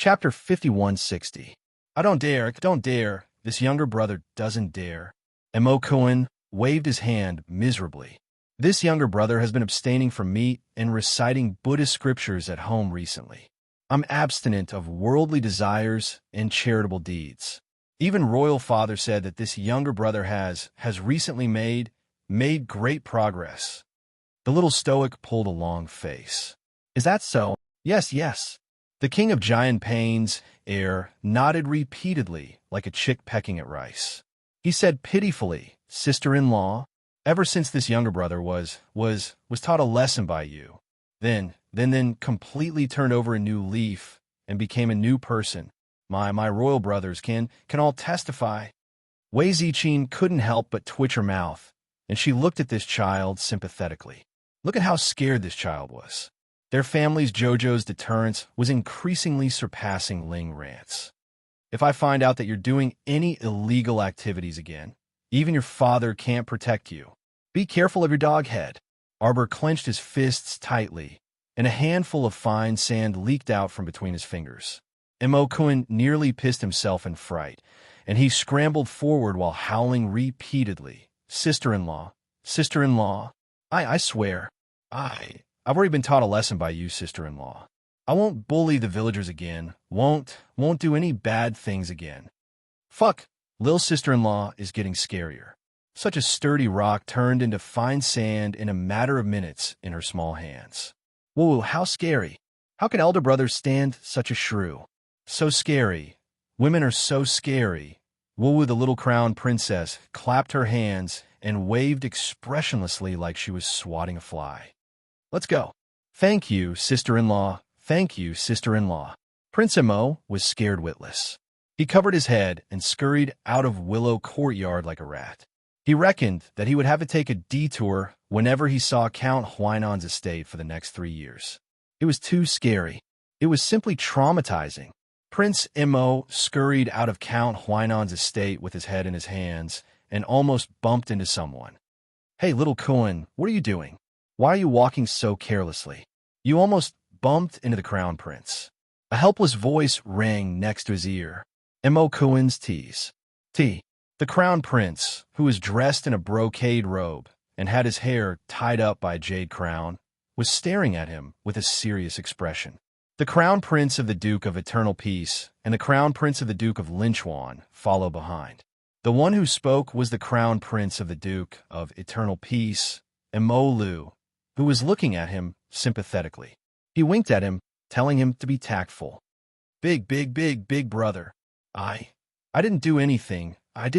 Chapter 5160. I don't dare. This younger brother doesn't dare. Cohen waved his hand miserably. This younger brother has been abstaining from meat and reciting Buddhist scriptures at home recently. I'm abstinent of worldly desires and charitable deeds. Even Royal Father said that this younger brother has recently made great progress. The little stoic pulled a long face. Is that so? Yes. The king of giant pains, nodded repeatedly like a chick pecking at rice. He said pitifully, "Sister-in-law, ever since this younger brother was taught a lesson by you, then completely turned over a new leaf and became a new person. My royal brothers can all testify." Wei Ziqing couldn't help but twitch her mouth, and she looked at this child sympathetically. Look at how scared this child was. Their family's JoJo's deterrence was increasingly surpassing Ling Rant's. If I find out that you're doing any illegal activities again, even your father can't protect you. Be careful of your dog head. Arbor clenched his fists tightly, and a handful of fine sand leaked out from between his fingers. Kun nearly pissed himself in fright, and he scrambled forward while howling repeatedly. Sister-in-law. I swear. I've already been taught a lesson by you, sister-in-law. I won't bully the villagers again, won't do any bad things again. Fuck, Lil sister-in-law is getting scarier. Such a sturdy rock turned into fine sand in a matter of minutes in her small hands. Whoa, how scary. How can elder brothers stand such a shrew? So scary. Women are so scary. Woo, the little crown princess, clapped her hands and waved expressionlessly like she was swatting a fly. Let's go. Thank you, sister-in-law. Prince Mo was scared witless. He covered his head and scurried out of Willow Courtyard like a rat. He reckoned that he would have to take a detour whenever he saw Count Huainan's estate for the next 3 years. It was too scary. It was simply traumatizing. Prince Mo scurried out of Count Huainan's estate with his head in his hands and almost bumped into someone. Hey, little Cohen, what are you doing? Why are you walking so carelessly? You almost bumped into the crown prince. A helpless voice rang next to his ear. Cohen's tease. The crown prince, who was dressed in a brocade robe and had his hair tied up by a jade crown, was staring at him with a serious expression. The crown prince of the Duke of Eternal Peace and the crown prince of the Duke of Linchuan follow behind. The one who spoke was the crown prince of the Duke of Eternal Peace, Mo Lu, who was looking at him sympathetically. He winked at him, telling him to be tactful. Big brother. I didn't do anything. I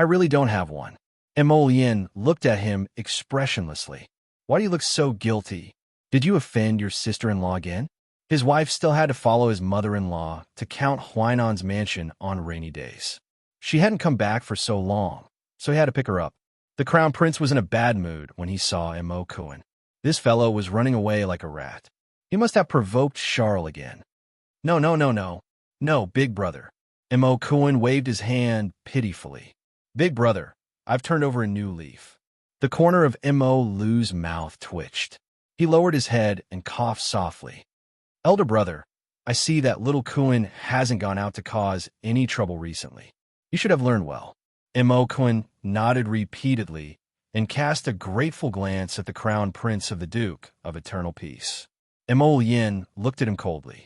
really don't have one. Mo Lien looked at him expressionlessly. Why do you look so guilty? Did you offend your sister-in-law again? His wife still had to follow his mother-in-law to Count Huainan's mansion on rainy days. She hadn't come back for so long, so he had to pick her up. The crown prince was in a bad mood when he saw Mo Cohen. This fellow was running away like a rat. He must have provoked Charles again. No, big brother. Mo Cohen waved his hand pitifully. Big brother, I've turned over a new leaf. The corner of Mo Lu's mouth twitched. He lowered his head and coughed softly. Elder brother, I see that little Cohen hasn't gone out to cause any trouble recently. You should have learned well. Mo Cohen nodded repeatedly and cast a grateful glance at the crown prince of the Duke of Eternal Peace. Mo Lien looked at him coldly.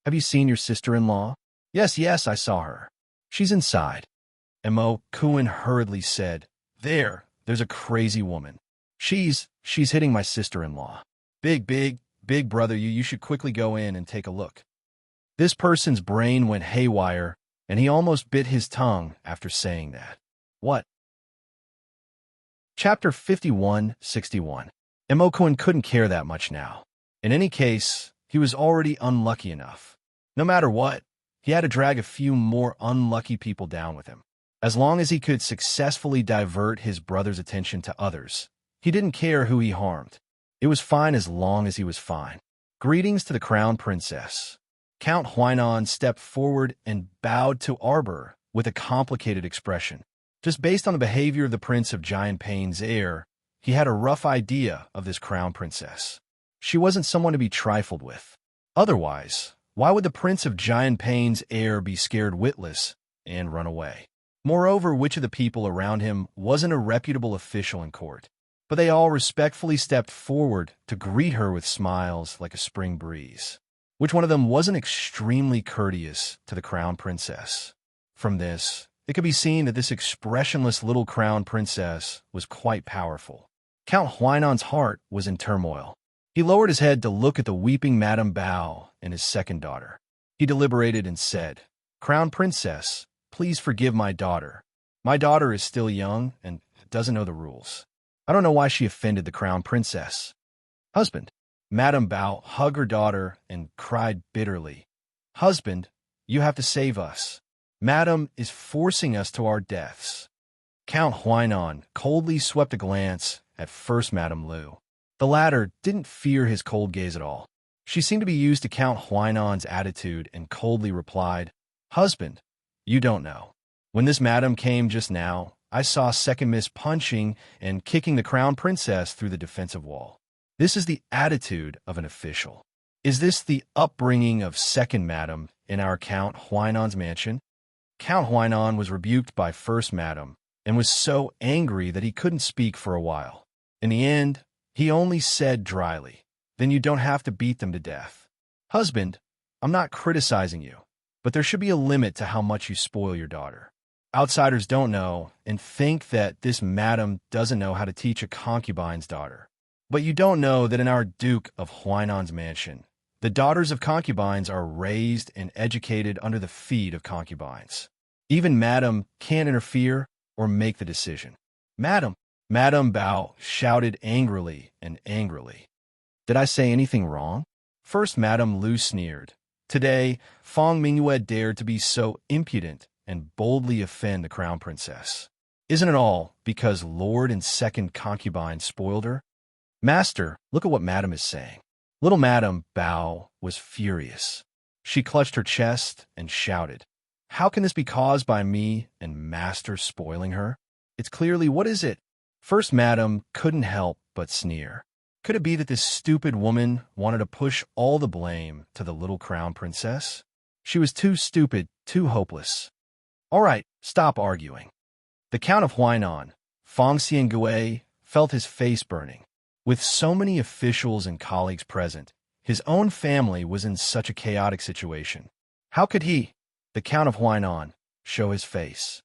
Have you seen your sister-in-law? Yes, I saw her. She's inside. Mo Cohen hurriedly said, There's a crazy woman. She's hitting my sister-in-law. Big brother, you should quickly go in and take a look. This person's brain went haywire, and he almost bit his tongue after saying that. What? Chapter 5161. Mo Cohen couldn't care that much now. In any case, he was already unlucky enough. No matter what, he had to drag a few more unlucky people down with him. As long as he could successfully divert his brother's attention to others, he didn't care who he harmed. It was fine as long as he was fine. Greetings to the crown princess. Count Huainan stepped forward and bowed to Arbor with a complicated expression. Just based on the behavior of the Prince of Giant Pain's heir, he had a rough idea of this crown princess. She wasn't someone to be trifled with. Otherwise, Why would the Prince of Giant Pain's heir be scared witless and run away? Moreover, which of the people around him wasn't a reputable official in court? But they all respectfully stepped forward to greet her with smiles like a spring breeze. Which one of them wasn't extremely courteous to the crown princess? From this, it could be seen that this expressionless little crown princess was quite powerful. Count Huainon's heart was in turmoil. He lowered his head to look at the weeping Madame Bao and his second daughter. He deliberated and said, "Crown Princess, please forgive my daughter. My daughter is still young and doesn't know the rules. I don't know why she offended the crown princess." "Husband." Madame Bao hugged her daughter and cried bitterly, "Husband, you have to save us. Madame is forcing us to our deaths." Count Huainon coldly swept a glance at First Madame Lu. The latter didn't fear his cold gaze at all. She seemed to be used to Count Huainon's attitude and coldly replied, "Husband, you don't know. When this madam came just now, I saw Second Miss punching and kicking the crown princess through the defensive wall. This is the attitude of an official. Is this the upbringing of Second Madam in our Count Huainon's mansion?" Count Huainon was rebuked by First Madam and was so angry that he couldn't speak for a while. In the end, he only said dryly, "Then you don't have to beat them to death." "Husband, I'm not criticizing you, but there should be a limit to how much you spoil your daughter. Outsiders don't know and think that this madam doesn't know how to teach a concubine's daughter. But you don't know that in our Duke of Huainon's mansion, the daughters of concubines are raised and educated under the feet of concubines. Even madam can't interfere or make the decision." "Madam!" Madame Bao shouted angrily and angrily. "Did I say anything wrong?" First Madame Lu sneered. Today, Fong Mingyue dared to be so impudent and boldly offend the crown princess. Isn't it all because Lord and Second Concubine spoiled her? "Master, look at what Madam is saying." Little Madame Bao was furious. She clutched her chest and shouted, "How can this be caused by me and Master spoiling her? It's clearly, what is it?" First Madam couldn't help but sneer. Could it be that this stupid woman wanted to push all the blame to the little crown princess? She was too stupid, too hopeless. "All right, stop arguing." The Count of Huainon, Fong Xiangue, felt his face burning. With so many officials and colleagues present, his own family was in such a chaotic situation. How could he, the Count of Huainon, show his face?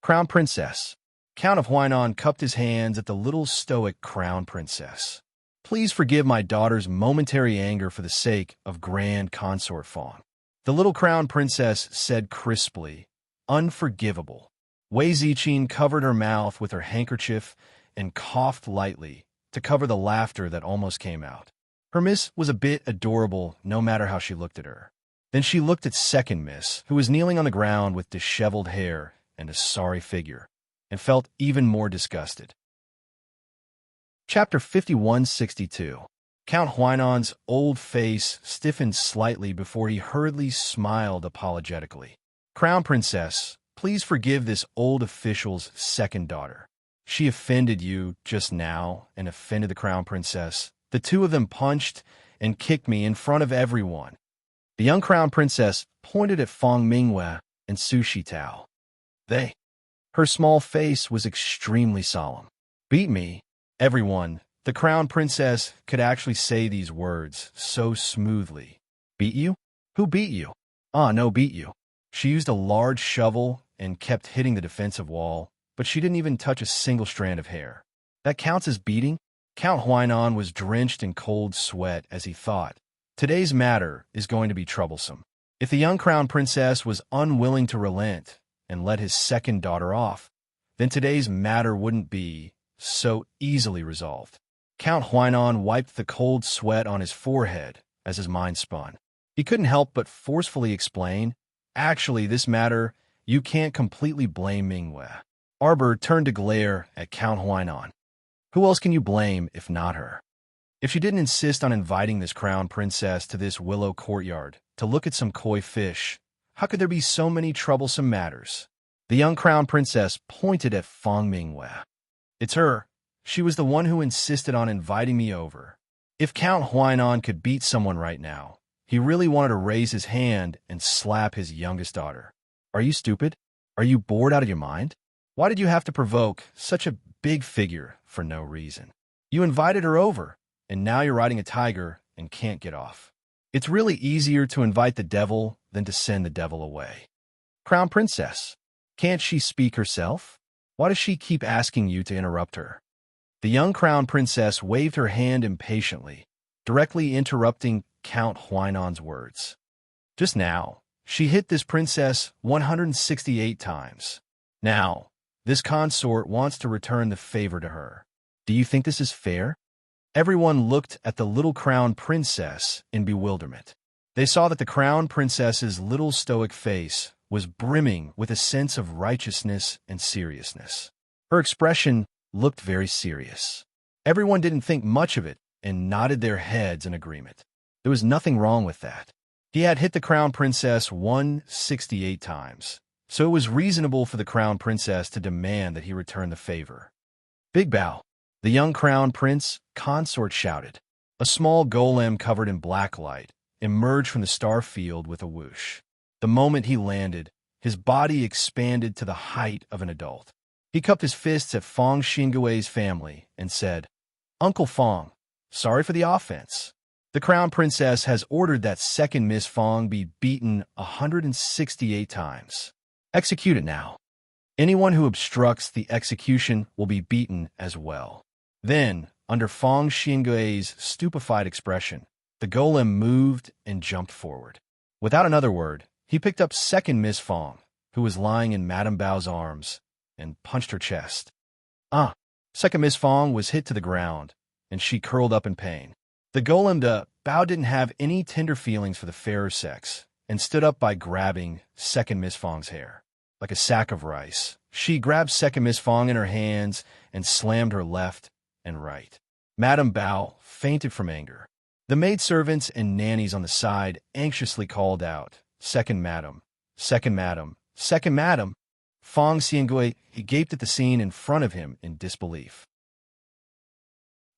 "Crown Princess." Count of Huainon cupped his hands at the little stoic crown princess. "Please forgive my daughter's momentary anger for the sake of Grand Consort Fong." The little crown princess said crisply, "Unforgivable." Wei Ziqing covered her mouth with her handkerchief and coughed lightly to cover the laughter that almost came out. Her miss was a bit adorable no matter how she looked at her. Then she looked at Second Miss, who was kneeling on the ground with disheveled hair and a sorry figure, and felt even more disgusted. Chapter 5162. Count Huainon's old face stiffened slightly before he hurriedly smiled apologetically. "Crown Princess, please forgive this old official's second daughter. She offended you just now and offended the Crown Princess. The two of them punched and kicked me in front of everyone." The young Crown Princess pointed at Fong Mingyue and Su Shitao. "They." Her small face was extremely solemn. "Beat me?" Everyone, the Crown Princess could actually say these words so smoothly. "Beat you? Who beat you?" "Ah, no, beat you." She used a large shovel and kept hitting the defensive wall, but she didn't even touch a single strand of hair. "That counts as beating?" Count Huainon was drenched in cold sweat as he thought, today's matter is going to be troublesome. If the young Crown Princess was unwilling to relent and let his second daughter off, then today's matter wouldn't be so easily resolved. Count Huainon wiped the cold sweat on his forehead as his mind spun. He couldn't help but forcefully explain, "Actually, this matter, you can't completely blame Mingyue." Arbor turned to glare at Count Huainon. "Who else can you blame if not her? If she didn't insist on inviting this crown princess to this willow courtyard to look at some koi fish, how could there be so many troublesome matters?" The young crown princess pointed at Fong Mingyue. "It's her. She was the one who insisted on inviting me over. If Count Huainon could beat someone right now, He really wanted to raise his hand and slap his youngest daughter. Are you stupid? Are you bored out of your mind? Why did you have to provoke such a big figure for no reason? You invited her over, and now you're riding a tiger and can't get off. It's really easier to invite the devil than to send the devil away. Crown Princess, can't she speak herself? Why does she keep asking you to interrupt her? The young Crown Princess waved her hand impatiently, directly interrupting Count Huainon's words. Just now, she hit this princess 168 times. Now, this consort wants to return the favor to her. Do you think this is fair? Everyone looked at the little Crown Princess in bewilderment. They saw that the Crown Princess's little stoic face was brimming with a sense of righteousness and seriousness. Her expression looked very serious. Everyone didn't think much of it and nodded their heads in agreement. There was nothing wrong with that. He had hit the Crown Princess 168 times, so it was reasonable for the Crown Princess to demand that he return the favor. Big bow, the young Crown Prince Consort shouted. A small golem covered in black light emerged from the star field with a whoosh. The moment he landed, his body expanded to the height of an adult. He cupped his fists at Fong Xingui's family and said, "Uncle Fong, sorry for the offense. The Crown Princess has ordered that second Miss Fong be beaten 168 times. Execute it now. Anyone who obstructs the execution will be beaten as well." Then, under Fong Xingui's stupefied expression, the golem moved and jumped forward. Without another word, he picked up second Miss Fong, who was lying in Madame Bao's arms, and punched her chest. Second Miss Fong was hit to the ground, and she curled up in pain. The golem Bao didn't have any tender feelings for the fairer sex, and stood up by grabbing second Miss Fong's hair. Like a sack of rice, she grabbed second Miss Fong in her hands and slammed her left and right. Madame Bao fainted from anger. The maidservants and nannies on the side anxiously called out, "Second madam, second madam, second madam." Fong Xingui gaped at the scene in front of him in disbelief.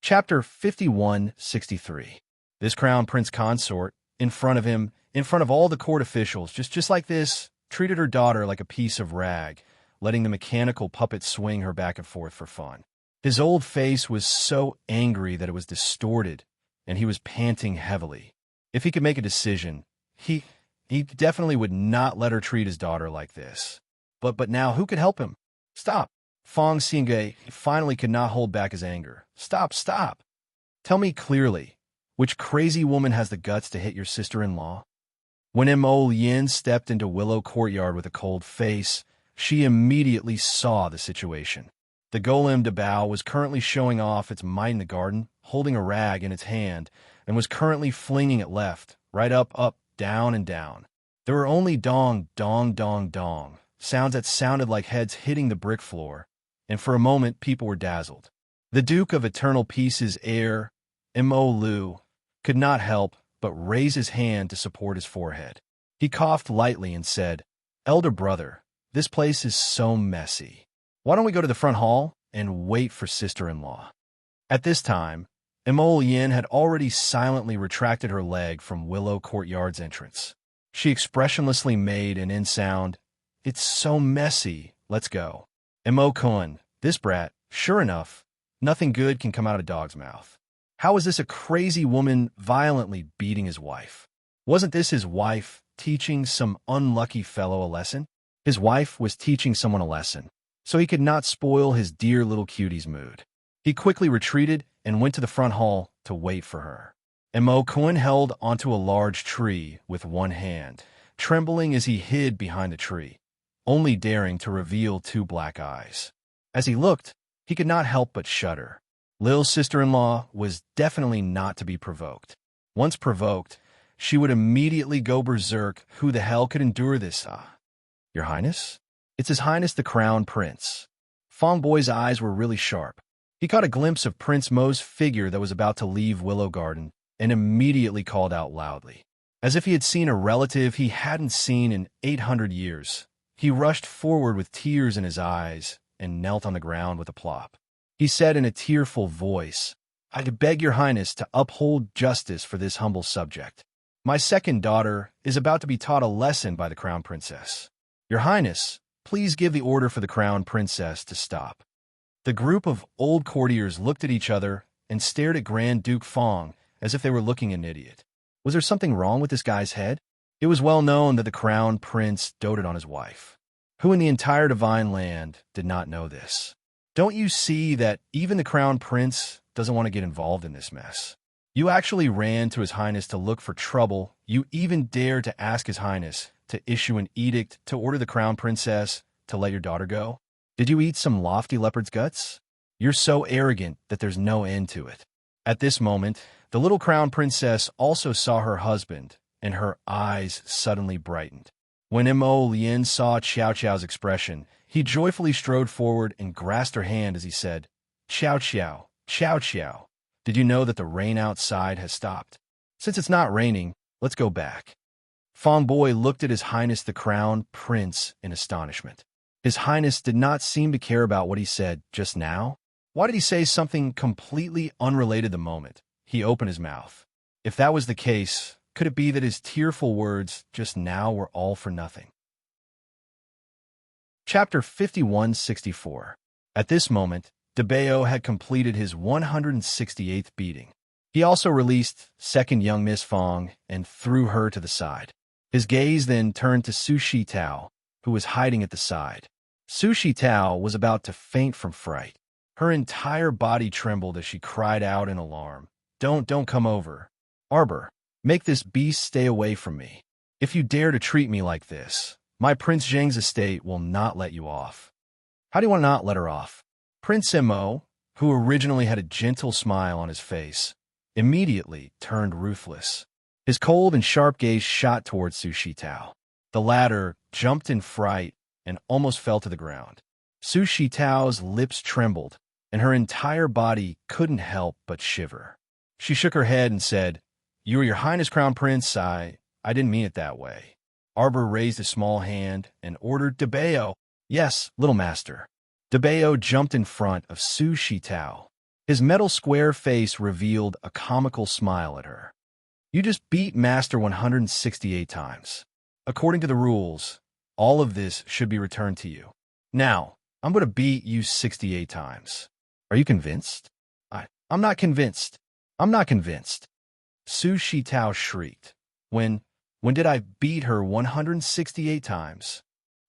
Chapter 5163. This Crown Prince Consort, in front of him, in front of all the court officials, just like this, treated her daughter like a piece of rag, letting the mechanical puppet swing her back and forth for fun. His old face was so angry that it was distorted, and he was panting heavily. If he could make a decision, he definitely would not let her treat his daughter like this. But now who could help him? Stop. Fong Xingui finally could not hold back his anger. Stop. Tell me clearly, which crazy woman has the guts to hit your sister-in-law? When Mo Yin stepped into Willow Courtyard with a cold face, she immediately saw the situation. The golem de Bao was currently showing off its might in the garden, holding a rag in its hand, and was currently flinging it left, right up, down, and down. There were only dong, dong, dong, dong, sounds that sounded like heads hitting the brick floor, and for a moment people were dazzled. The Duke of Eternal Peace's heir, Mo Lu, could not help but raise his hand to support his forehead. He coughed lightly and said, "Elder brother, this place is so messy. Why don't we go to the front hall and wait for sister-in-law?" At this time, Mo Yin had already silently retracted her leg from Willow Courtyard's entrance. She expressionlessly made an in-sound, "It's so messy, let's go." Mo Kun, this brat, sure enough, nothing good can come out of a dog's mouth. How is this a crazy woman violently beating his wife? Wasn't this his wife teaching some unlucky fellow a lesson? His wife was teaching someone a lesson, so he could not spoil his dear little cutie's mood. He quickly retreated and went to the front hall to wait for her. Mo Kun held onto a large tree with one hand, trembling as he hid behind the tree, only daring to reveal two black eyes. As he looked, he could not help but shudder. Lil's sister-in-law was definitely not to be provoked. Once provoked, she would immediately go berserk. Who the hell could endure this? Your Highness? It's His Highness the Crown Prince. Fong Boy's eyes were really sharp. He caught a glimpse of Prince Mo's figure that was about to leave Willow Garden and immediately called out loudly. As if he had seen a relative he hadn't seen in 800 years, he rushed forward with tears in his eyes and knelt on the ground with a plop. He said in a tearful voice, "I beg your Highness to uphold justice for this humble subject. My second daughter is about to be taught a lesson by the Crown Princess. Your Highness, please give the order for the Crown Princess to stop." The group of old courtiers looked at each other and stared at Grand Duke Fong as if they were looking at an idiot. Was there something wrong with this guy's head? It was well known that the Crown Prince doted on his wife. Who in the entire divine land did not know this? Don't you see that even the Crown Prince doesn't want to get involved in this mess? You actually ran to His Highness to look for trouble. You even dared to ask His Highness to issue an edict to order the Crown Princess to let your daughter go? Did you eat some lofty leopard's guts? You're so arrogant that there's no end to it. At this moment, the little Crown Princess also saw her husband, and her eyes suddenly brightened. When Mo Lien saw Qiao Qiao's expression, he joyfully strode forward and grasped her hand as he said, "Qiao Qiao, Qiao Qiao, did you know that the rain outside has stopped? Since it's not raining, let's go back." Fong Boy looked at His Highness the Crown Prince in astonishment. His Highness did not seem to care about what he said just now. Why did he say something completely unrelated the moment he opened his mouth? If that was the case, could it be that his tearful words just now were all for nothing? Chapter 5164. At this moment, DeBeo had completed his 168th beating. He also released second young Miss Fong and threw her to the side. His gaze then turned to Su Shitao, who was hiding at the side. Su Shitao was about to faint from fright. Her entire body trembled as she cried out in alarm. Don't come over. Arbor, make this beast stay away from me. If you dare to treat me like this, my Prince Zheng's estate will not let you off." How do you want to not let her off? Prince Mo, who originally had a gentle smile on his face, immediately turned ruthless. His cold and sharp gaze shot towards Su Shitao. The latter jumped in fright and almost fell to the ground. Su Shitao's lips trembled, and her entire body couldn't help but shiver. She shook her head and said, "You are Your Highness Crown Prince, I didn't mean it that way." Arbor raised a small hand and ordered DeBeo. "Yes, little master." DeBeo jumped in front of Su Shitao. His metal square face revealed a comical smile at her. "You just beat Master 168 times. According to the rules, all of this should be returned to you. Now, I'm going to beat you 68 times. Are you convinced?" I'm not convinced. I'm not convinced." Su Shitao shrieked. When did I beat her 168 times?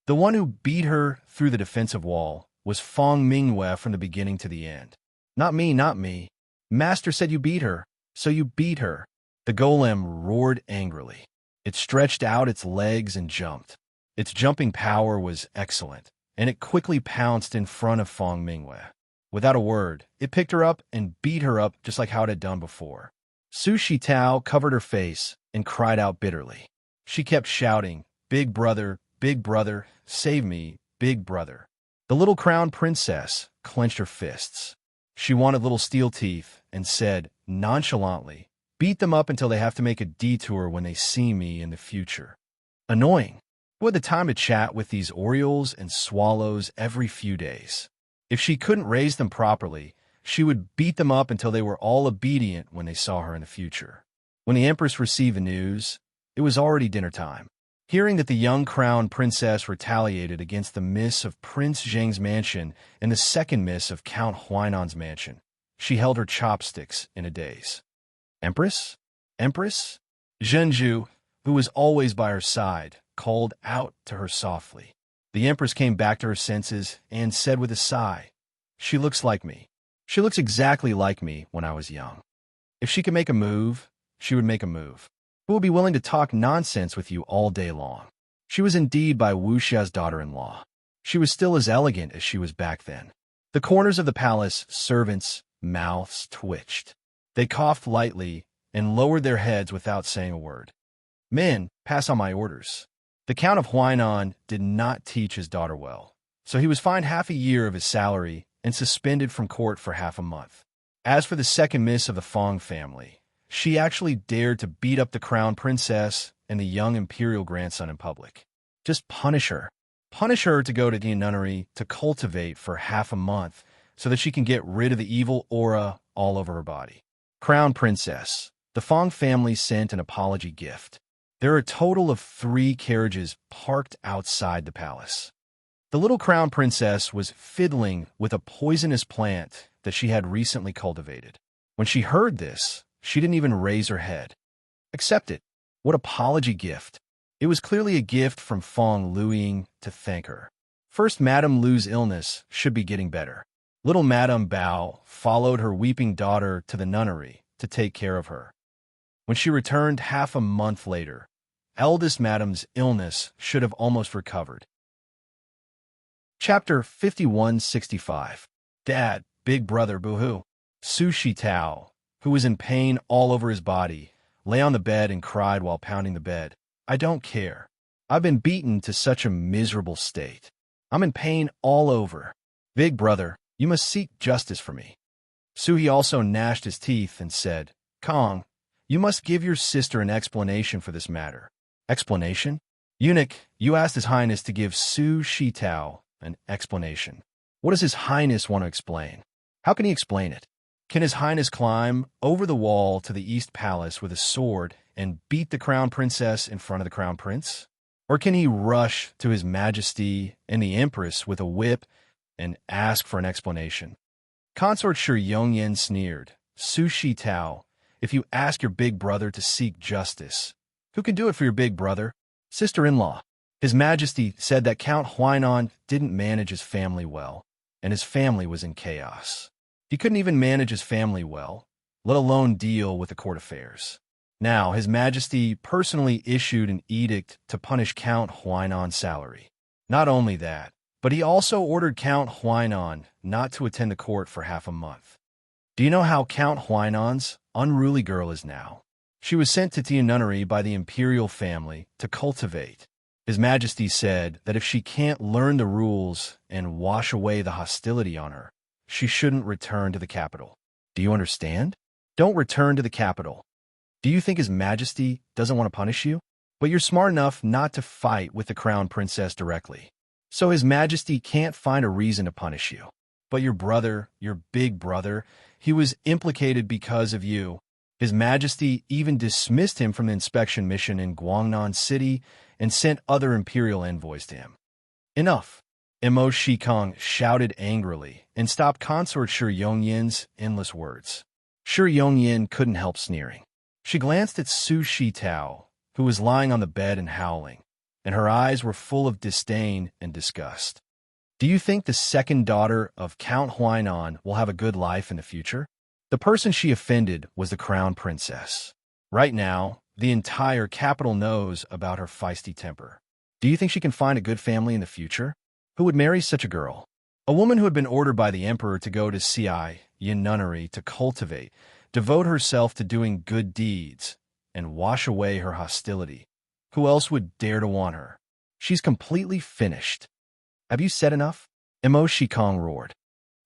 The one who beat her through the defensive wall was Fong Mingyue from the beginning to the end. Not me, not me. Master said you beat her, so you beat her." The golem roared angrily. It stretched out its legs and jumped. Its jumping power was excellent, and it quickly pounced in front of Fong Mingyue. Without a word, it picked her up and beat her up just like how it had done before. Su Shitao covered her face and cried out bitterly. She kept shouting, big brother, save me, big brother." The little Crown Princess clenched her fists. She wanted little steel teeth and said nonchalantly, "Beat them up until they have to make a detour when they see me in the future." Annoying. Who had the time to chat with these orioles and swallows every few days? If she couldn't raise them properly, she would beat them up until they were all obedient when they saw her in the future. When the Empress received the news, it was already dinner time. Hearing that the young Crown Princess retaliated against the miss of Prince Zheng's mansion and the second miss of Count Huainan's mansion, she held her chopsticks in a daze. "Empress? Empress?" Zhenju, who was always by her side, called out to her softly. The Empress came back to her senses and said with a sigh, "She looks like me. She looks exactly like me when I was young. If she could make a move, she would make a move. Who would be willing to talk nonsense with you all day long?" She was indeed by Wu Xia's daughter-in-law. She was still as elegant as she was back then. The corners of the palace servants' mouths twitched. They coughed lightly and lowered their heads without saying a word. "Men, pass on my orders." The Count of Huainan did not teach his daughter well, so he was fined half a year of his salary and suspended from court for half a month. As for the second miss of the Fong family, she actually dared to beat up the Crown Princess and the young imperial grandson in public. Just punish her. Punish her to go to the nunnery to cultivate for half a month so that she can get rid of the evil aura all over her body. Crown Princess, The Fong family sent an apology gift. There are a total of 3 carriages parked outside the palace. The little crown princess was fiddling with a poisonous plant that she had recently cultivated. When she heard this, she didn't even raise her head. Accept it. What apology gift! It was clearly a gift from Fong Luiying to thank her. First, Madame Lu's illness should be getting better. Little Madame Bao followed her weeping daughter to the nunnery to take care of her. When she returned half a month later, eldest Madame's illness should have almost recovered. Chapter 5165. Dad, big brother, boo-hoo. Su Shitao, who was in pain all over his body, lay on the bed and cried while pounding the bed. I don't care. I've been beaten to such a miserable state. I'm in pain all over. Big brother, you must seek justice for me. Suhi also gnashed his teeth and said, Kong, you must give your sister an explanation for this matter. Explanation? Eunuch, you asked His Highness to give Su Shitao an explanation. What does His Highness want to explain? How can he explain it? Can His Highness climb over the wall to the East Palace with a sword and beat the Crown Princess in front of the Crown Prince? Or can he rush to His Majesty and the Empress with a whip and ask for an explanation? Consort Shi Yongyan sneered, Su Shitao, if you ask your big brother to seek justice, who can do it for your big brother? Sister-in-law. His Majesty said that Count Huainan didn't manage his family well, and his family was in chaos. He couldn't even manage his family well, let alone deal with the court affairs. Now, His Majesty personally issued an edict to punish Count Huainan's salary. Not only that, but he also ordered Count Huainan not to attend the court for half a month. Do you know how Count Huainan's unruly girl is now? She was sent to Tia Nunnery by the imperial family to cultivate. His Majesty said that if she can't learn the rules and wash away the hostility on her, she shouldn't return to the capital. Do you understand? Don't return to the capital. Do you think His Majesty doesn't want to punish you? But you're smart enough not to fight with the Crown Princess directly. So His Majesty can't find a reason to punish you. But your brother, your big brother, he was implicated because of you. His Majesty even dismissed him from the inspection mission in Guangnan City and sent other imperial envoys to him. Enough! Mo Shikong shouted angrily and stopped Consort Shi Yongyan's endless words. Shi Yongyan couldn't help sneering. She glanced at Su Shitao, who was lying on the bed and howling, and her eyes were full of disdain and disgust. Do you think the second daughter of Count Huainan will have a good life in the future? The person she offended was the Crown Princess. Right now, the entire capital knows about her feisty temper. Do you think she can find a good family in the future? Who would marry such a girl? A woman who had been ordered by the emperor to go to Xiai Yin Nunnery to cultivate, devote herself to doing good deeds, and wash away her hostility. Who else would dare to want her? She's completely finished. Have you said enough? Mo Shikong roared.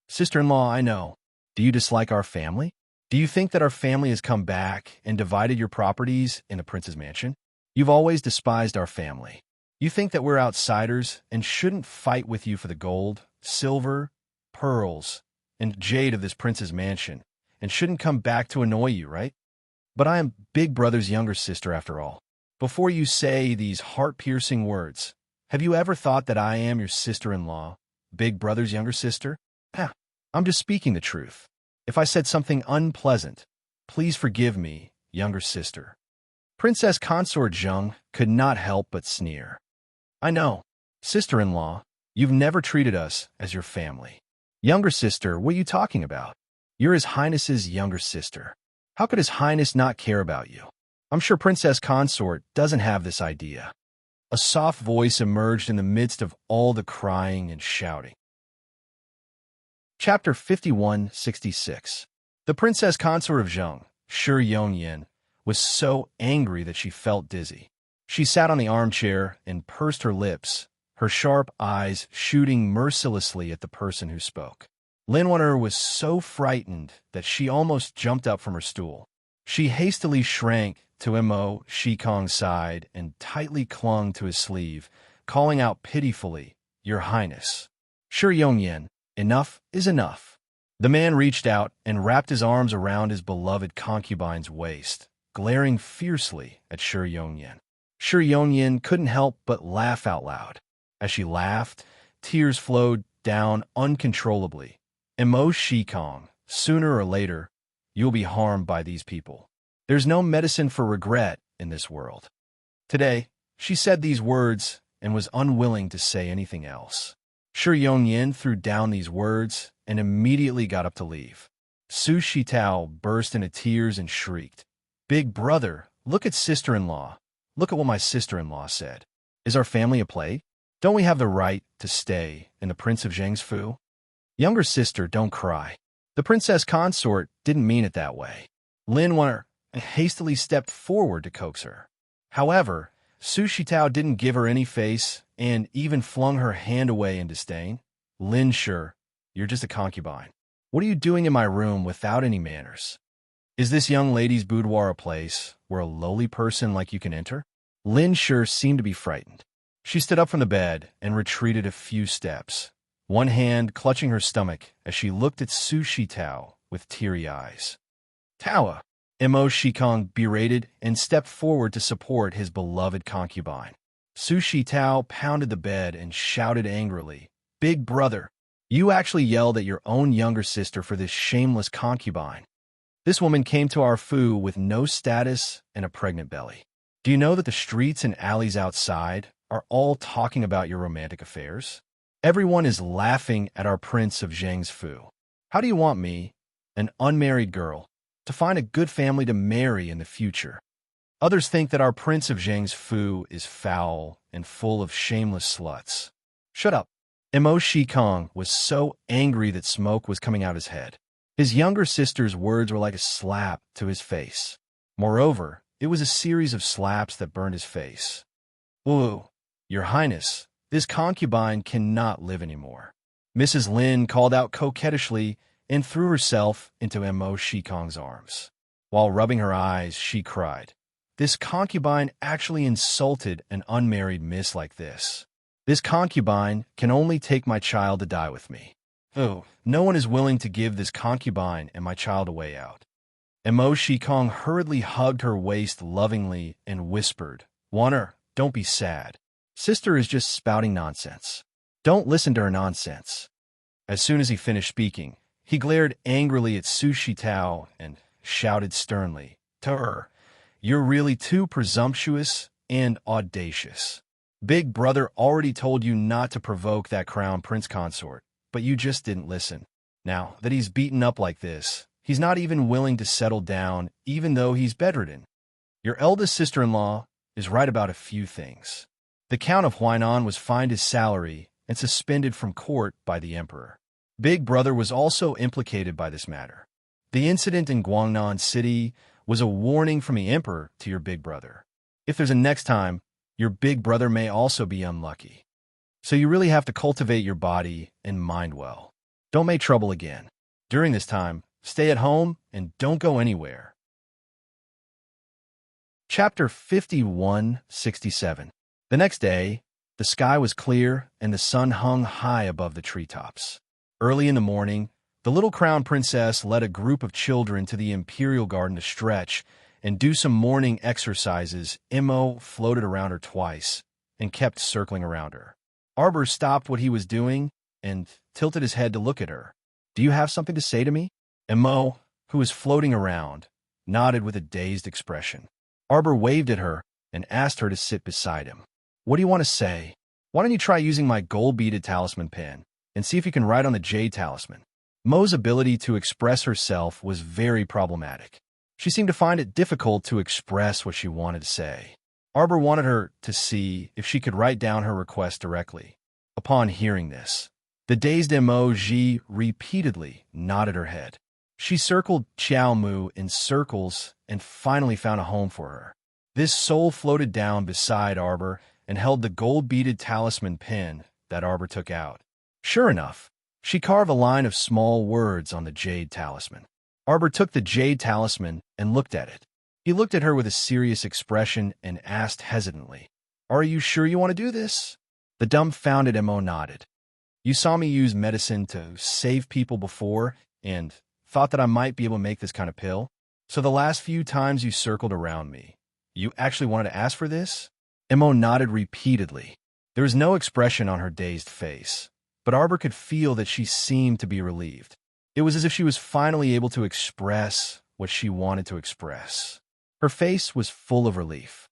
Sister-in-law, I know. Do you dislike our family? Do you think that our family has come back and divided your properties in the prince's mansion? You've always despised our family. You think that we're outsiders and shouldn't fight with you for the gold, silver, pearls, and jade of this prince's mansion, and shouldn't come back to annoy you, right? But I am Big Brother's younger sister after all. Before you say these heart-piercing words, have you ever thought that I am your sister-in-law, Big Brother's younger sister? I'm just speaking the truth. If I said something unpleasant, please forgive me, younger sister. Princess Consort Zheng could not help but sneer. I know, sister-in-law, you've never treated us as your family. Younger sister, what are you talking about? You're His Highness's younger sister. How could His Highness not care about you? I'm sure Princess Consort doesn't have this idea. A soft voice emerged in the midst of all the crying and shouting. Chapter 5166. The Princess Consort of Zheng, Shi Yongyan, was so angry that she felt dizzy. She sat on the armchair and pursed her lips, her sharp eyes shooting mercilessly at the person who spoke. Lin Wen'er was so frightened that she almost jumped up from her stool. She hastily shrank to Mo Shikong's side and tightly clung to his sleeve, calling out pitifully, Your Highness. Shi Yongyan, enough is enough. The man reached out and wrapped his arms around his beloved concubine's waist, glaring fiercely at Shi Yongyan. Shi Yongyan couldn't help but laugh out loud. As she laughed, tears flowed down uncontrollably. Emo Shikong, sooner or later, you'll be harmed by these people. There's no medicine for regret in this world. Today, she said these words and was unwilling to say anything else. Shi Yongyan threw down these words and immediately got up to leave. Su Shitao burst into tears and shrieked, "Big brother, look at sister-in-law. Look at what my sister-in-law said. Is our family a plague? Don't we have the right to stay in the Prince of Zheng's? Younger sister, don't cry. The Princess Consort didn't mean it that way." Lin Wan hastily stepped forward to coax her. However, Su Shitao didn't give her any face and even flung her hand away in disdain. "Lin Shi, you're just a concubine. What are you doing in my room without any manners? Is this young lady's boudoir a place where a lowly person like you can enter?" Lin Shi seemed to be frightened. She stood up from the bed and retreated a few steps, one hand clutching her stomach as she looked at Su Shitao with teary eyes. "Taoa!" Emo Shikong berated and stepped forward to support his beloved concubine. Su Shitao pounded the bed and shouted angrily, "Big brother, you actually yelled at your own younger sister for this shameless concubine. This woman came to our fu with no status and a pregnant belly. Do you know that the streets and alleys outside are all talking about your romantic affairs? Everyone is laughing at our Prince of Zheng's fu. How do you want me, an unmarried girl, to find a good family to marry in the future? Others think that our Prince of Zheng's fu is foul and full of shameless sluts." "Shut up." Emo Shikong was so angry that smoke was coming out his head. His younger sister's words were like a slap to his face. Moreover, it was a series of slaps that burned his face. "Ooh, Your Highness, this concubine cannot live anymore." Mrs. Lin called out coquettishly and threw herself into Emo Shikong's arms. While rubbing her eyes, she cried, "This concubine actually insulted an unmarried miss like this. This concubine can only take my child to die with me. Oh, no one is willing to give this concubine and my child a way out." Emo Shikong hurriedly hugged her waist lovingly and whispered, "Wanner, don't be sad. Sister is just spouting nonsense. Don't listen to her nonsense." As soon as he finished speaking, he glared angrily at Su Shitao and shouted sternly, to her, "You're really too presumptuous and audacious. Big brother already told you not to provoke that crown prince consort, but you just didn't listen. Now that he's beaten up like this, he's not even willing to settle down even though he's bedridden. Your eldest sister-in-law is right about a few things. The Count of Huainan was fined his salary and suspended from court by the emperor. Big brother was also implicated by this matter. The incident in Guangnan City was a warning from the emperor to your big brother. If there's a next time, your big brother may also be unlucky. So you really have to cultivate your body and mind well. Don't make trouble again. During this time, stay at home and don't go anywhere." Chapter 5167. The next day, the sky was clear and the sun hung high above the treetops. Early in the morning, the little crown princess led a group of children to the imperial garden to stretch and do some morning exercises. Imo floated around her twice and kept circling around her. Arbor stopped what he was doing and tilted his head to look at her. "Do you have something to say to me?" Imo, who was floating around, nodded with a dazed expression. Arbor waved at her and asked her to sit beside him. "What do you want to say? Why don't you try using my gold-beaded talisman pen and see if you can write on the jade talisman?" Mo's ability to express herself was very problematic. She seemed to find it difficult to express what she wanted to say. Arbor wanted her to see if she could write down her request directly. Upon hearing this, the dazed emoji repeatedly nodded her head. She circled Xiao Mu in circles and finally found a home for her. This soul floated down beside Arbor and held the gold-beaded talisman pen that Arbor took out. Sure enough, she carved a line of small words on the jade talisman. Arbor took the jade talisman and looked at it. He looked at her with a serious expression and asked hesitantly, "Are you sure you want to do this?" The dumbfounded Mo nodded. "You saw me use medicine to save people before and thought that I might be able to make this kind of pill. So the last few times you circled around me, you actually wanted to ask for this? Mo nodded repeatedly. There was no expression on her dazed face, but Arbor could feel that she seemed to be relieved. It was as if she was finally able to express what she wanted to express. Her face was full of relief.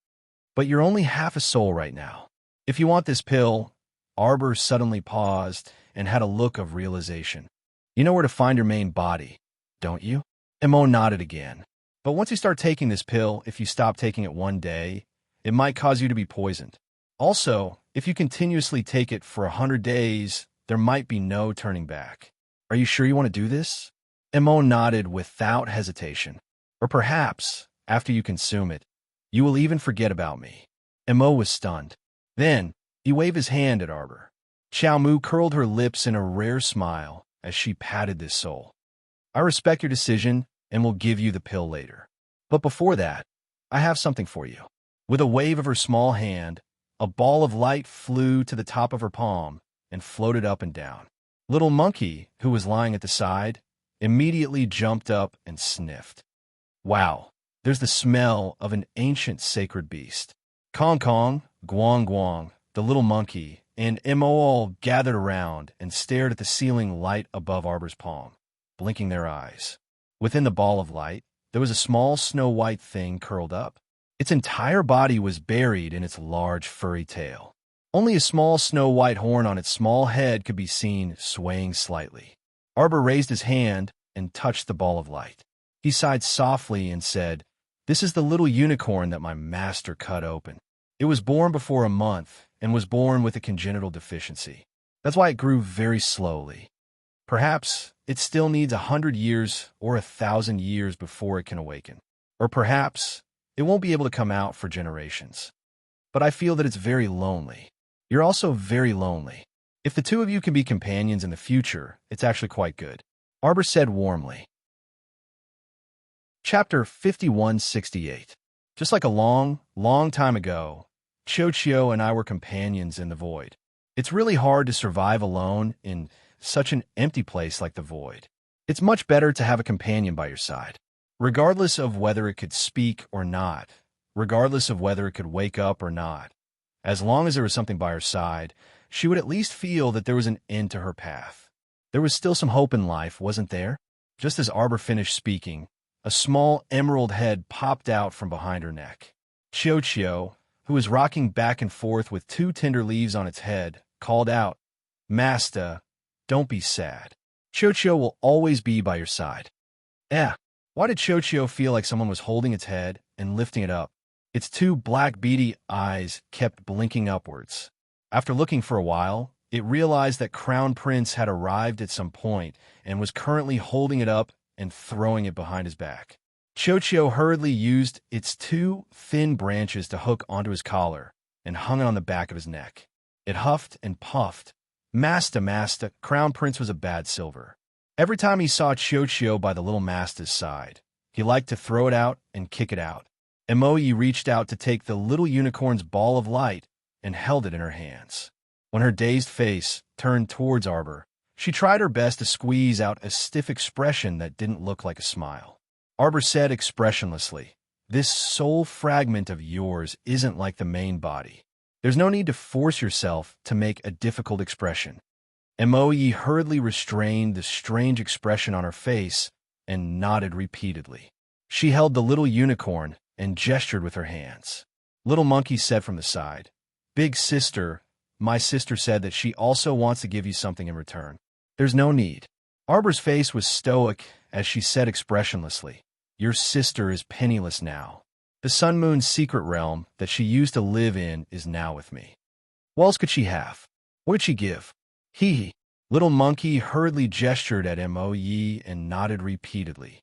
But you're only half a soul right now. If you want this pill, Arbor suddenly paused and had a look of realization. You know where to find your main body, don't you? Mo nodded again. But once you start taking this pill, if you stop taking it one day, it might cause you to be poisoned. Also, if you continuously take it for 100 days, there might be no turning back. Are you sure you want to do this? Mo nodded without hesitation. Or perhaps, after you consume it, you will even forget about me. Mo was stunned. Then, he waved his hand at Arbor. Xiao Mu curled her lips in a rare smile as she patted this soul. I respect your decision and will give you the pill later. But before that, I have something for you. With a wave of her small hand, a ball of light flew to the top of her palm and floated up and down. Little Monkey, who was lying at the side, immediately jumped up and sniffed. Wow, there's the smell of an ancient sacred beast. Kong Kong, Guang Guang, the little monkey, and Mo all gathered around and stared at the ceiling light above Arbor's palm, blinking their eyes. Within the ball of light, there was a small snow-white thing curled up. Its entire body was buried in its large furry tail. Only a small snow-white horn on its small head could be seen swaying slightly. Arbor raised his hand and touched the ball of light. He sighed softly and said, "This is the little unicorn that my master cut open. It was born before a month and was born with a congenital deficiency. That's why it grew very slowly. Perhaps it still needs 100 years or 1,000 years before it can awaken. Or perhaps it won't be able to come out for generations. But I feel that it's very lonely. You're also very lonely. If the two of you can be companions in the future, it's actually quite good," Arbor said warmly. Chapter 5168. Just like a long, long time ago, Cho and I were companions in the void. It's really hard to survive alone in such an empty place like the void. It's much better to have a companion by your side. Regardless of whether it could speak or not, regardless of whether it could wake up or not, as long as there was something by her side, she would at least feel that there was an end to her path. There was still some hope in life, wasn't there? Just as Arbor finished speaking, a small emerald head popped out from behind her neck. Cho, who was rocking back and forth with 2 tender leaves on its head, called out, "Master, don't be sad. Cho will always be by your side." Why did Cho feel like someone was holding its head and lifting it up? Its 2 black beady eyes kept blinking upwards. After looking for a while, it realized that Crown Prince had arrived at some point and was currently holding it up and throwing it behind his back. Cho hurriedly used its 2 thin branches to hook onto his collar and hung it on the back of his neck. It huffed and puffed. Master, Crown Prince was a bad silver. Every time he saw Cho by the little master's side, he liked to throw it out and kick it out. Moi reached out to take the little unicorn's ball of light and held it in her hands. When her dazed face turned towards Arbor, she tried her best to squeeze out a stiff expression that didn't look like a smile. Arbor said expressionlessly, "This soul fragment of yours isn't like the main body. There's no need to force yourself to make a difficult expression." Moi hurriedly restrained the strange expression on her face and nodded repeatedly. She held the little unicorn and gestured with her hands. Little Monkey said from the side, "Big sister, my sister said that she also wants to give you something in return." "There's no need." Arbor's face was stoic as she said expressionlessly, "Your sister is penniless now. The Sun Moon's secret realm that she used to live in is now with me. What else could she have? What did she give?" He. Little Monkey hurriedly gestured at Moi and nodded repeatedly.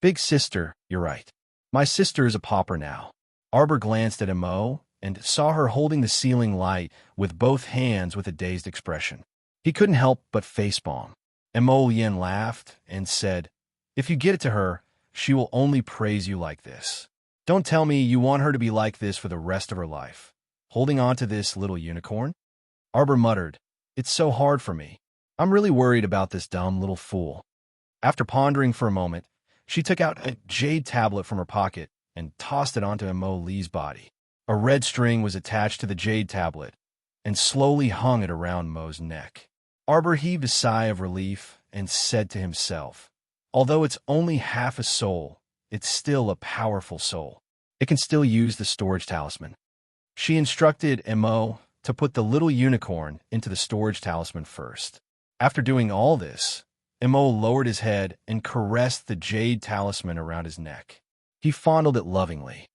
"Big sister, you're right. My sister is a pauper now." Arbor glanced at Mo and saw her holding the ceiling light with both hands with a dazed expression. He couldn't help but facepalm. Mo Yen laughed and said, "If you get it to her, she will only praise you like this. Don't tell me you want her to be like this for the rest of her life, holding on to this little unicorn?" Arbor muttered, "It's so hard for me. I'm really worried about this dumb little fool." After pondering for a moment, She took out a jade tablet from her pocket and tossed it onto Mo Lee's body. A red string was attached to the jade tablet and slowly hung it around Mo's neck. Arbor heaved a sigh of relief and said to himself, although it's only half a soul, it's still a powerful soul. It can still use the storage talisman. She instructed Mo to put the little unicorn into the storage talisman first. After doing all this, Mo lowered his head and caressed the jade talisman around his neck. He fondled it lovingly.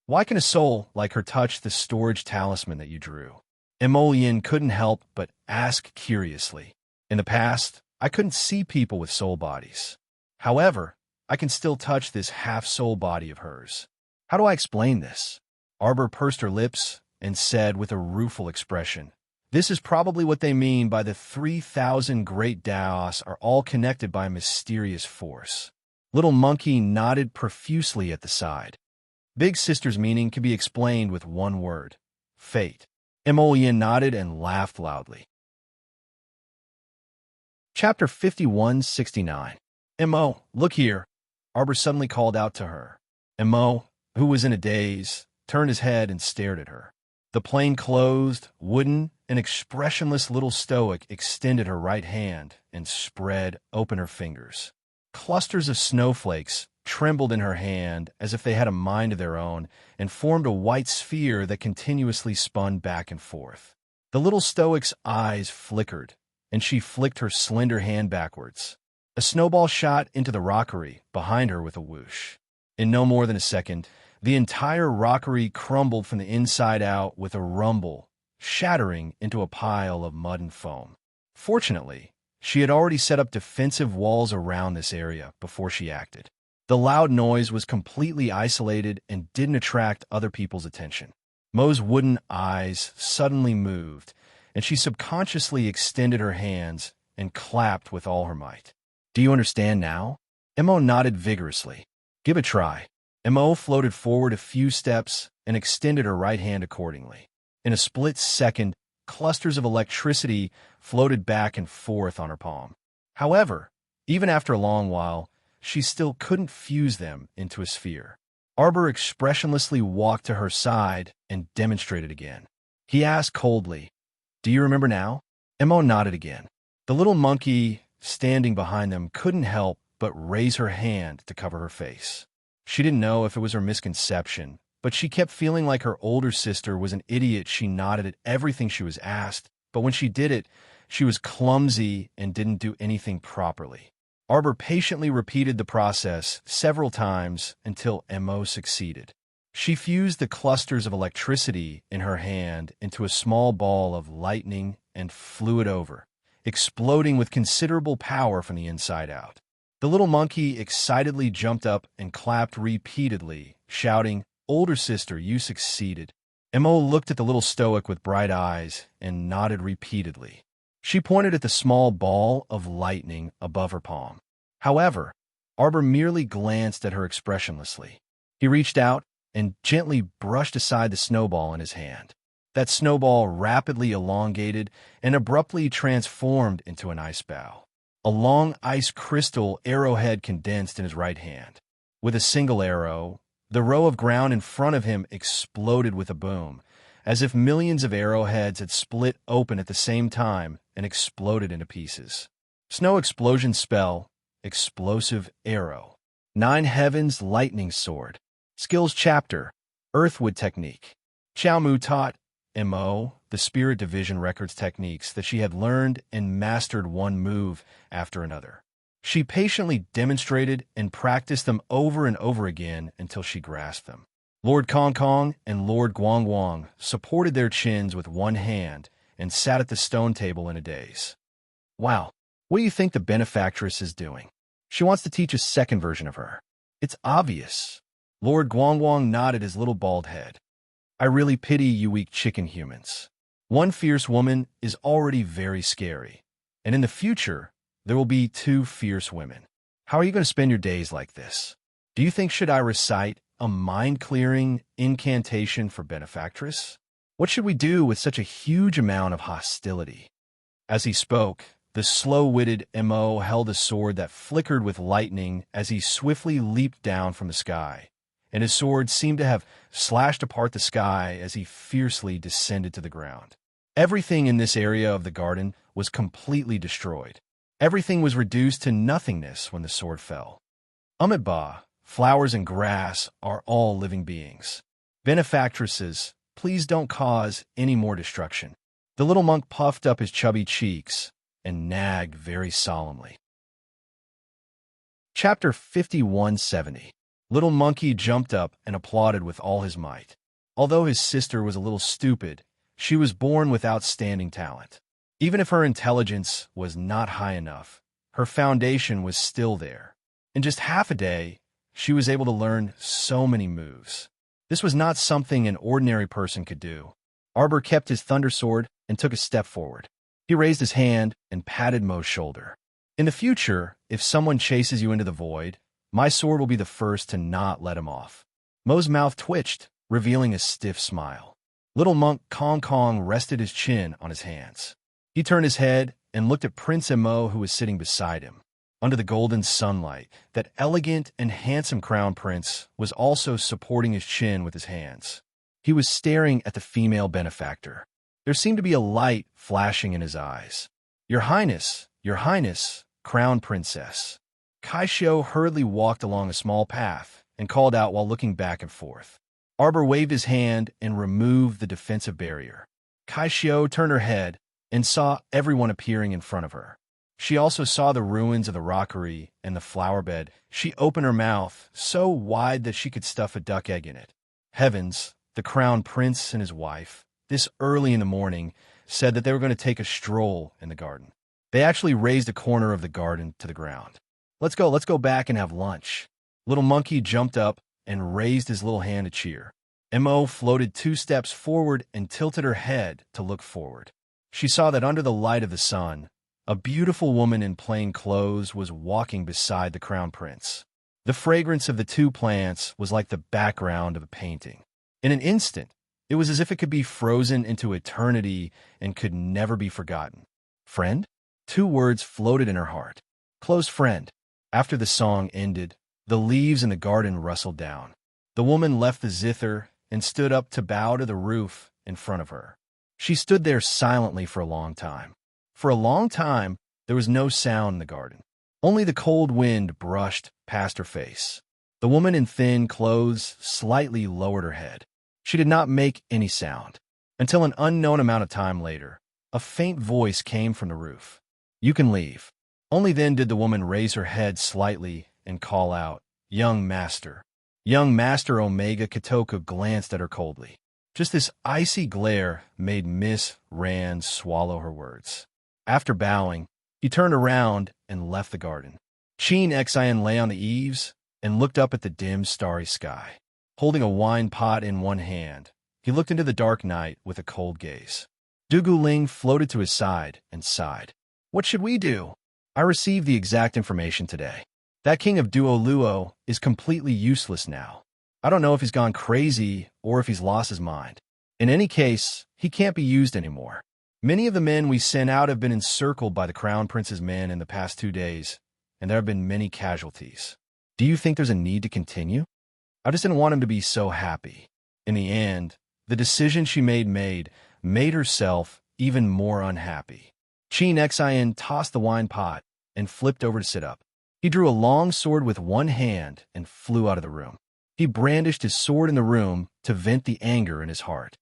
Why can a soul like her touch the storage talisman that you drew? Emolian couldn't help but ask curiously. In the past, I couldn't see people with soul bodies. However, I can still touch this half-soul body of hers. How do I explain this? Arbor pursed her lips and said with a rueful expression, this is probably what they mean by the 3,000 great Daos are all connected by a mysterious force. Little Monkey nodded profusely at the side. Big Sister's meaning can be explained with one word, fate. Emolian nodded and laughed loudly. Chapter 5169. Mo, look here. Arbor suddenly called out to her. Mo, who was in a daze, turned his head and stared at her. The plain-clothed, wooden, and expressionless little stoic extended her right hand and spread open her fingers. Clusters of snowflakes trembled in her hand as if they had a mind of their own and formed a white sphere that continuously spun back and forth. The little stoic's eyes flickered, and she flicked her slender hand backwards. A snowball shot into the rockery behind her with a whoosh. In no more than a second, the entire rockery crumbled from the inside out with a rumble, shattering into a pile of mud and foam. Fortunately, she had already set up defensive walls around this area before she acted. The loud noise was completely isolated and didn't attract other people's attention. Mo's wooden eyes suddenly moved, and she subconsciously extended her hands and clapped with all her might. Do you understand now? Mo nodded vigorously. Give a try. Mo floated forward a few steps and extended her right hand accordingly. In a split second, clusters of electricity floated back and forth on her palm. However, even after a long while, she still couldn't fuse them into a sphere. Arbor expressionlessly walked to her side and demonstrated again. He asked coldly, do you remember now? Mo nodded again. The little monkey standing behind them couldn't help but raise her hand to cover her face. She didn't know if it was her misconception, but she kept feeling like her older sister was an idiot. She nodded at everything she was asked, but when she did it, she was clumsy and didn't do anything properly. Arbor patiently repeated the process several times until Mo succeeded. She fused the clusters of electricity in her hand into a small ball of lightning and flew it over, exploding with considerable power from the inside out. The little monkey excitedly jumped up and clapped repeatedly, shouting, older sister, you succeeded. Mo looked at the little stoic with bright eyes and nodded repeatedly. She pointed at the small ball of lightning above her palm. However, Arbor merely glanced at her expressionlessly. He reached out and gently brushed aside the snowball in his hand. That snowball rapidly elongated and abruptly transformed into an ice bow. A long ice crystal arrowhead condensed in his right hand. With a single arrow, the row of ground in front of him exploded with a boom, as if millions of arrowheads had split open at the same time and exploded into pieces. Snow explosion spell, explosive arrow. 9 Heavens lightning sword. Skills chapter, Earthwood technique. Xiaomu taught Mo the Spirit Division records techniques that she had learned and mastered one move after another. She patiently demonstrated and practiced them over and over again until she grasped them. Lord Kong Kong and Lord Guang Guang supported their chins with one hand and sat at the stone table in a daze. Wow, what do you think the benefactress is doing? She wants to teach a second version of her. It's obvious. Lord Guang Guang nodded his little bald head. I really pity you weak chicken humans. One fierce woman is already very scary, and in the future, there will be 2 fierce women. How are you going to spend your days like this? Do you think should I recite a mind-clearing incantation for benefactress? What should we do with such a huge amount of hostility? As he spoke, The slow-witted Mo held a sword that flickered with lightning as he swiftly leaped down from the sky, and his sword seemed to have slashed apart the sky as he fiercely descended to the ground. Everything in this area of the garden was completely destroyed. Everything was reduced to nothingness when the sword fell. Ba, flowers and grass are all living beings. Benefactresses, please don't cause any more destruction. The little monk puffed up his chubby cheeks and nagged very solemnly. Chapter 5170. Little Monkey jumped up and applauded with all his might. Although his sister was a little stupid, she was born with outstanding talent. Even if her intelligence was not high enough, her foundation was still there. In just half a day, she was able to learn so many moves. This was not something an ordinary person could do. Arbor kept his thunder sword and took a step forward. He raised his hand and patted Mo's shoulder. In the future, if someone chases you into the void, my sword will be the first to not let him off. Mo's mouth twitched, revealing a stiff smile. Little monk Kong Kong rested his chin on his hands. He turned his head and looked at Prince Mo, who was sitting beside him. Under the golden sunlight, that elegant and handsome crown prince was also supporting his chin with his hands. He was staring at the female benefactor. There seemed to be a light flashing in his eyes. Your Highness, Crown Princess. Kaishio hurriedly walked along a small path and called out while looking back and forth. Arbor waved his hand and removed the defensive barrier. Kaishio turned her head and saw everyone appearing in front of her. She also saw the ruins of the rockery and the flower bed. She opened her mouth so wide that she could stuff a duck egg in it. Heavens, the crown prince and his wife, this early in the morning, said that they were going to take a stroll in the garden. They actually raised a corner of the garden to the ground. Let's go back and have lunch. Little Monkey jumped up and raised his little hand to cheer. Mo floated 2 steps forward and tilted her head to look forward. She saw that under the light of the sun, a beautiful woman in plain clothes was walking beside the crown prince. The fragrance of the 2 plants was like the background of a painting. In an instant, it was as if it could be frozen into eternity and could never be forgotten. Friend? 2 words floated in her heart. Close friend. After the song ended, the leaves in the garden rustled down. The woman left the zither and stood up to bow to the roof in front of her. She stood there silently for a long time. For a long time, there was no sound in the garden. Only the cold wind brushed past her face. The woman in thin clothes slightly lowered her head. She did not make any sound. Until an unknown amount of time later, a faint voice came from the roof. You can leave. Only then did the woman raise her head slightly and call out, Young Master. Young Master Omega Kitoku glanced at her coldly. Just this icy glare made Miss Rand swallow her words. After bowing, he turned around and left the garden. Chin Xin lay on the eaves and looked up at the dim, starry sky. Holding a wine pot in one hand, he looked into the dark night with a cold gaze. Dugu Ling floated to his side and sighed. What should we do? I received the exact information today. That king of Duoluo is completely useless now. I don't know if he's gone crazy or if he's lost his mind. In any case, he can't be used anymore. Many of the men we sent out have been encircled by the Crown Prince's men in the past 2 days, and there have been many casualties. Do you think there's a need to continue? I just didn't want him to be so happy. In the end, the decision she made herself even more unhappy. Chin Xin tossed the wine pot and flipped over to sit up. He drew a long sword with one hand and flew out of the room. He brandished his sword in the room to vent the anger in his heart.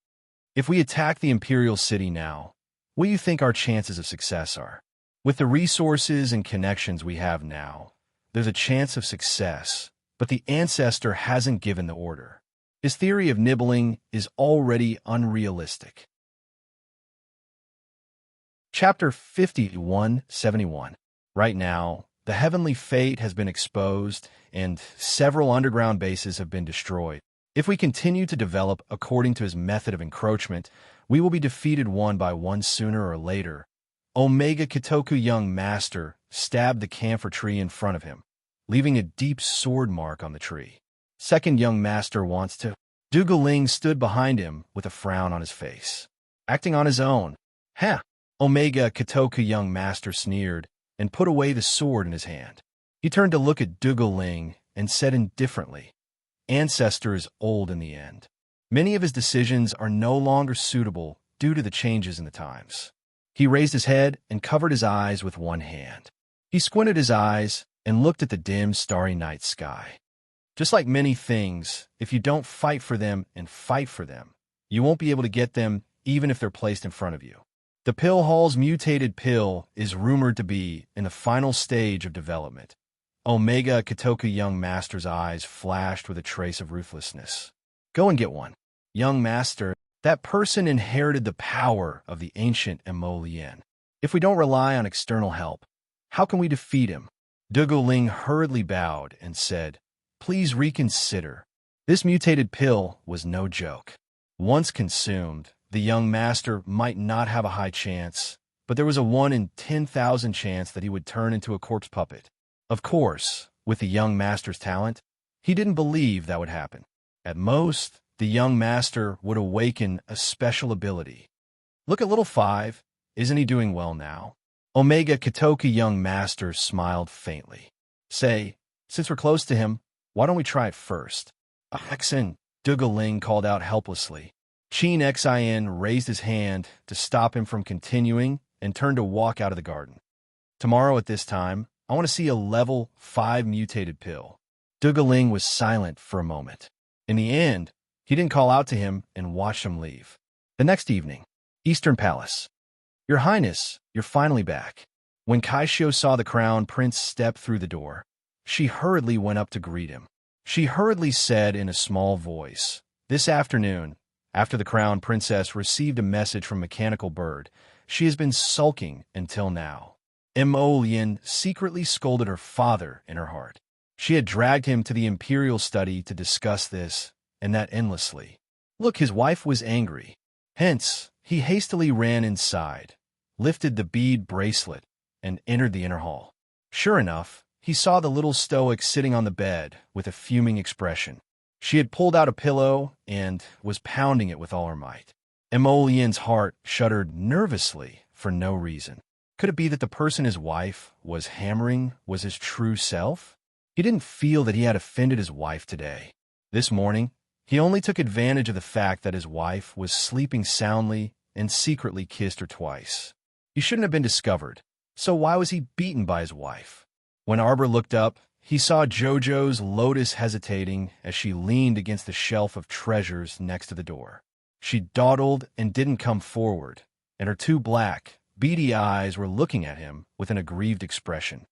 If we attack the Imperial City now, what do you think our chances of success are? With the resources and connections we have now, there's a chance of success, but the ancestor hasn't given the order. His theory of nibbling is already unrealistic. Chapter 5171. Right now, the heavenly fate has been exposed and several underground bases have been destroyed. If we continue to develop according to his method of encroachment, we will be defeated one by one sooner or later. Omega Kitoku Young Master stabbed the camphor tree in front of him, leaving a deep sword mark on the tree. Second Young Master wants to. Dugu Ling stood behind him with a frown on his face. Acting on his own. Omega Katoka young master sneered and put away the sword in his hand. He turned to look at Dugaling and said indifferently, Ancestor is old in the end. Many of his decisions are no longer suitable due to the changes in the times. He raised his head and covered his eyes with one hand. He squinted his eyes and looked at the dim, starry night sky. Just like many things, if you don't fight for them and fight for them, you won't be able to get them even if they're placed in front of you. The pill hall's mutated pill is rumored to be in the final stage of development. Omega Katoka young master's eyes flashed with a trace of ruthlessness. Go and get one. Young master, that person inherited the power of the ancient Emolian. If we don't rely on external help, how can we defeat him? Dugaling hurriedly bowed and said, Please reconsider. This mutated pill was no joke. Once consumed, the young master might not have a high chance, but there was a 1 in 10,000 chance that he would turn into a corpse puppet. Of course, with the young master's talent, he didn't believe that would happen. At most, the young master would awaken a special ability. Look at little 5. Isn't he doing well now? Omega Katoka young master smiled faintly. Say, since we're close to him, why don't we try it first? Axin, Dugaling called out helplessly. Chin Xin raised his hand to stop him from continuing and turned to walk out of the garden. Tomorrow at this time, I want to see a level 5 mutated pill. Dugaling was silent for a moment. In the end, he didn't call out to him and watched him leave. The next evening, Eastern Palace. Your Highness, you're finally back. When Kaishio saw the crown prince step through the door, she hurriedly went up to greet him. She hurriedly said in a small voice, This afternoon, after the crown princess received a message from Mechanical Bird, she has been sulking until now. Emolian secretly scolded her father in her heart. She had dragged him to the imperial study to discuss this, and that endlessly. Look, his wife was angry. Hence, he hastily ran inside, lifted the bead bracelet, and entered the inner hall. Sure enough, he saw the little stoic sitting on the bed with a fuming expression. She had pulled out a pillow and was pounding it with all her might. Emolian's heart shuddered nervously for no reason. Could it be that the person his wife was hammering was his true self? He didn't feel that he had offended his wife today. This morning, he only took advantage of the fact that his wife was sleeping soundly and secretly kissed her twice. He shouldn't have been discovered, so why was he beaten by his wife? When Arbor looked up, he saw Jojo's Lotus hesitating as she leaned against the shelf of treasures next to the door. She dawdled and didn't come forward, and her 2 black, beady eyes were looking at him with an aggrieved expression.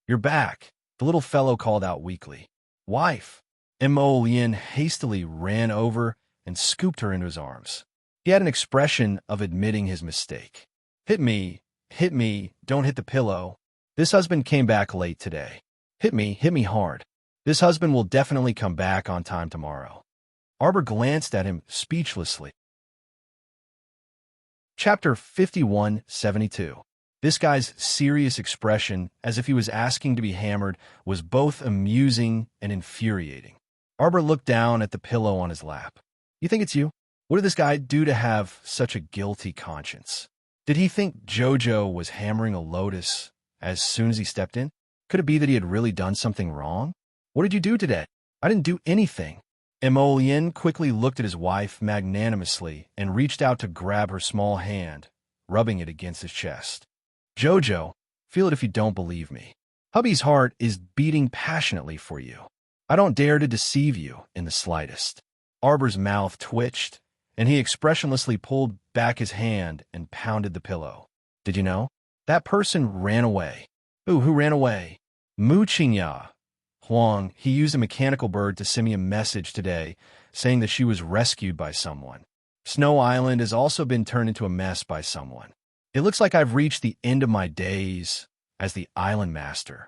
You're back, the little fellow called out weakly. Wife! Emolian hastily ran over and scooped her into his arms. He had an expression of admitting his mistake. Hit me, don't hit the pillow. This husband came back late today. Hit me hard. This husband will definitely come back on time tomorrow. Arbor glanced at him speechlessly. Chapter 5172. This guy's serious expression, as if he was asking to be hammered, was both amusing and infuriating. Arbor looked down at the pillow on his lap. You think it's you? What did this guy do to have such a guilty conscience? Did he think Jojo was hammering a lotus as soon as he stepped in? Could it be that he had really done something wrong? What did you do today? I didn't do anything. Emolian quickly looked at his wife magnanimously and reached out to grab her small hand, rubbing it against his chest. Jojo, feel it if you don't believe me. Hubby's heart is beating passionately for you. I don't dare to deceive you in the slightest. Arbor's mouth twitched, and he expressionlessly pulled back his hand and pounded the pillow. Did you know? That person ran away. Who ran away? Mu Qingya. Huang, he used a Mechanical Bird to send me a message today saying that she was rescued by someone. Snow Island has also been turned into a mess by someone. It looks like I've reached the end of my days as the island master.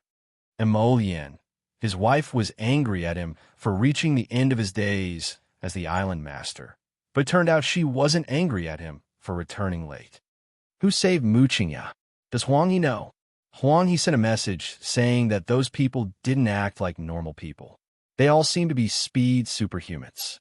Emolian. His wife was angry at him for reaching the end of his days as the island master, but it turned out she wasn't angry at him for returning late. Who saved Mu Qingya? Does Huang Yi know? Huang He sent a message saying that those people didn't act like normal people. They all seemed to be speed superhumans.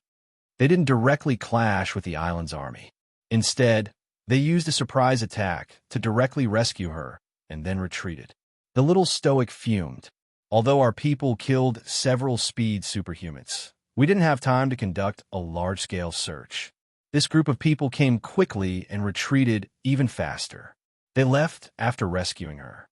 They didn't directly clash with the island's army. Instead, They used a surprise attack to directly rescue her and then retreated. The little stoic fumed. Although our people killed several speed superhumans, we didn't have time to conduct a large-scale search. This group of people came quickly and retreated even faster. They left after rescuing her.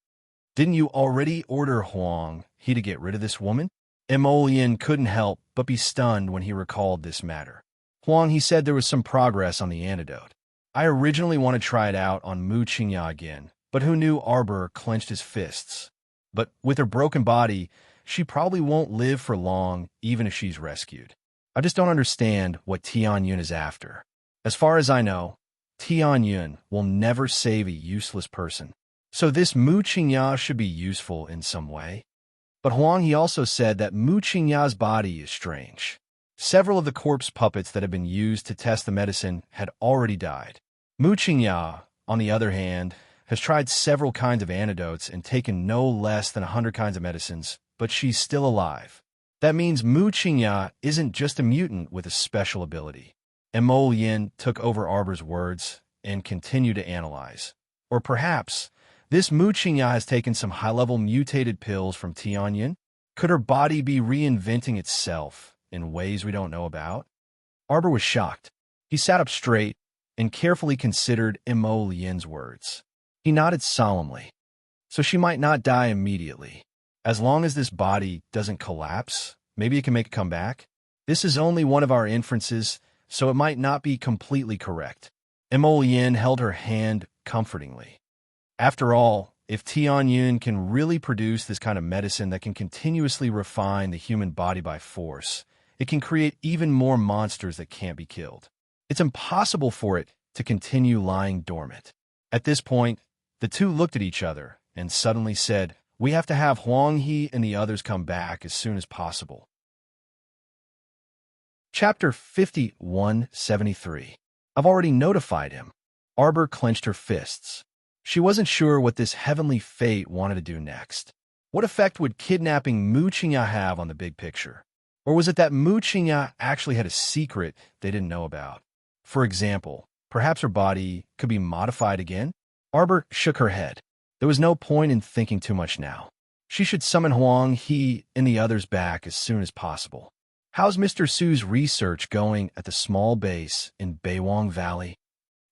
Didn't you already order Huang He to get rid of this woman? Emolian couldn't help but be stunned when he recalled this matter. Huang He said there was some progress on the antidote. I originally wanted to try it out on Mu Qingya again, but who knew Arbor clenched his fists. But with her broken body, she probably won't live for long even if she's rescued. I just don't understand what Tianyun is after. As far as I know, Tianyun will never save a useless person. So this Mu Qingya should be useful in some way. But Huang He also said that Mu Qingya's body is strange. Several of the corpse puppets that had been used to test the medicine had already died. Mu Qingya, on the other hand, has tried several kinds of antidotes and taken no less than 100 kinds of medicines, but she's still alive. That means Mu Qingya isn't just a mutant with a special ability. Mo Yin took over Arbor's words and continued to analyze. Or perhaps this Mu Qingya has taken some high-level mutated pills from Tianyun? Could her body be reinventing itself in ways we don't know about? Arbor was shocked. He sat up straight and carefully considered Mo Yin's words. He nodded solemnly. So she might not die immediately. As long as this body doesn't collapse, maybe it can make a comeback. This is only one of our inferences, so it might not be completely correct. Mo Yin held her hand comfortingly. After all, if Tianyun can really produce this kind of medicine that can continuously refine the human body by force, it can create even more monsters that can't be killed. It's impossible for it to continue lying dormant. At this point, the two looked at each other and suddenly said, "We have to have Huang He and the others come back as soon as possible." Chapter 5173. I've already notified him. Arbor clenched her fists. She wasn't sure what this heavenly fate wanted to do next. What effect would kidnapping Mu Qingya have on the big picture? Or was it that Mu Qingya actually had a secret they didn't know about? For example, perhaps her body could be modified again? Arbor shook her head. There was no point in thinking too much now. She should summon Huang He and the others back as soon as possible. How's Mr. Su's research going at the small base in Beiwang Valley?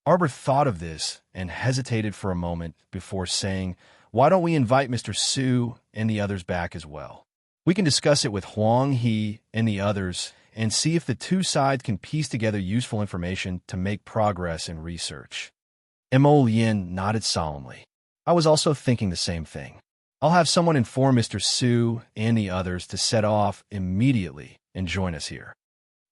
Arbor thought of this and hesitated for a moment before saying, "Why don't we invite Mr. Su and the others back as well? We can discuss it with Huang He and the others and see if the two sides can piece together useful information to make progress in research." Mo Yin nodded solemnly. I was also thinking the same thing. I'll have someone inform Mr. Su and the others to set off immediately and join us here.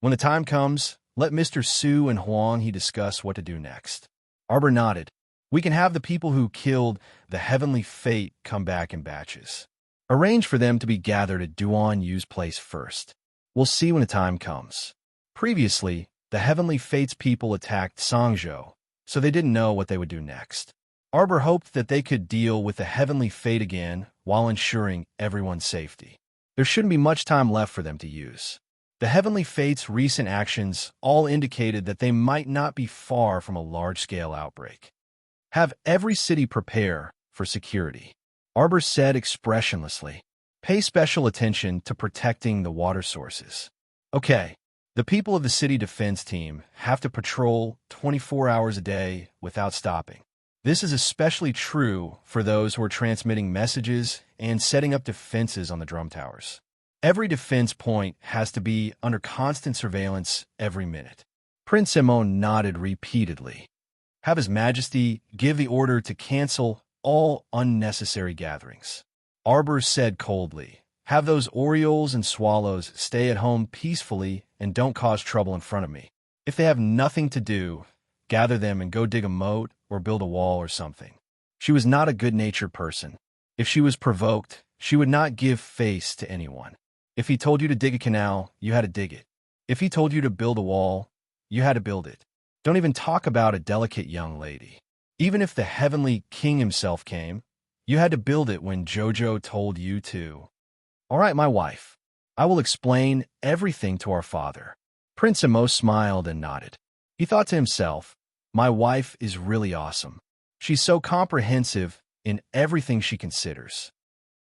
When the time comes, let Mr. Su and Huang He discuss what to do next. Arbor nodded. We can have the people who killed the heavenly fate come back in batches. Arrange for them to be gathered at Duan Yu's place first. We'll see when the time comes. Previously, the heavenly fate's people attacked Sangzhou, so they didn't know what they would do next. Arbor hoped that they could deal with the heavenly fate again while ensuring everyone's safety. There shouldn't be much time left for them to use. The heavenly fate's recent actions all indicated that they might not be far from a large-scale outbreak. Have every city prepare for security, Arbor said expressionlessly. Pay special attention to protecting the water sources. Okay, the people of the city defense team have to patrol 24 hours a day without stopping. This is especially true for those who are transmitting messages and setting up defenses on the drum towers. Every defense point has to be under constant surveillance every minute. Prince Simon nodded repeatedly. Have His Majesty give the order to cancel all unnecessary gatherings. Arbor said coldly, have those orioles and swallows stay at home peacefully and don't cause trouble in front of me. If they have nothing to do, gather them and go dig a moat or build a wall or something. She was not a good-natured person. If she was provoked, she would not give face to anyone. If he told you to dig a canal, you had to dig it. If he told you to build a wall, you had to build it. Don't even talk about a delicate young lady. Even if the heavenly king himself came, you had to build it when Jojo told you to. All right, my wife. I will explain everything to our father. Prince Imo smiled and nodded. He thought to himself, My wife is really awesome. She's so comprehensive in everything she considers.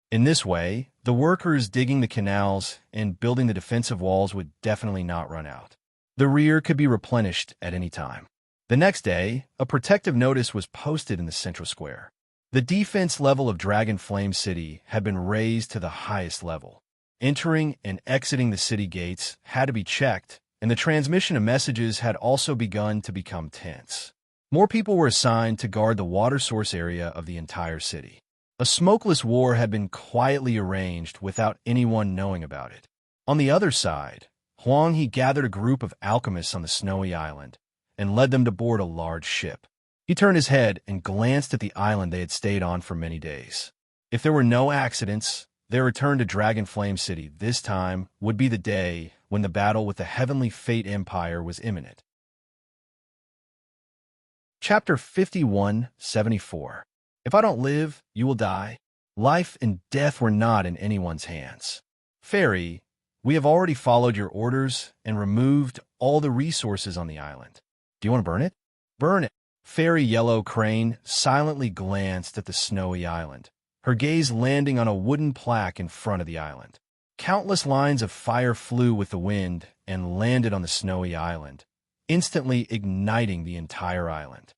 In this way, the workers digging the canals and building the defensive walls would definitely not run out. The rear could be replenished at any time. The next day, a protective notice was posted in the central square. The defense level of Dragon Flame City had been raised to the highest level. Entering and exiting the city gates had to be checked, and the transmission of messages had also begun to become tense. More people were assigned to guard the water source area of the entire city. A smokeless war had been quietly arranged without anyone knowing about it. On the other side, Huang He gathered a group of alchemists on the snowy island and led them to board a large ship. He turned his head and glanced at the island they had stayed on for many days. If there were no accidents, their return to Dragon Flame City this time would be the day when the battle with the Heavenly Fate Empire was imminent. Chapter 51-74. If I don't live, you will die. Life and death were not in anyone's hands. Fairy, we have already followed your orders and removed all the resources on the island. Do you want to burn it? Burn it. Fairy Yellow Crane silently glanced at the snowy island, her gaze landing on a wooden plaque in front of the island. Countless lines of fire flew with the wind and landed on the snowy island, instantly igniting the entire island.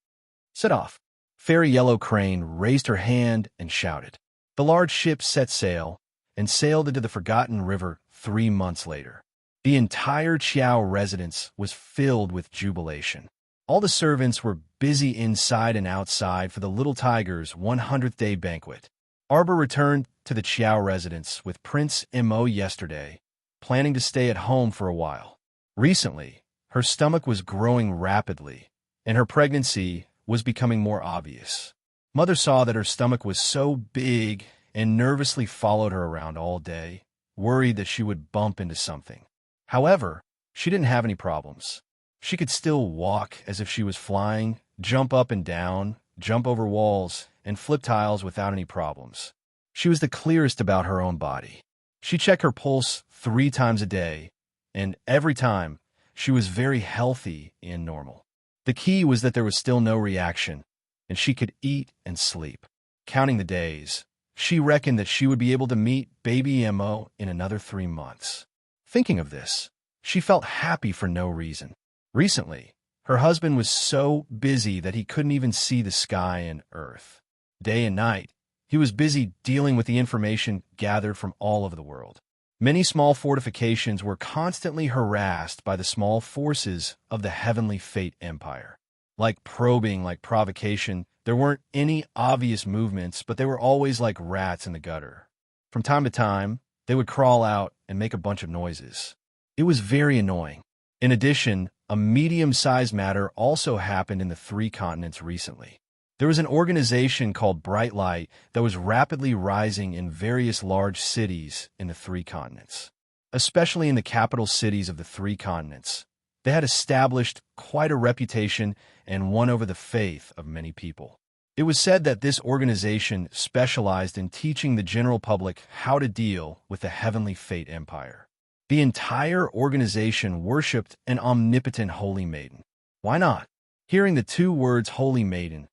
Set off. Fairy Yellow Crane raised her hand and shouted. The large ship set sail and sailed into the Forgotten River 3 months later. The entire Qiao residence was filled with jubilation. All the servants were busy inside and outside for the Little Tiger's 100th day banquet. Arbor returned to the Qiao residence with Prince Mo yesterday, planning to stay at home for a while. Recently, her stomach was growing rapidly, and her pregnancy was becoming more obvious. Mother saw that her stomach was so big and nervously followed her around all day, worried that she would bump into something. However, she didn't have any problems. She could still walk as if she was flying, jump up and down, jump over walls, and flip tiles without any problems. She was the clearest about her own body. She checked her pulse 3 times a day, and every time, she was very healthy and normal. The key was that there was still no reaction, and she could eat and sleep. Counting the days, she reckoned that she would be able to meet baby Mo in another 3 months. Thinking of this, she felt happy for no reason. Recently, her husband was so busy that he couldn't even see the sky and earth. Day and night, he was busy dealing with the information gathered from all over the world. Many small fortifications were constantly harassed by the small forces of the Heavenly Fate Empire. Like probing, like provocation, there weren't any obvious movements, but they were always like rats in the gutter. From time to time, they would crawl out and make a bunch of noises. It was very annoying. In addition, a medium-sized matter also happened in the 3 continents recently. There was an organization called Bright Light that was rapidly rising in various large cities in the 3 continents. Especially in the capital cities of the 3 continents, they had established quite a reputation and won over the faith of many people. It was said that this organization specialized in teaching the general public how to deal with the Heavenly Fate Empire. The entire organization worshipped an omnipotent Holy Maiden. Why not? Hearing the 2 words Holy Maiden,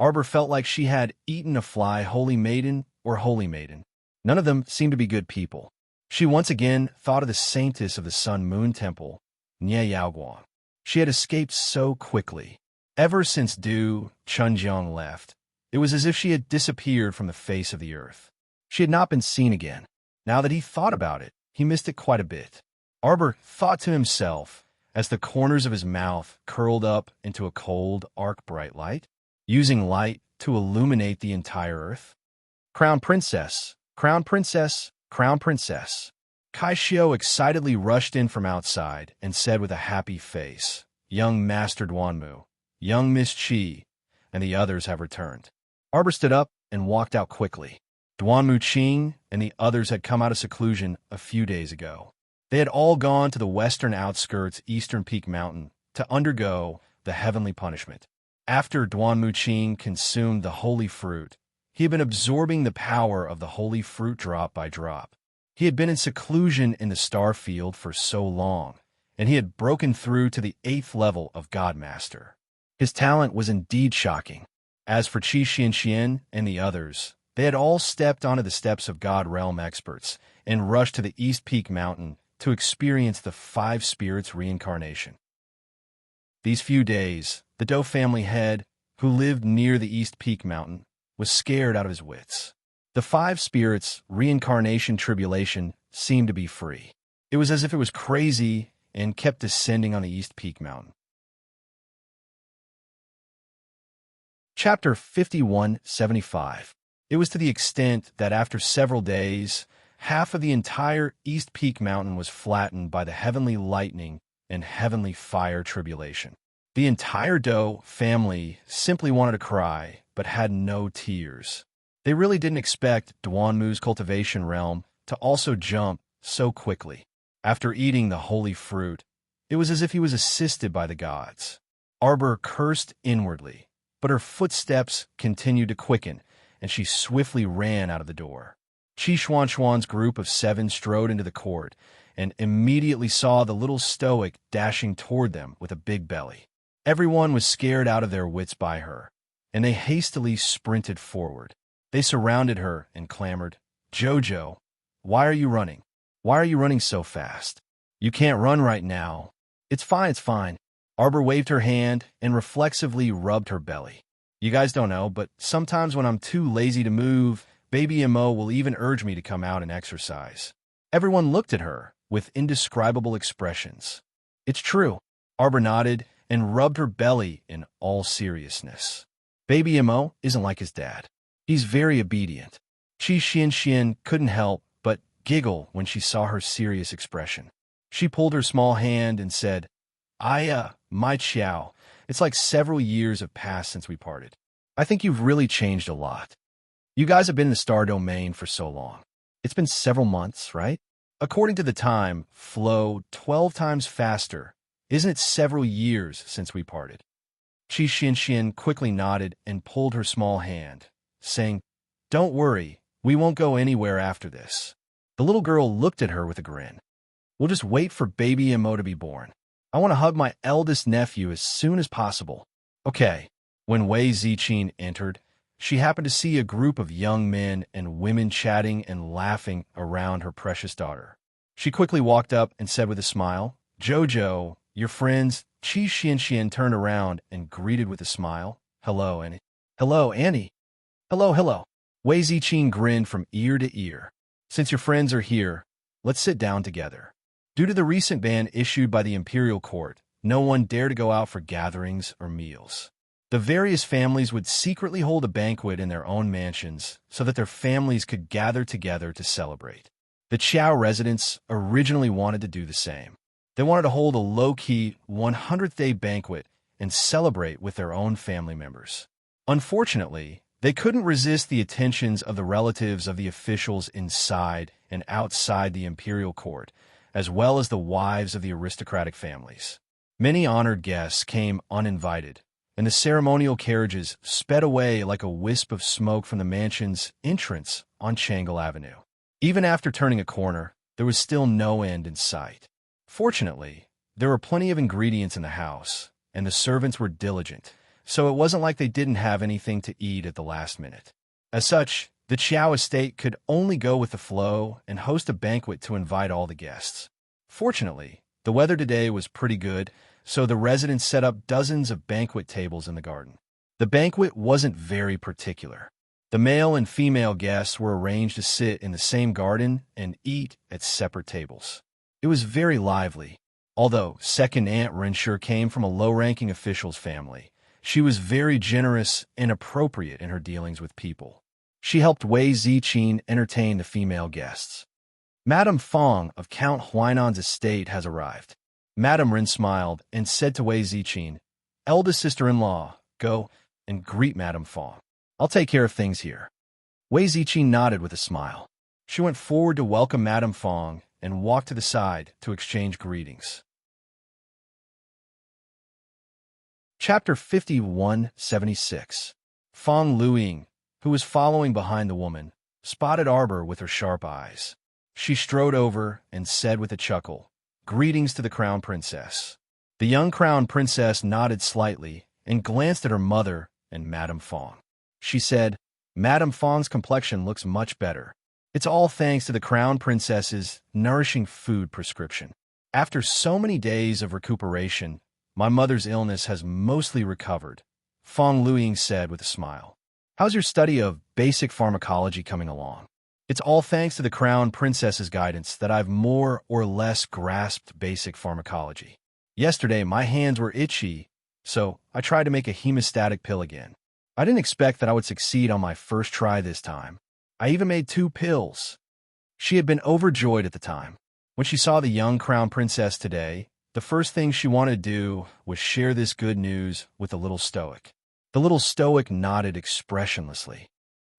Arbor felt like she had eaten a fly. Holy Maiden or Holy Maiden. None of them seemed to be good people. She once again thought of the saintess of the Sun Moon Temple, Nie Yaoguang. She had escaped so quickly. Ever since Du Chunjiang left, it was as if she had disappeared from the face of the earth. She had not been seen again. Now that he thought about it, he missed it quite a bit. Arbor thought to himself as the corners of his mouth curled up into a cold, arc-bright light, using light to illuminate the entire earth. Crown Princess, Crown Princess, Crown Princess. Kai Xiao excitedly rushed in from outside and said with a happy face, Young Master Duanmu, young Miss Qi, and the others have returned. Arbor stood up and walked out quickly. Duanmu Qing and the others had come out of seclusion a few days ago. They had all gone to the western outskirts Eastern Peak Mountain to undergo the heavenly punishment. After Duanmu Qing consumed the holy fruit, he had been absorbing the power of the holy fruit drop by drop. He had been in seclusion in the star field for so long, and he had broken through to the 8th level of Godmaster. His talent was indeed shocking. As for Qi Xianxian and the others, they had all stepped onto the steps of God Realm experts and rushed to the East Peak Mountain to experience the five spirits' reincarnation. These few days, the Doe family head, who lived near the East Peak Mountain, was scared out of his wits. The five spirits' reincarnation tribulation seemed to be free. It was as if it was crazy and kept descending on the East Peak Mountain. Chapter 5175. It was to the extent that after several days, half of the entire East Peak Mountain was flattened by the heavenly lightning and heavenly fire tribulation. The entire Doe family simply wanted to cry, but had no tears. They really didn't expect Duanmu's cultivation realm to also jump so quickly. After eating the holy fruit, it was as if he was assisted by the gods. Arbor cursed inwardly, but her footsteps continued to quicken, and she swiftly ran out of the door. Qi Xuanxuan's group of 7 strode into the court and immediately saw the little stoic dashing toward them with a big belly. Everyone was scared out of their wits by her, and they hastily sprinted forward. They surrounded her and clamored, "Jojo, why are you running? Why are you running so fast? You can't run right now." It's fine. Arbor waved her hand and reflexively rubbed her belly. "You guys don't know, but sometimes when I'm too lazy to move, Baby Mo will even urge me to come out and exercise." Everyone looked at her with indescribable expressions. "It's true." Arbor nodded and rubbed her belly in all seriousness. "Baby Mo isn't like his dad. He's very obedient." Qi Xianxian couldn't help but giggle when she saw her serious expression. She pulled her small hand and said, My Qiao, it's like several years have passed since we parted. I think you've really changed a lot. You guys have been in the Star Domain for so long. It's been several months, right? According to the time, flow 12 times faster. Isn't it several years since we parted?" Qi Xianxian quickly nodded and pulled her small hand, saying, "Don't worry, we won't go anywhere after this." The little girl looked at her with a grin. "We'll just wait for Baby Mo to be born. I want to hug my eldest nephew as soon as possible." "Okay." When Wei Ziqin entered, she happened to see a group of young men and women chatting and laughing around her precious daughter. She quickly walked up and said with a smile, "Jojo, your friends." Qi Xianxian turned around and greeted with a smile, "Hello, Annie." "Hello, Annie." Hello. Wei Ziqin grinned from ear to ear. "Since your friends are here, let's sit down together." Due to the recent ban issued by the imperial court, no one dared to go out for gatherings or meals. The various families would secretly hold a banquet in their own mansions so that their families could gather together to celebrate. The Qiao residents originally wanted to do the same. They wanted to hold a low-key 100th day banquet and celebrate with their own family members. Unfortunately, they couldn't resist the attentions of the relatives of the officials inside and outside the imperial court, as well as the wives of the aristocratic families. Many honored guests came uninvited, and the ceremonial carriages sped away like a wisp of smoke from the mansion's entrance on Changle Avenue. Even after turning a corner, there was still no end in sight. Fortunately, there were plenty of ingredients in the house, and the servants were diligent, so it wasn't like they didn't have anything to eat at the last minute. As such, the Qiao estate could only go with the flow and host a banquet to invite all the guests. Fortunately, the weather today was pretty good, so the residents set up dozens of banquet tables in the garden. The banquet wasn't very particular. The male and female guests were arranged to sit in the same garden and eat at separate tables. It was very lively. Although second Aunt Rensher came from a low-ranking official's family, she was very generous and appropriate in her dealings with people. She helped Wei Ziqin entertain the female guests. Madame Fong of Count Huainan's estate has arrived. Madame Ren smiled and said to Wei Ziqin, "Eldest sister-in-law, go and greet Madame Fong. I'll take care of things here." Wei Ziqin nodded with a smile. She went forward to welcome Madame Fong and walked to the side to exchange greetings. Chapter 5176. Fong Luiying, who was following behind the woman, spotted Arbor with her sharp eyes. She strode over and said with a chuckle, "Greetings to the Crown Princess." The young Crown Princess nodded slightly and glanced at her mother and Madame Fong. She said, "Madame Fong's complexion looks much better. It's all thanks to the Crown Princess's nourishing food prescription. After so many days of recuperation, my mother's illness has mostly recovered," Fong Luiying said with a smile. "How's your study of basic pharmacology coming along? It's all thanks to the Crown Princess's guidance that I've more or less grasped basic pharmacology. Yesterday, my hands were itchy, so I tried to make a hemostatic pill again. I didn't expect that I would succeed on my first try this time. I even made 2 pills." She had been overjoyed at the time. When she saw the young Crown Princess today, the first thing she wanted to do was share this good news with the little Stoic. The little Stoic nodded expressionlessly.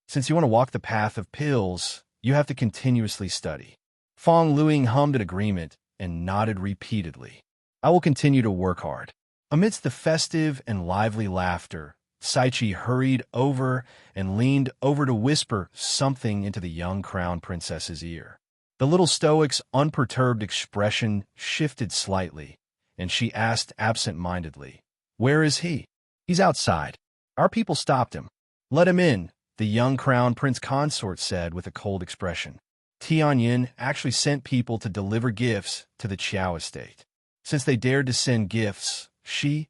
"Since you want to walk the path of pills, you have to continuously study." Fong Luiying hummed in agreement and nodded repeatedly. "I will continue to work hard." Amidst the festive and lively laughter, Saichi hurried over and leaned over to whisper something into the young Crown Princess's ear. The little Stoic's unperturbed expression shifted slightly, and she asked absent-mindedly, "Where is he?" "He's outside. Our people stopped him." "Let him in," the young Crown Prince Consort said with a cold expression. Tianyin actually sent people to deliver gifts to the Qiao estate. Since they dared to send gifts, she,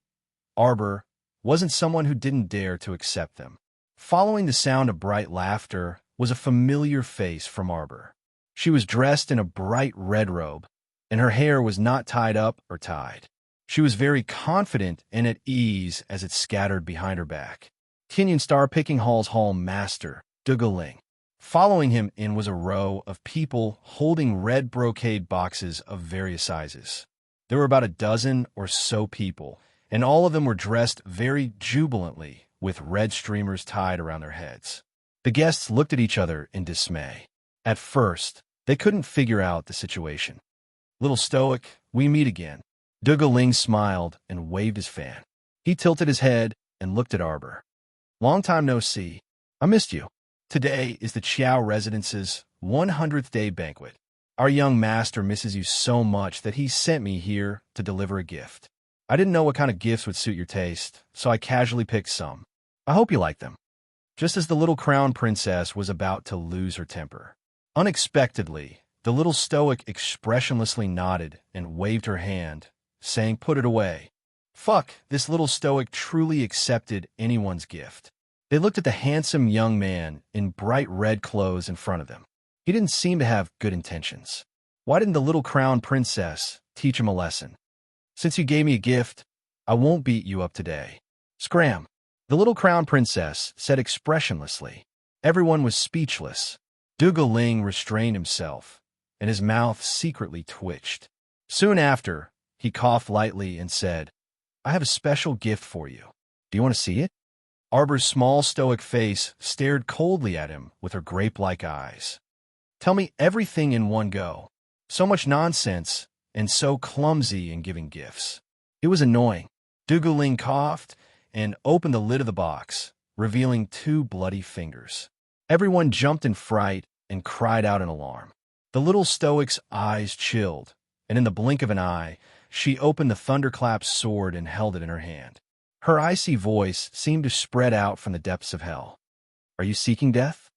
Arbor, wasn't someone who didn't dare to accept them. Following the sound of bright laughter was a familiar face from Arbor. She was dressed in a bright red robe, and her hair was not tied up or tied. She was very confident and at ease as it scattered behind her back. Tianyin Star Picking Hall's hall master, Dugaling. Following him in was a row of people holding red brocade boxes of various sizes. There were about a dozen or so people, and all of them were dressed very jubilantly with red streamers tied around their heads. The guests looked at each other in dismay. At first, they couldn't figure out the situation. "Little Stoic, we meet again." Dugaling smiled and waved his fan. He tilted his head and looked at Arbor. "Long time no see. I missed you. Today is the Qiao Residence's 100th day banquet. Our young master misses you so much that he sent me here to deliver a gift. I didn't know what kind of gifts would suit your taste, so I casually picked some. I hope you like them." Just as the little Crown Princess was about to lose her temper, unexpectedly, the little Stoic expressionlessly nodded and waved her hand, saying, "Put it away." Fuck, this little Stoic truly accepted anyone's gift. They looked at the handsome young man in bright red clothes in front of them. He didn't seem to have good intentions. Why didn't the little Crown Princess teach him a lesson? "Since you gave me a gift, I won't beat you up today." "Scram," the little Crown Princess said expressionlessly. Everyone was speechless. Dugaling restrained himself, and his mouth secretly twitched. Soon after, he coughed lightly and said, "I have a special gift for you. Do you want to see it?" Arbor's small Stoic face stared coldly at him with her grape-like eyes. "Tell me everything in one go. So much nonsense, and so clumsy in giving gifts." It was annoying. Dugaling coughed and opened the lid of the box, revealing 2 bloody fingers. Everyone jumped in fright and cried out in alarm. The little Stoic's eyes chilled, and in the blink of an eye, she opened the thunderclap sword and held it in her hand. Her icy voice seemed to spread out from the depths of hell. "Are you seeking death?"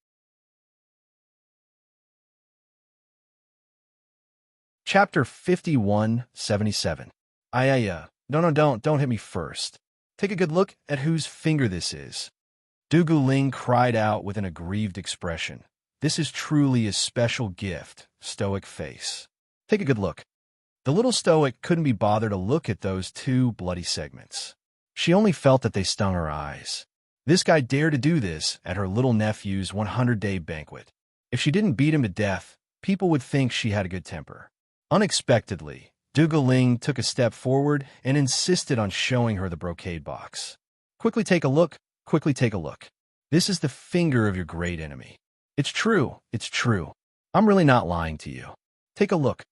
Chapter 5177. No, don't hit me first. Take a good look at whose finger this is." Dugaling cried out with an aggrieved expression. "This is truly a special gift, Stoic face. Take a good look." The little Stoic couldn't be bothered to look at those 2 bloody segments. She only felt that they stung her eyes. This guy dared to do this at her little nephew's 100-day banquet. If she didn't beat him to death, people would think she had a good temper. Unexpectedly, Dugaling took a step forward and insisted on showing her the brocade box. "Quickly take a look. Quickly take a look. This is the finger of your great enemy. It's true. It's true. I'm really not lying to you. Take a look."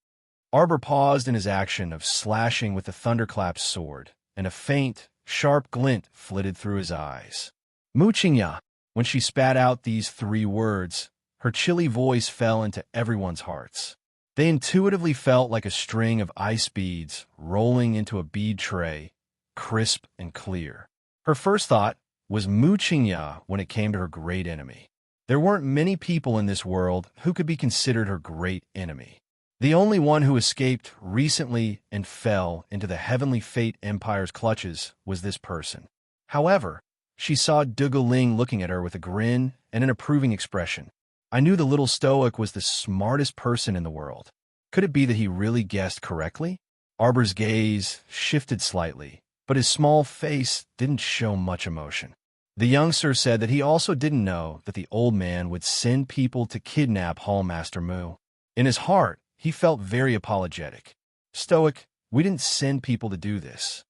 Arbor paused in his action of slashing with the thunderclap sword, and a faint, sharp glint flitted through his eyes. "Muchingya." When she spat out these 3 words, her chilly voice fell into everyone's hearts. They intuitively felt like a string of ice beads rolling into a bead tray, crisp and clear. Her first thought was Mu Qingya when it came to her great enemy. There weren't many people in this world who could be considered her great enemy. The only one who escaped recently and fell into the Heavenly Fate Empire's clutches was this person. However, she saw Dugu Ling looking at her with a grin and an approving expression. I knew the little stoic was the smartest person in the world. Could it be that he really guessed correctly? Arbor's gaze shifted slightly, but his small face didn't show much emotion. The youngster said that he also didn't know that the old man would send people to kidnap Hallmaster Mu. In his heart, he felt very apologetic. Stoic, we didn't send people to do this.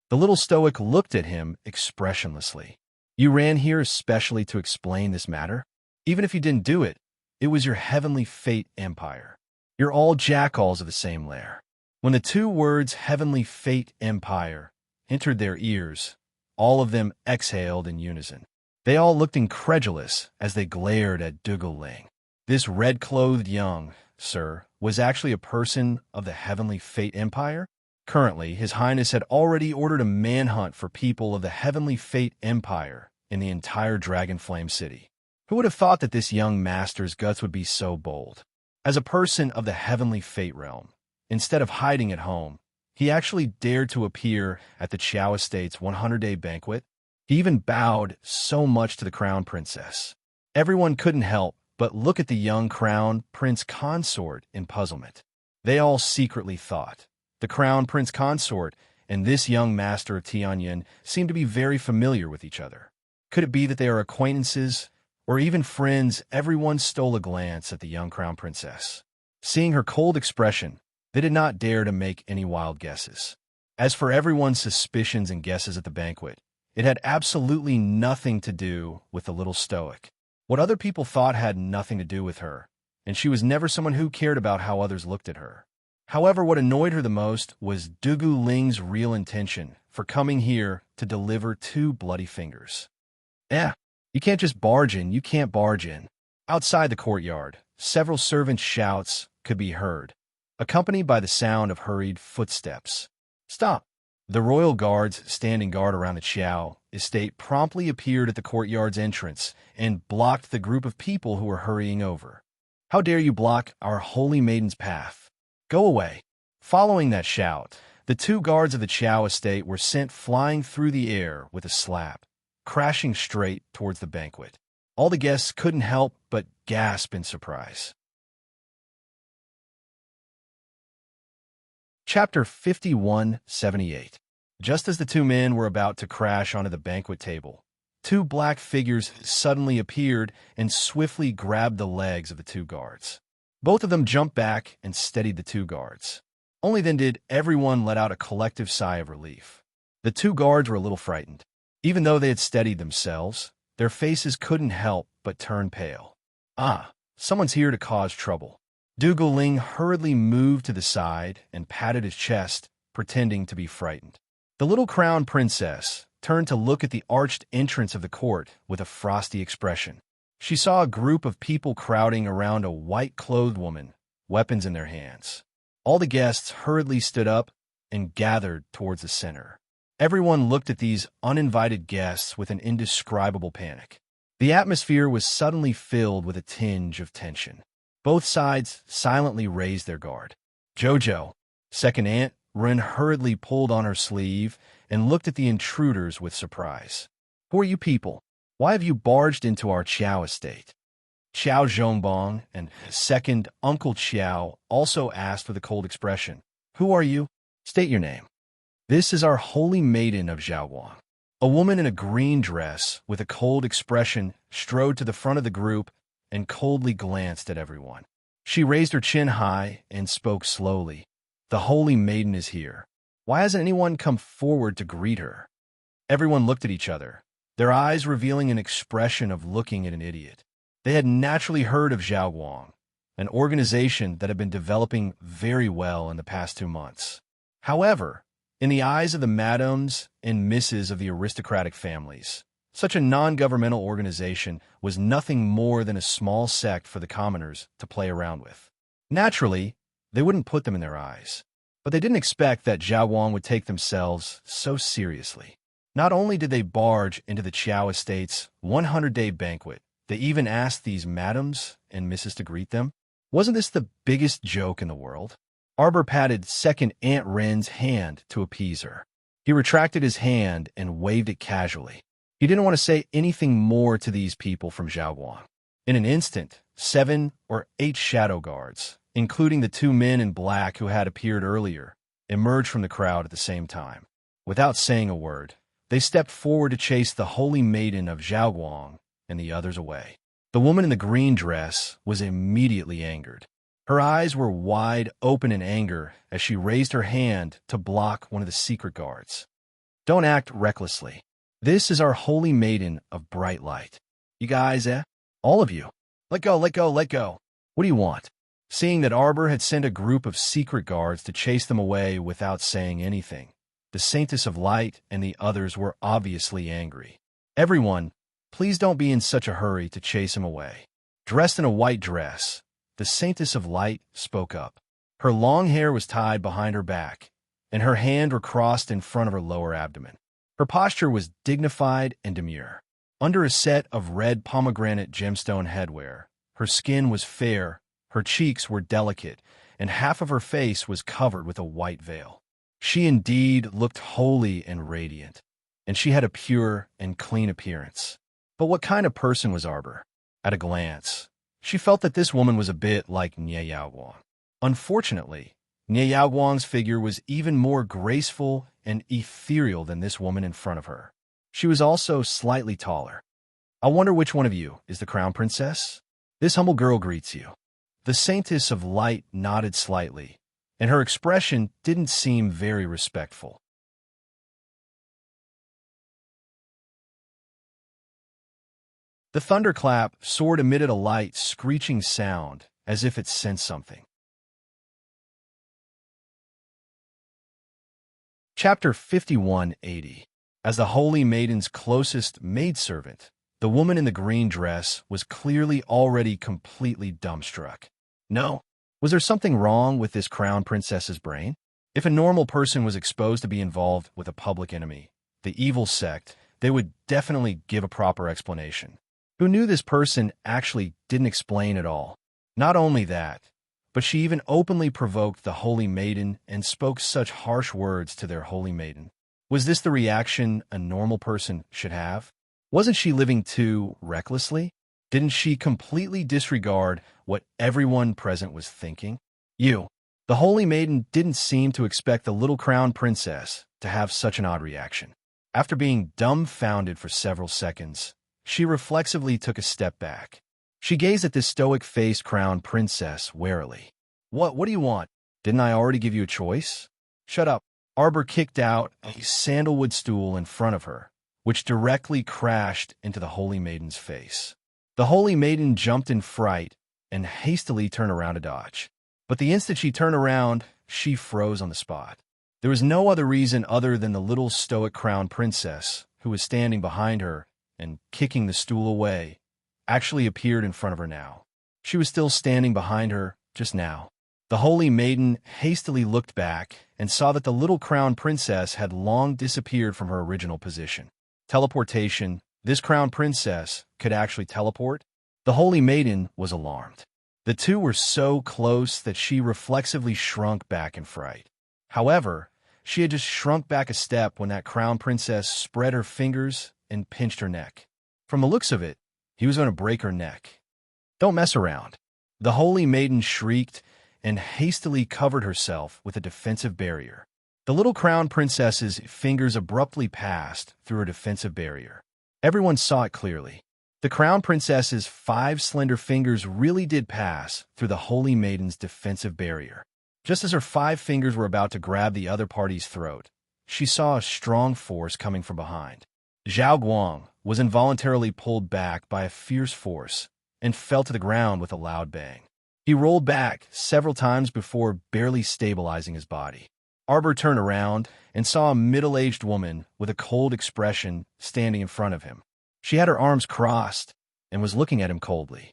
The little stoic looked at him expressionlessly. You ran here especially to explain this matter? Even if you didn't do it, it was your Heavenly Fate Empire. You're all jackals of the same lair. When the two words Heavenly Fate Empire entered their ears, all of them exhaled in unison. They all looked incredulous as they glared at Dugu Ling. This red-clothed young, sir, was actually a person of the Heavenly Fate Empire? Currently, His Highness had already ordered a manhunt for people of the Heavenly Fate Empire in the entire Dragonflame City. Who would have thought that this young master's guts would be so bold? As a person of the Heavenly Fate realm, instead of hiding at home, he actually dared to appear at the Qiao Estate's 100-day banquet. He even bowed so much to the Crown Princess. Everyone couldn't help but look at the young Crown Prince Consort in puzzlement. They all secretly thought the Crown Prince Consort and this young master of Tianyin seemed to be very familiar with each other. Could it be that they are acquaintances or even friends? Everyone stole a glance at the young Crown Princess. Seeing her cold expression, they did not dare to make any wild guesses. As for everyone's suspicions and guesses at the banquet, it had absolutely nothing to do with the little stoic. What other people thought had nothing to do with her, and she was never someone who cared about how others looked at her. However, what annoyed her the most was Dugu Ling's real intention for coming here to deliver 2 bloody fingers. You can't just barge in, you can't barge in. Outside the courtyard, several servants' shouts could be heard, accompanied by the sound of hurried footsteps. Stop! The royal guards standing guard around the Qiao estate promptly appeared at the courtyard's entrance and blocked the group of people who were hurrying over. How dare you block our holy maiden's path? Go away! Following that shout, the 2 guards of the Qiao estate were sent flying through the air with a slap, crashing straight towards the banquet. All the guests couldn't help but gasp in surprise. Chapter 5178. Just as the 2 men were about to crash onto the banquet table, 2 black figures suddenly appeared and swiftly grabbed the legs of the 2 guards. Both of them jumped back and steadied the 2 guards. Only then did everyone let out a collective sigh of relief. The 2 guards were a little frightened. Even though they had steadied themselves, their faces couldn't help but turn pale. Someone's here to cause trouble. Dugu Ling hurriedly moved to the side and patted his chest, pretending to be frightened. The little crown princess turned to look at the arched entrance of the court with a frosty expression. She saw a group of people crowding around a white-clothed woman, weapons in their hands. All the guests hurriedly stood up and gathered towards the center. Everyone looked at these uninvited guests with an indescribable panic. The atmosphere was suddenly filled with a tinge of tension. Both sides silently raised their guard. Jojo, second aunt, Ren hurriedly pulled on her sleeve and looked at the intruders with surprise. Who are you people? Why have you barged into our Qiao estate? Qiao Zhongbong and second Uncle Qiao also asked with a cold expression. Who are you? State your name. This is our holy maiden of Zhaowang. A woman in a green dress with a cold expression strode to the front of the group and coldly glanced at everyone. She raised her chin high and spoke slowly. The holy maiden is here. Why hasn't anyone come forward to greet her? Everyone looked at each other, their eyes revealing an expression of looking at an idiot. They had naturally heard of Zhaowang, an organization that had been developing very well in the past 2 months. However, in the eyes of the madams and misses of the aristocratic families, such a non-governmental organization was nothing more than a small sect for the commoners to play around with. Naturally, they wouldn't put them in their eyes, but they didn't expect that Zhaowang would take themselves so seriously. Not only did they barge into the Chow Estate's 100-day banquet, they even asked these madams and misses to greet them. Wasn't this the biggest joke in the world? Arbor patted second Aunt Ren's hand to appease her. He retracted his hand and waved it casually. He didn't want to say anything more to these people from Zhaoguang. In an instant, 7 or 8 shadow guards, including the 2 men in black who had appeared earlier, emerged from the crowd at the same time. Without saying a word, they stepped forward to chase the holy maiden of Zhaoguang and the others away. The woman in the green dress was immediately angered. Her eyes were wide open in anger as she raised her hand to block one of the secret guards. Don't act recklessly. This is our holy maiden of bright light. You guys, all of you. Let go, let go, let go. What do you want? Seeing that Arbor had sent a group of secret guards to chase them away without saying anything, the Saintess of Light and the others were obviously angry. Everyone, please don't be in such a hurry to chase him away. Dressed in a white dress, the Saintess of Light spoke up. Her long hair was tied behind her back, and her hands were crossed in front of her lower abdomen. Her posture was dignified and demure. Under a set of red pomegranate gemstone headwear, her skin was fair, her cheeks were delicate, and half of her face was covered with a white veil. She indeed looked holy and radiant, and she had a pure and clean appearance. But what kind of person was Arbor? At a glance, she felt that this woman was a bit like Nie Yaoguang. Unfortunately, Nie Yaoguang's figure was even more graceful and ethereal than this woman in front of her. She was also slightly taller. I wonder which one of you is the crown princess? This humble girl greets you. The Saintess of Light nodded slightly, and her expression didn't seem very respectful. The thunderclap sword emitted a light, screeching sound, as if it sensed something. Chapter 5180. As the Holy Maiden's closest maidservant, the woman in the green dress was clearly already completely dumbstruck. No. Was there something wrong with this crown princess's brain? If a normal person was exposed to be involved with a public enemy, the evil sect, they would definitely give a proper explanation. Who knew this person actually didn't explain at all? Not only that, but she even openly provoked the Holy Maiden and spoke such harsh words to their Holy Maiden. Was this the reaction a normal person should have? Wasn't she living too recklessly? Didn't she completely disregard what everyone present was thinking? The Holy Maiden didn't seem to expect the little crown princess to have such an odd reaction. After being dumbfounded for several seconds, she reflexively took a step back. She gazed at this stoic-faced crown princess warily. What do you want? Didn't I already give you a choice? Shut up. Arbor kicked out a sandalwood stool in front of her, which directly crashed into the Holy Maiden's face. The Holy Maiden jumped in fright and hastily turned around to dodge. But the instant she turned around, she froze on the spot. There was no other reason other than the little stoic crown princess, who was standing behind her and kicking the stool away, actually appeared in front of her now. She was still standing behind her just now. The Holy Maiden hastily looked back and saw that the little crown princess had long disappeared from her original position. Teleportation. This crown princess could actually teleport? The Holy Maiden was alarmed. The two were so close that she reflexively shrunk back in fright. However, she had just shrunk back a step when that crown princess spread her fingers and pinched her neck. From the looks of it, he was going to break her neck. Don't mess around. The Holy Maiden shrieked and hastily covered herself with a defensive barrier. The little crown princess's fingers abruptly passed through her defensive barrier. Everyone saw it clearly. The crown princess's 5 slender fingers really did pass through the Holy Maiden's defensive barrier. Just as her 5 fingers were about to grab the other party's throat, she saw a strong force coming from behind. Zhaoguang was involuntarily pulled back by a fierce force and fell to the ground with a loud bang. He rolled back several times before barely stabilizing his body. Arbor turned around and saw a middle-aged woman with a cold expression standing in front of him. She had her arms crossed and was looking at him coldly.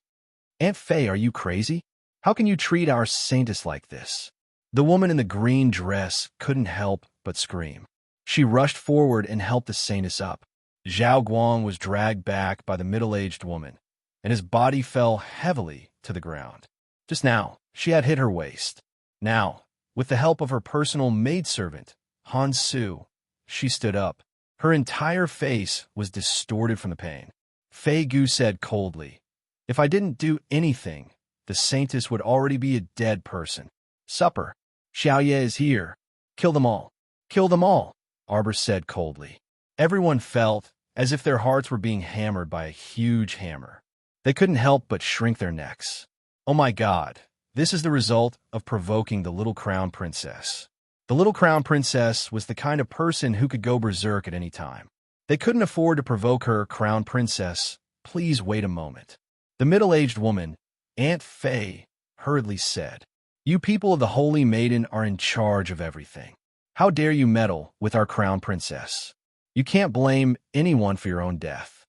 Aunt Fei, are you crazy? How can you treat our saintess like this? The woman in the green dress couldn't help but scream. She rushed forward and helped the saintess up. Zhao Guang was dragged back by the middle-aged woman, and his body fell heavily to the ground. Just now, she had hit her waist. Now, with the help of her personal maidservant, Han Su, she stood up. Her entire face was distorted from the pain. Fei Gu said coldly, "If I didn't do anything, the saintess would already be a dead person. Supper. Xiaoye is here. Kill them all. Kill them all," Arbor said coldly. Everyone felt as if their hearts were being hammered by a huge hammer. They couldn't help but shrink their necks. Oh my God, this is the result of provoking the little crown princess. The little crown princess was the kind of person who could go berserk at any time. They couldn't afford to provoke her. Crown princess, please wait a moment. The middle-aged woman, Aunt Fei, hurriedly said, "You people of the Holy Maiden are in charge of everything. How dare you meddle with our crown princess? You can't blame anyone for your own death."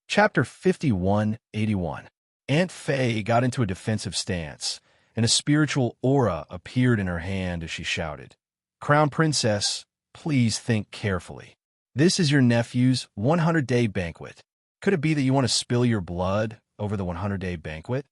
Chapter 5181. Aunt Fei got into a defensive stance, and a spiritual aura appeared in her hand as she shouted, "Crown Princess, please think carefully. This is your nephew's 100-day banquet. Could it be that you want to spill your blood over the 100-day banquet?"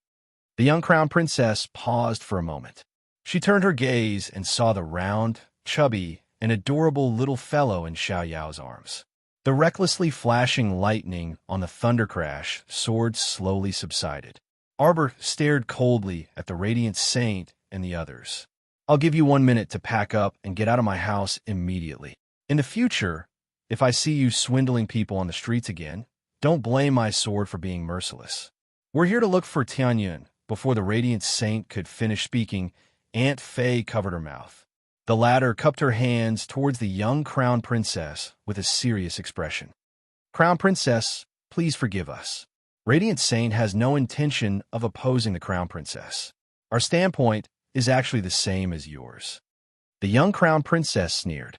The young Crown Princess paused for a moment. She turned her gaze and saw the round, chubby, and adorable little fellow in Xiao Yao's arms. The recklessly flashing lightning on the thunder crash sword slowly subsided. Arbor stared coldly at the radiant saint and the others. "I'll give you 1 minute to pack up and get out of my house immediately. In the future, if I see you swindling people on the streets again, don't blame my sword for being merciless. We're here to look for Tianyun." Before the radiant saint could finish speaking, Aunt Fei covered her mouth. The latter cupped her hands towards the young crown princess with a serious expression. "Crown princess, please forgive us. Radiant Saint has no intention of opposing the crown princess. Our standpoint is actually the same as yours." The young crown princess sneered.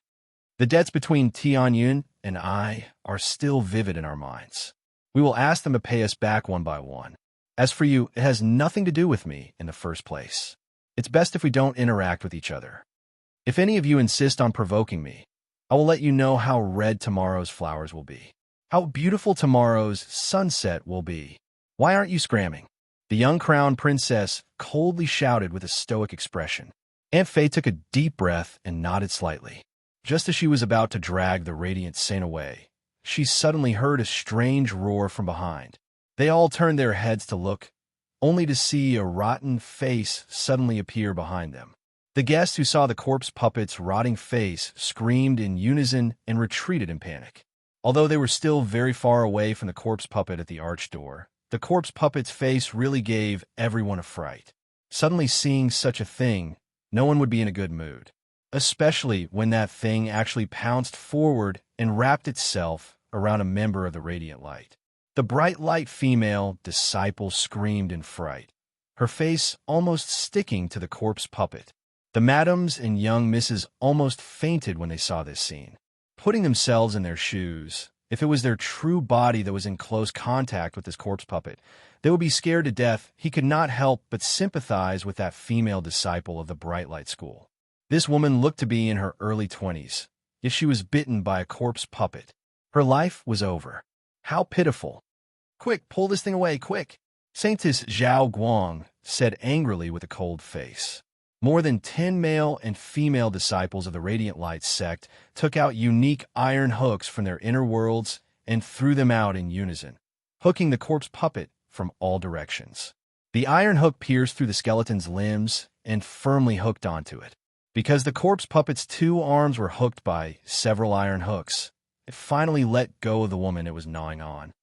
"The debts between Tianyun and I are still vivid in our minds. We will ask them to pay us back one by one. As for you, it has nothing to do with me in the first place. It's best if we don't interact with each other. If any of you insist on provoking me, I will let you know how red tomorrow's flowers will be, how beautiful tomorrow's sunset will be. Why aren't you scramming?" The young crown princess coldly shouted with a stoic expression. Aunt Fei took a deep breath and nodded slightly. Just as she was about to drag the radiant saint away, she suddenly heard a strange roar from behind. They all turned their heads to look, only to see a rotten face suddenly appear behind them. The guests who saw the corpse puppet's rotting face screamed in unison and retreated in panic. Although they were still very far away from the corpse puppet at the arch door, the corpse puppet's face really gave everyone a fright. Suddenly seeing such a thing, no one would be in a good mood, especially when that thing actually pounced forward and wrapped itself around a member of the Radiant Light. The bright light female disciple screamed in fright, her face almost sticking to the corpse puppet. The madams and young misses almost fainted when they saw this scene. Putting themselves in their shoes, if it was their true body that was in close contact with this corpse puppet, they would be scared to death. He could not help but sympathize with that female disciple of the Bright Light School. This woman looked to be in her early 20s, yet she was bitten by a corpse puppet. Her life was over. How pitiful. "Quick, pull this thing away, quick!" Saintess Zhao Guang said angrily with a cold face. More than 10 male and female disciples of the Radiant Light sect took out unique iron hooks from their inner worlds and threw them out in unison, hooking the corpse puppet from all directions. The iron hook pierced through the skeleton's limbs and firmly hooked onto it. Because the corpse puppet's 2 arms were hooked by several iron hooks, it finally let go of the woman it was gnawing on.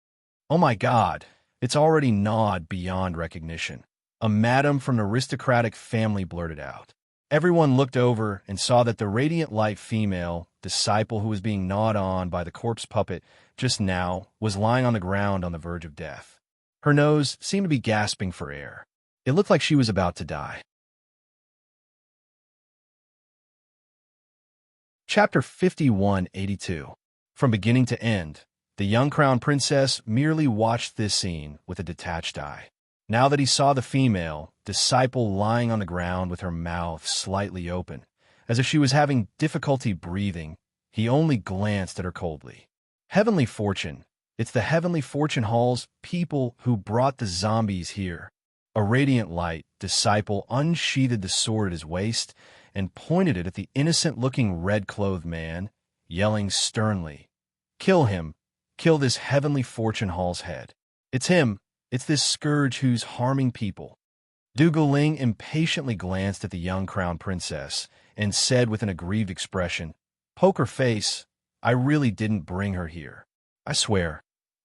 "Oh my God, it's already gnawed beyond recognition," a madam from an aristocratic family blurted out. Everyone looked over and saw that the Radiant Light female disciple who was being gnawed on by the corpse puppet just now was lying on the ground on the verge of death. Her nose seemed to be gasping for air. It looked like she was about to die. Chapter 5182. From beginning to end, the young crown princess merely watched this scene with a detached eye. Now that he saw the female disciple lying on the ground with her mouth slightly open, as if she was having difficulty breathing, he only glanced at her coldly. Heavenly Fortune. It's the Heavenly Fortune Hall's people who brought the zombies here. A radiant light disciple unsheathed the sword at his waist and pointed it at the innocent-looking red-clothed man, yelling sternly, "Kill him! Kill this Heavenly Fortune Hall's head! It's him! It's this scourge who's harming people!" Dougal Ling impatiently glanced at the young crown princess and said with an aggrieved expression, "Poker face, I really didn't bring her here. I swear,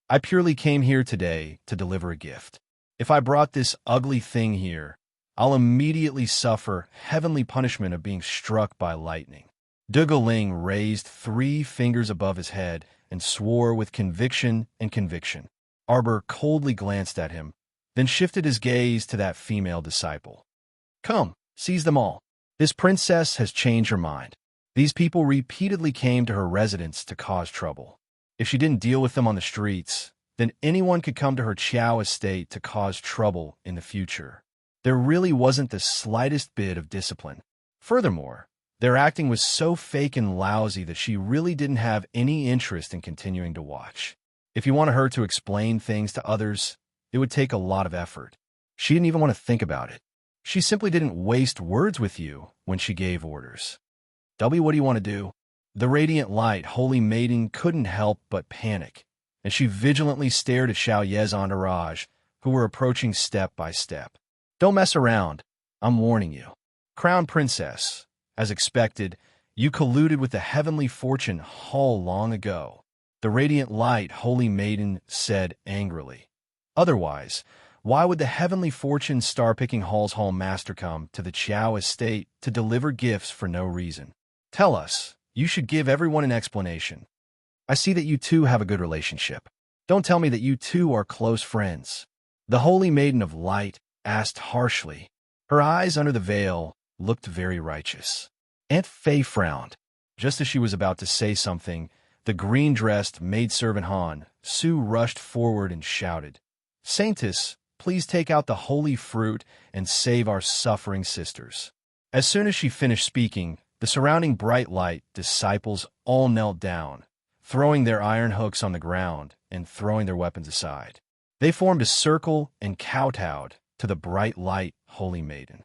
I purely came here today to deliver a gift. If I brought this ugly thing here, I'll immediately suffer heavenly punishment of being struck by lightning." Dougal Ling raised 3 fingers above his head and swore with conviction and conviction. Arbor coldly glanced at him, then shifted his gaze to that female disciple. "Come, seize them all. This princess has changed her mind. These people repeatedly came to her residence to cause trouble. If she didn't deal with them on the streets, then anyone could come to her Qiao estate to cause trouble in the future. There really wasn't the slightest bit of discipline. Furthermore, their acting was so fake and lousy that she really didn't have any interest in continuing to watch. If you wanted her to explain things to others, it would take a lot of effort. She didn't even want to think about it. She simply didn't waste words with you when she gave orders. "W, what do you want to do?" The radiant light, holy maiden, couldn't help but panic, and she vigilantly stared at Xiao Ye's entourage, who were approaching step by step. "Don't mess around. I'm warning you. Crown Princess, as expected, you colluded with the Heavenly Fortune Hall long ago," the radiant light, holy maiden, said angrily. "Otherwise, why would the Heavenly Fortune Star-Picking Hall's Hall Master come to the Qiao estate to deliver gifts for no reason? Tell us. You should give everyone an explanation. I see that you two have a good relationship. Don't tell me that you two are close friends." The Holy Maiden of Light asked harshly. Her eyes under the veil looked very righteous. Aunt Fei frowned. Just as she was about to say something, the green-dressed maidservant Han Su rushed forward and shouted, "Saintess, please take out the holy fruit and save our suffering sisters." As soon as she finished speaking, the surrounding bright light disciples all knelt down, throwing their iron hooks on the ground and throwing their weapons aside. They formed a circle and kowtowed to the bright light Holy Maiden.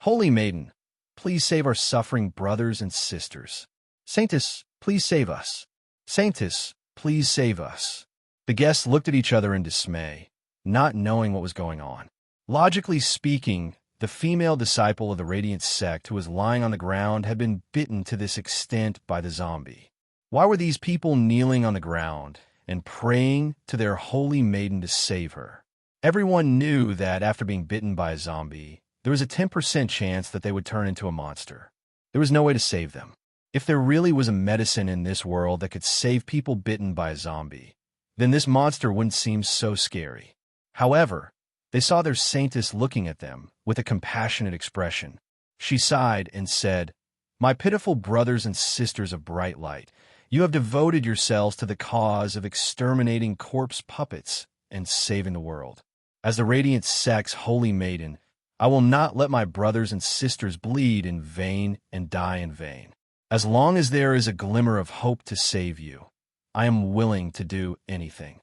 "Holy Maiden, please save our suffering brothers and sisters. Saintess, please save us. Saintess, please save us." The guests looked at each other in dismay, not knowing what was going on. Logically speaking, the female disciple of the Radiant sect who was lying on the ground had been bitten to this extent by the zombie. Why were these people kneeling on the ground and praying to their holy maiden to save her? Everyone knew that after being bitten by a zombie, there was a 10% chance that they would turn into a monster. There was no way to save them. If there really was a medicine in this world that could save people bitten by a zombie, then this monster wouldn't seem so scary. However, they saw their saintess looking at them with a compassionate expression. She sighed and said, "My pitiful brothers and sisters of bright light, you have devoted yourselves to the cause of exterminating corpse puppets and saving the world. As the Radiant sect's holy maiden, I will not let my brothers and sisters bleed in vain and die in vain. As long as there is a glimmer of hope to save you, I am willing to do anything."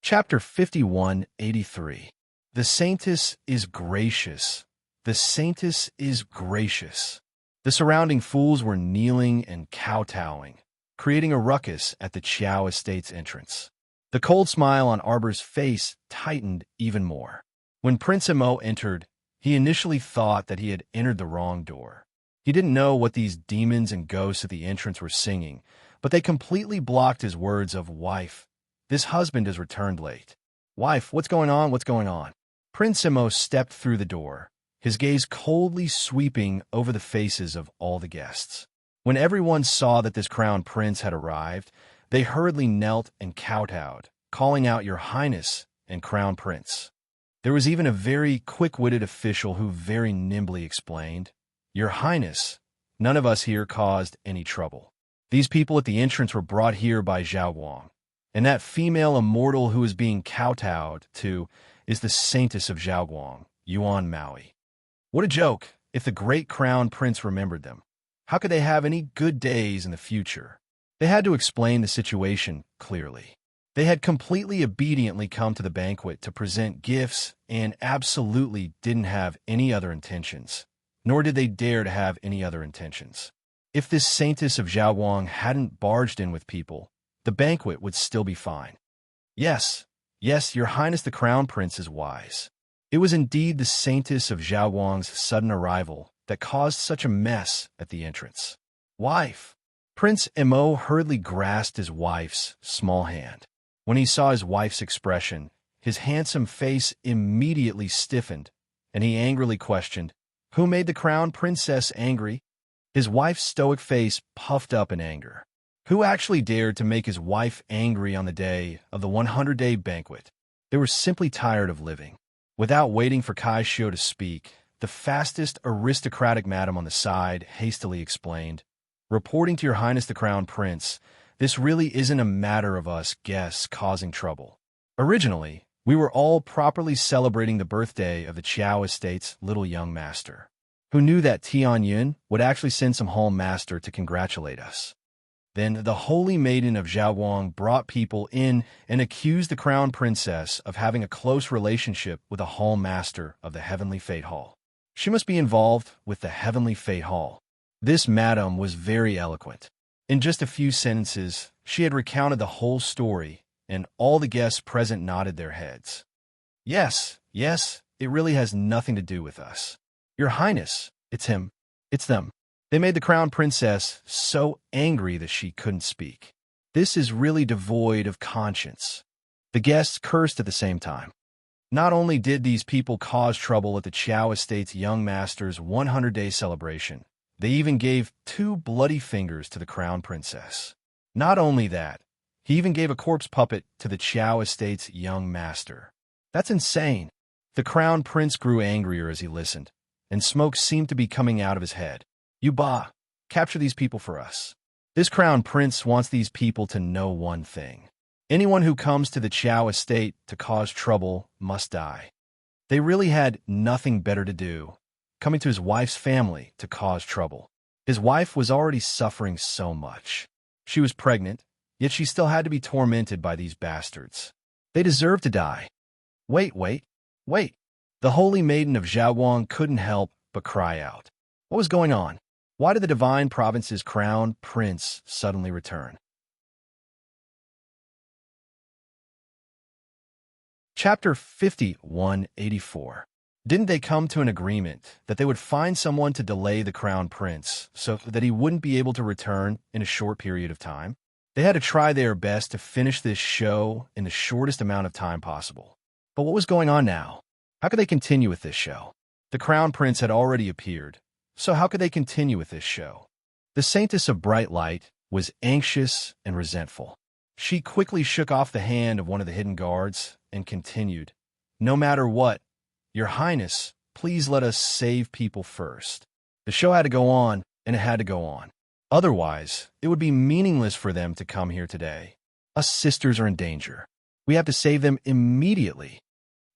Chapter 5183. The Saintess is Gracious. The Saintess is Gracious. The surrounding fools were kneeling and kowtowing, creating a ruckus at the Qiao estate's entrance. The cold smile on Arbor's face tightened even more. When Prince Mo entered, he initially thought that he had entered the wrong door. He didn't know what these demons and ghosts at the entrance were singing, but they completely blocked his words of "Wife, this husband has returned late. Wife, what's going on? What's going on?" Prince Mo stepped through the door, his gaze coldly sweeping over the faces of all the guests. When everyone saw that this crown prince had arrived, they hurriedly knelt and kowtowed, calling out "Your Highness" and "Crown Prince." There was even a very quick-witted official who very nimbly explained, "Your Highness, none of us here caused any trouble. These people at the entrance were brought here by Zhao Guang. And that female immortal who is being kowtowed to is the Saintess of Zhaoguang, Yuan Maui. What a joke if the great crown prince remembered them. How could they have any good days in the future? They had to explain the situation clearly. They had completely obediently come to the banquet to present gifts and absolutely didn't have any other intentions, nor did they dare to have any other intentions. If this Saintess of Zhaoguang hadn't barged in with people, the banquet would still be fine. Yes, yes, Your Highness the Crown Prince is wise. It was indeed the Saintess of Zhaoguang's sudden arrival that caused such a mess at the entrance. Wife! Prince Mo hurriedly grasped his wife's small hand. When he saw his wife's expression, his handsome face immediately stiffened, and he angrily questioned, "Who made the crown princess angry?" His wife's stoic face puffed up in anger. Who actually dared to make his wife angry on the day of the 100-day banquet? They were simply tired of living. Without waiting for Kai Shio to speak, the fastest aristocratic madam on the side hastily explained, "Reporting to Your Highness the Crown Prince, this really isn't a matter of us guests causing trouble. Originally, we were all properly celebrating the birthday of the Qiao Estate's little young master. Who knew that Tianyun would actually send some hall master to congratulate us? Then the holy maiden of Zhaoguang brought people in and accused the crown princess of having a close relationship with a hall master of the Heavenly Fate Hall. She must be involved with the Heavenly Fate Hall." This madam was very eloquent. In just a few sentences, she had recounted the whole story, and all the guests present nodded their heads. Yes, yes, it really has nothing to do with us. Your Highness, it's him. It's them. They made the crown princess so angry that she couldn't speak. This is really devoid of conscience. The guests cursed at the same time. Not only did these people cause trouble at the Qiao Estate's young master's 100-day celebration, they even gave 2 bloody fingers to the crown princess. Not only that, he even gave a corpse puppet to the Qiao Estate's young master. That's insane. The crown prince grew angrier as he listened, and smoke seemed to be coming out of his head. "You Ba, capture these people for us." This crown prince wants these people to know one thing. Anyone who comes to the Qiao Estate to cause trouble must die. They really had nothing better to do, coming to his wife's family to cause trouble. His wife was already suffering so much. She was pregnant, yet she still had to be tormented by these bastards. They deserved to die. Wait. The holy maiden of Zhaoguang couldn't help but cry out. What was going on? Why did the divine province's crown prince suddenly return? Chapter 5184. Didn't they come to an agreement that they would find someone to delay the crown prince so that he wouldn't be able to return in a short period of time? They had to try their best to finish this show in the shortest amount of time possible. But what was going on now? How could they continue with this show? The crown prince had already appeared, so how could they continue with this show? The Saintess of Bright Light was anxious and resentful. She quickly shook off the hand of one of the hidden guards and continued, "No matter what, Your Highness, please let us save people first." The show had to go on, and it had to go on. Otherwise, it would be meaningless for them to come here today. Us sisters are in danger. We have to save them immediately.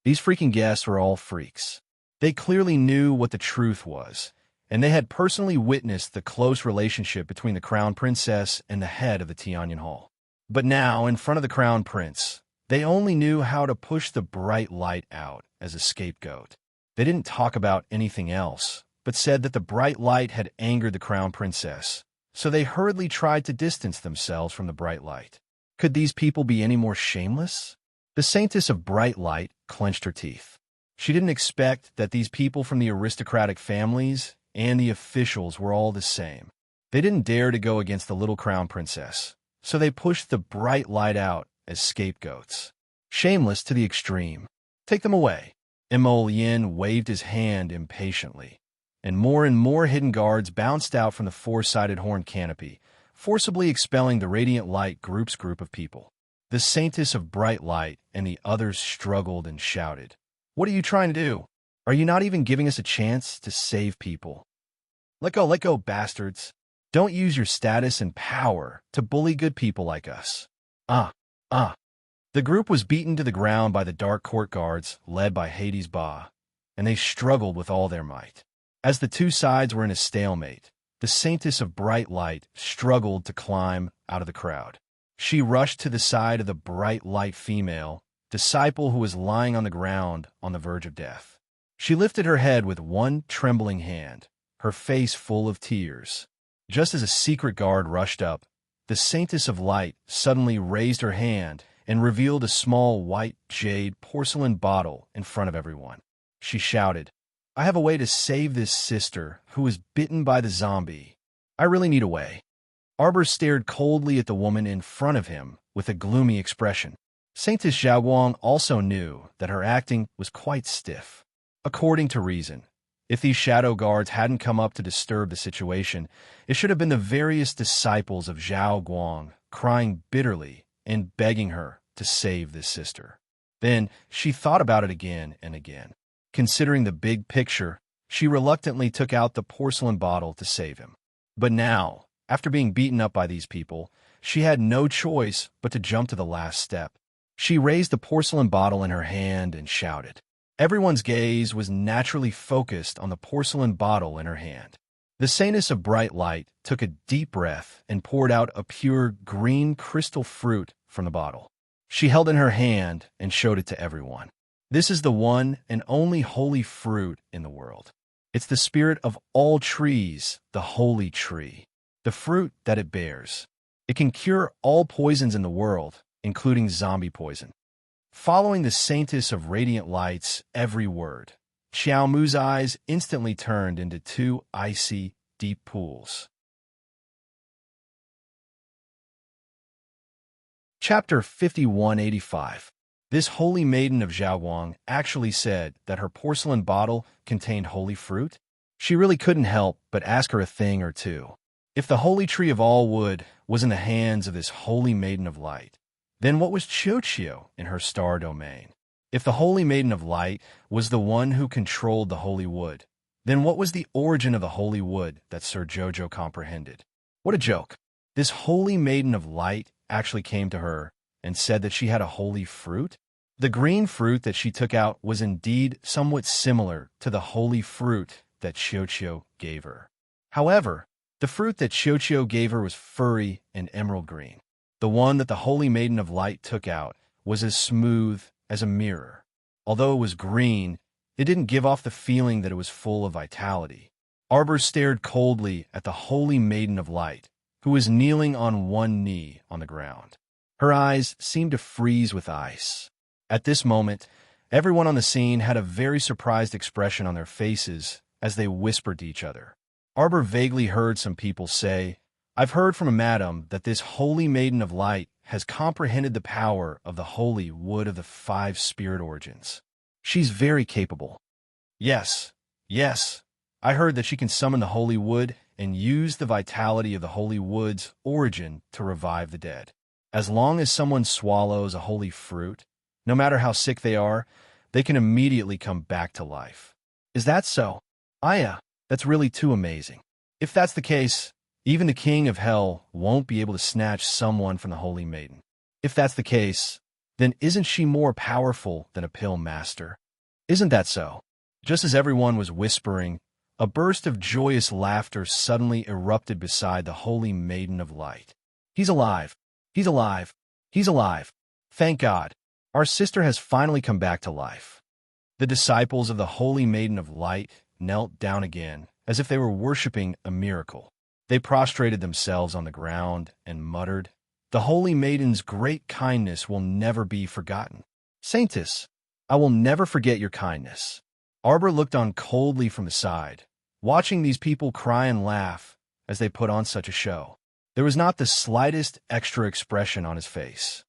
These freaking guests were all freaks. They clearly knew what the truth was, and they had personally witnessed the close relationship between the crown princess and the head of the Tianyan Hall. But now, in front of the crown prince, they only knew how to push the bright light out as a scapegoat. They didn't talk about anything else, but said that the bright light had angered the crown princess, so they hurriedly tried to distance themselves from the bright light. Could these people be any more shameless? The Saintess of Bright Light clenched her teeth. She didn't expect that these people from the aristocratic families and the officials were all the same. They didn't dare to go against the little crown princess, so they pushed the bright light out as scapegoats. Shameless to the extreme. Take them away. Mo Yin waved his hand impatiently, and more hidden guards bounced out from the 4-sided horn canopy, forcibly expelling the Radiant Light group's group of people. The Saintess of Bright Light and the others struggled and shouted, "What are you trying to do? Are you not even giving us a chance to save people? Let go, bastards. Don't use your status and power to bully good people like us." Ah! The group was beaten to the ground by the dark court guards, led by Hades Ba, and they struggled with all their might. As the two sides were in a stalemate, the Saintess of Bright Light struggled to climb out of the crowd. She rushed to the side of the bright light female disciple who was lying on the ground on the verge of death. She lifted her head with one trembling hand, her face full of tears. Just as a secret guard rushed up, the Saintess of Light suddenly raised her hand and revealed a small white jade porcelain bottle in front of everyone. She shouted, "I have a way to save this sister who was bitten by the zombie. I really need a way." Arbor stared coldly at the woman in front of him with a gloomy expression. Saintess Xiaoguang also knew that her acting was quite stiff. According to reason, if these shadow guards hadn't come up to disturb the situation, it should have been the various disciples of Zhao Guang crying bitterly and begging her to save this sister. Then she thought about it again and again. Considering the big picture, she reluctantly took out the porcelain bottle to save him. But now, after being beaten up by these people, she had no choice but to jump to the last step. She raised the porcelain bottle in her hand and shouted. Everyone's gaze was naturally focused on the porcelain bottle in her hand. The Saintess of Bright Light took a deep breath and poured out a pure green crystal fruit from the bottle. She held it in her hand and showed it to everyone. This is the one and only holy fruit in the world. It's the spirit of all trees, the holy tree, the fruit that it bears. It can cure all poisons in the world, including zombie poison. Following the Saintess of Radiant Light's every word, Xiao Mu's eyes instantly turned into two icy, deep pools. Chapter 5185. This holy maiden of Xiaoguang actually said that her porcelain bottle contained holy fruit? She really couldn't help but ask her a thing or two. If the holy tree of all wood was in the hands of this holy maiden of light, then what was Qiuqiu in her star domain? If the holy maiden of light was the one who controlled the holy wood, then what was the origin of the holy wood that Sir Jojo comprehended? What a joke! This holy maiden of light actually came to her and said that she had a holy fruit? The green fruit that she took out was indeed somewhat similar to the holy fruit that Qiuqiu gave her. However, the fruit that Qiuqiu gave her was furry and emerald green. The one that the Holy Maiden of Light took out was as smooth as a mirror. Although it was green, it didn't give off the feeling that it was full of vitality. Arbor stared coldly at the Holy Maiden of Light, who was kneeling on one knee on the ground. Her eyes seemed to freeze with ice. At this moment, everyone on the scene had a very surprised expression on their faces as they whispered to each other. Arbor vaguely heard some people say, "I've heard from a madam that this Holy Maiden of Light has comprehended the power of the holy wood of the 5 spirit origins. She's very capable." Yes, I heard that she can summon the holy wood and use the vitality of the holy wood's origin to revive the dead. As long as someone swallows a holy fruit, no matter how sick they are, they can immediately come back to life. Is that so? Aya, that's really too amazing. If that's the case, even the king of hell won't be able to snatch someone from the holy maiden. If that's the case, then isn't she more powerful than a pill master? Isn't that so? Just as everyone was whispering, a burst of joyous laughter suddenly erupted beside the holy maiden of light. "He's alive! He's alive! He's alive! Thank God! Our sister has finally come back to life." The disciples of the holy maiden of light knelt down again, as if they were worshipping a miracle. They prostrated themselves on the ground and muttered, "The holy maiden's great kindness will never be forgotten. Saintess, I will never forget your kindness." Arbor looked on coldly from the side, watching these people cry and laugh as they put on such a show. There was not the slightest extra expression on his face.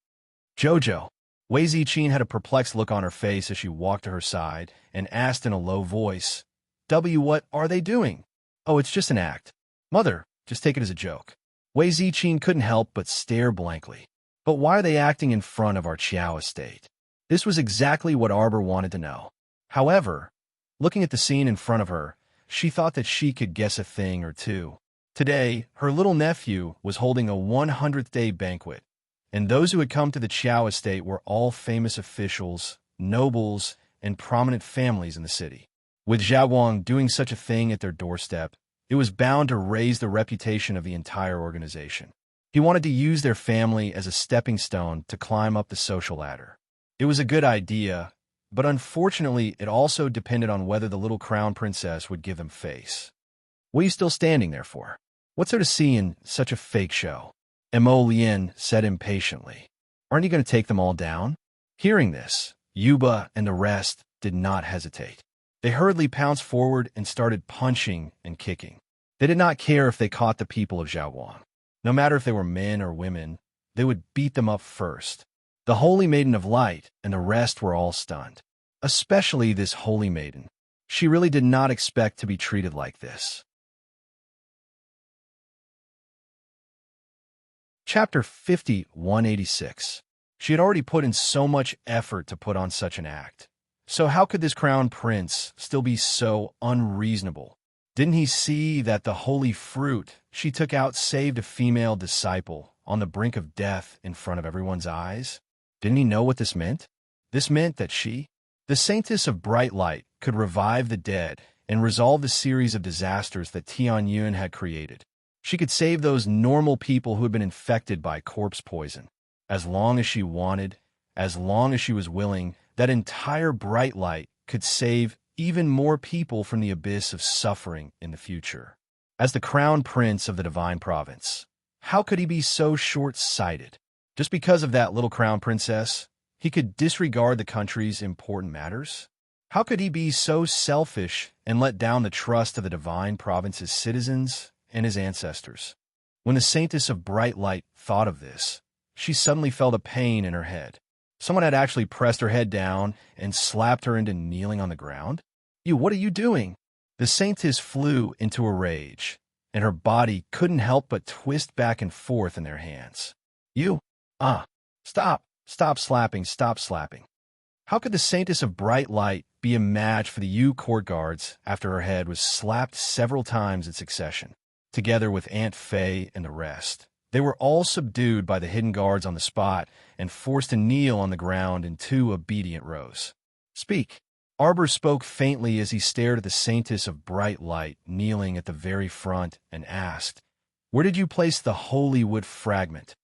"Jojo." Wei Ziqin had a perplexed look on her face as she walked to her side and asked in a low voice, What are they doing?" "Oh, it's just an act. Mother, just take it as a joke." Wei Ziqin couldn't help but stare blankly. But why are they acting in front of our Qiao estate? This was exactly what Arbor wanted to know. However, looking at the scene in front of her, she thought that she could guess a thing or two. Today, her little nephew was holding a 100th day banquet, and those who had come to the Qiao estate were all famous officials, nobles, and prominent families in the city. With Zhao Wang doing such a thing at their doorstep, it was bound to raise the reputation of the entire organization. He wanted to use their family as a stepping stone to climb up the social ladder. It was a good idea, but unfortunately it also depended on whether the little crown princess would give them face. What are you still standing there for? What's there to see in such a fake show? Mo Lien said impatiently. Aren't you going to take them all down? Hearing this, Yuba and the rest did not hesitate. They hurriedly pounced forward and started punching and kicking. They did not care if they caught the people of Zhaowang. No matter if they were men or women, they would beat them up first. The Holy Maiden of Light and the rest were all stunned. Especially this Holy Maiden. She really did not expect to be treated like this. Chapter 50-186. She had already put in so much effort to put on such an act. So how could this crown prince still be so unreasonable? Didn't he see that the holy fruit she took out saved a female disciple on the brink of death in front of everyone's eyes? Didn't he know what this meant? This meant that she, the Saintess of Bright Light, could revive the dead and resolve the series of disasters that Tianyun had created. She could save those normal people who had been infected by corpse poison. As long as she wanted, as long as she was willing, that entire Bright Light could save even more people from the abyss of suffering in the future. As the crown prince of the divine province, how could he be so short-sighted? Just because of that little crown princess, he could disregard the country's important matters? How could he be so selfish and let down the trust of the divine province's citizens and his ancestors? When the Saintess of Bright Light thought of this, she suddenly felt a pain in her head. Someone had actually pressed her head down and slapped her into kneeling on the ground. What are you doing? The Saintess flew into a rage, and her body couldn't help but twist back and forth in their hands. Stop slapping. How could the Saintess of Bright Light be a match for the Yu court guards after her head was slapped several times in succession? Together with Aunt Fei and the rest, they were all subdued by the hidden guards on the spot and forced to kneel on the ground in 2 obedient rows. Speak. Arbor spoke faintly as he stared at the Saintess of Bright Light kneeling at the very front and asked, "Where did you place the holy wood fragment?"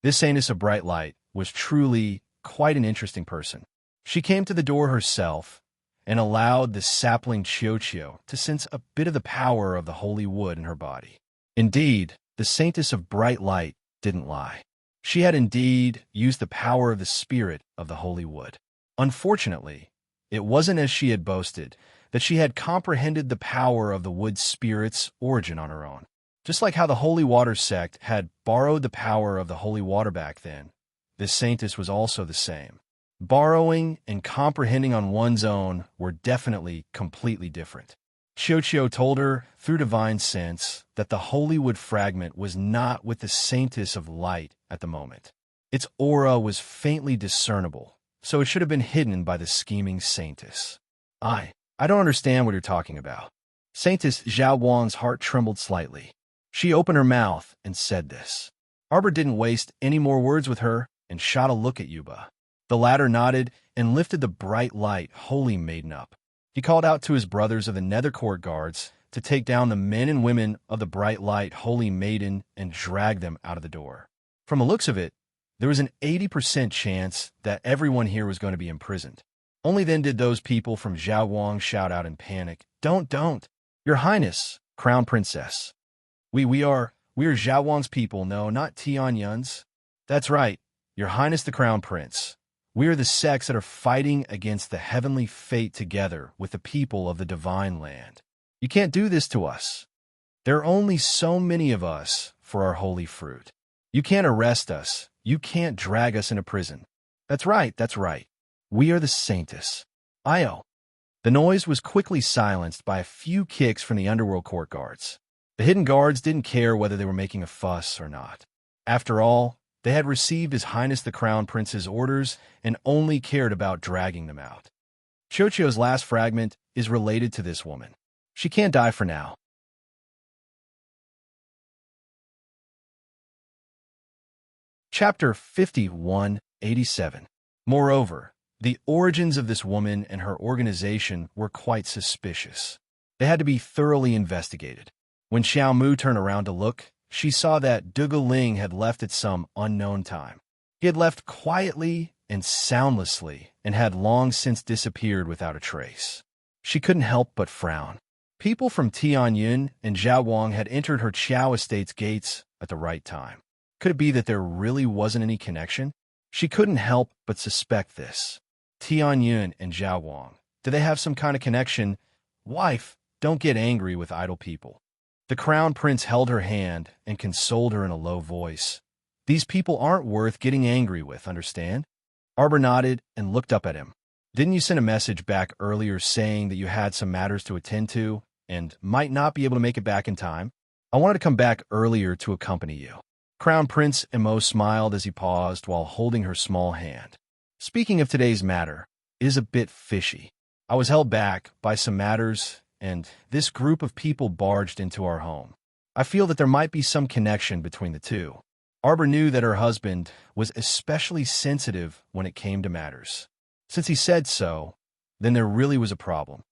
This Saintess of Bright Light was truly quite an interesting person. She came to the door herself and allowed the sapling Chio to sense a bit of the power of the holy wood in her body. Indeed, the Saintess of Bright Light didn't lie. She had indeed used the power of the spirit of the holy wood. Unfortunately, it wasn't as she had boasted, that she had comprehended the power of the wood spirit's origin on her own. Just like how the Holy Water sect had borrowed the power of the holy water back then, this Saintess was also the same. Borrowing and comprehending on one's own were definitely completely different. Chio told her, through divine sense, that the holy wood fragment was not with the Saintess of Light at the moment. Its aura was faintly discernible, so it should have been hidden by the scheming Saintess. I don't understand what you're talking about. Saintess Zhao Wan's heart trembled slightly. She opened her mouth and said this. Arbor didn't waste any more words with her and shot a look at Yuba. The latter nodded and lifted the Bright Light Holy Maiden up. He called out to his brothers of the Nether Court guards to take down the men and women of the Bright Light Holy Maiden and drag them out of the door. From the looks of it, there was an 80% chance that everyone here was going to be imprisoned. Only then did those people from Zhaowang shout out in panic, Don't! Your Highness, Crown Princess. We are Zhaowang's people, no, not Tianyun's. That's right, Your Highness the Crown Prince. We are the sects that are fighting against the heavenly fate together with the people of the divine land. You can't do this to us. There are only so many of us for our holy fruit. You can't arrest us. You can't drag us into prison. That's right. We are the Saintess. Io. The noise was quickly silenced by a few kicks from the underworld court guards. The hidden guards didn't care whether they were making a fuss or not. After all, they had received His Highness the Crown Prince's orders and only cared about dragging them out. Chio's last fragment is related to this woman. She can't die for now. Chapter 5187. Moreover, the origins of this woman and her organization were quite suspicious. They had to be thoroughly investigated. When Xiao Mu turned around to look, she saw that Dugu Ling had left at some unknown time. He had left quietly and soundlessly and had long since disappeared without a trace. She couldn't help but frown. People from Tianyun and Zhaoguang had entered her Qiao estate's gates at the right time. Could it be that there really wasn't any connection? She couldn't help but suspect this. Tianyun and Zhaoguang, do they have some kind of connection? Wife, don't get angry with idle people. The crown prince held her hand and consoled her in a low voice. These people aren't worth getting angry with, understand? Arbor nodded and looked up at him. Didn't you send a message back earlier saying that you had some matters to attend to and might not be able to make it back in time? I wanted to come back earlier to accompany you. Crown Prince Immerse smiled as he paused while holding her small hand. Speaking of today's matter, it is a bit fishy. I was held back by some matters, and this group of people barged into our home. I feel that there might be some connection between the two. Arbor knew that her husband was especially sensitive when it came to matters. Since he said so, then there really was a problem.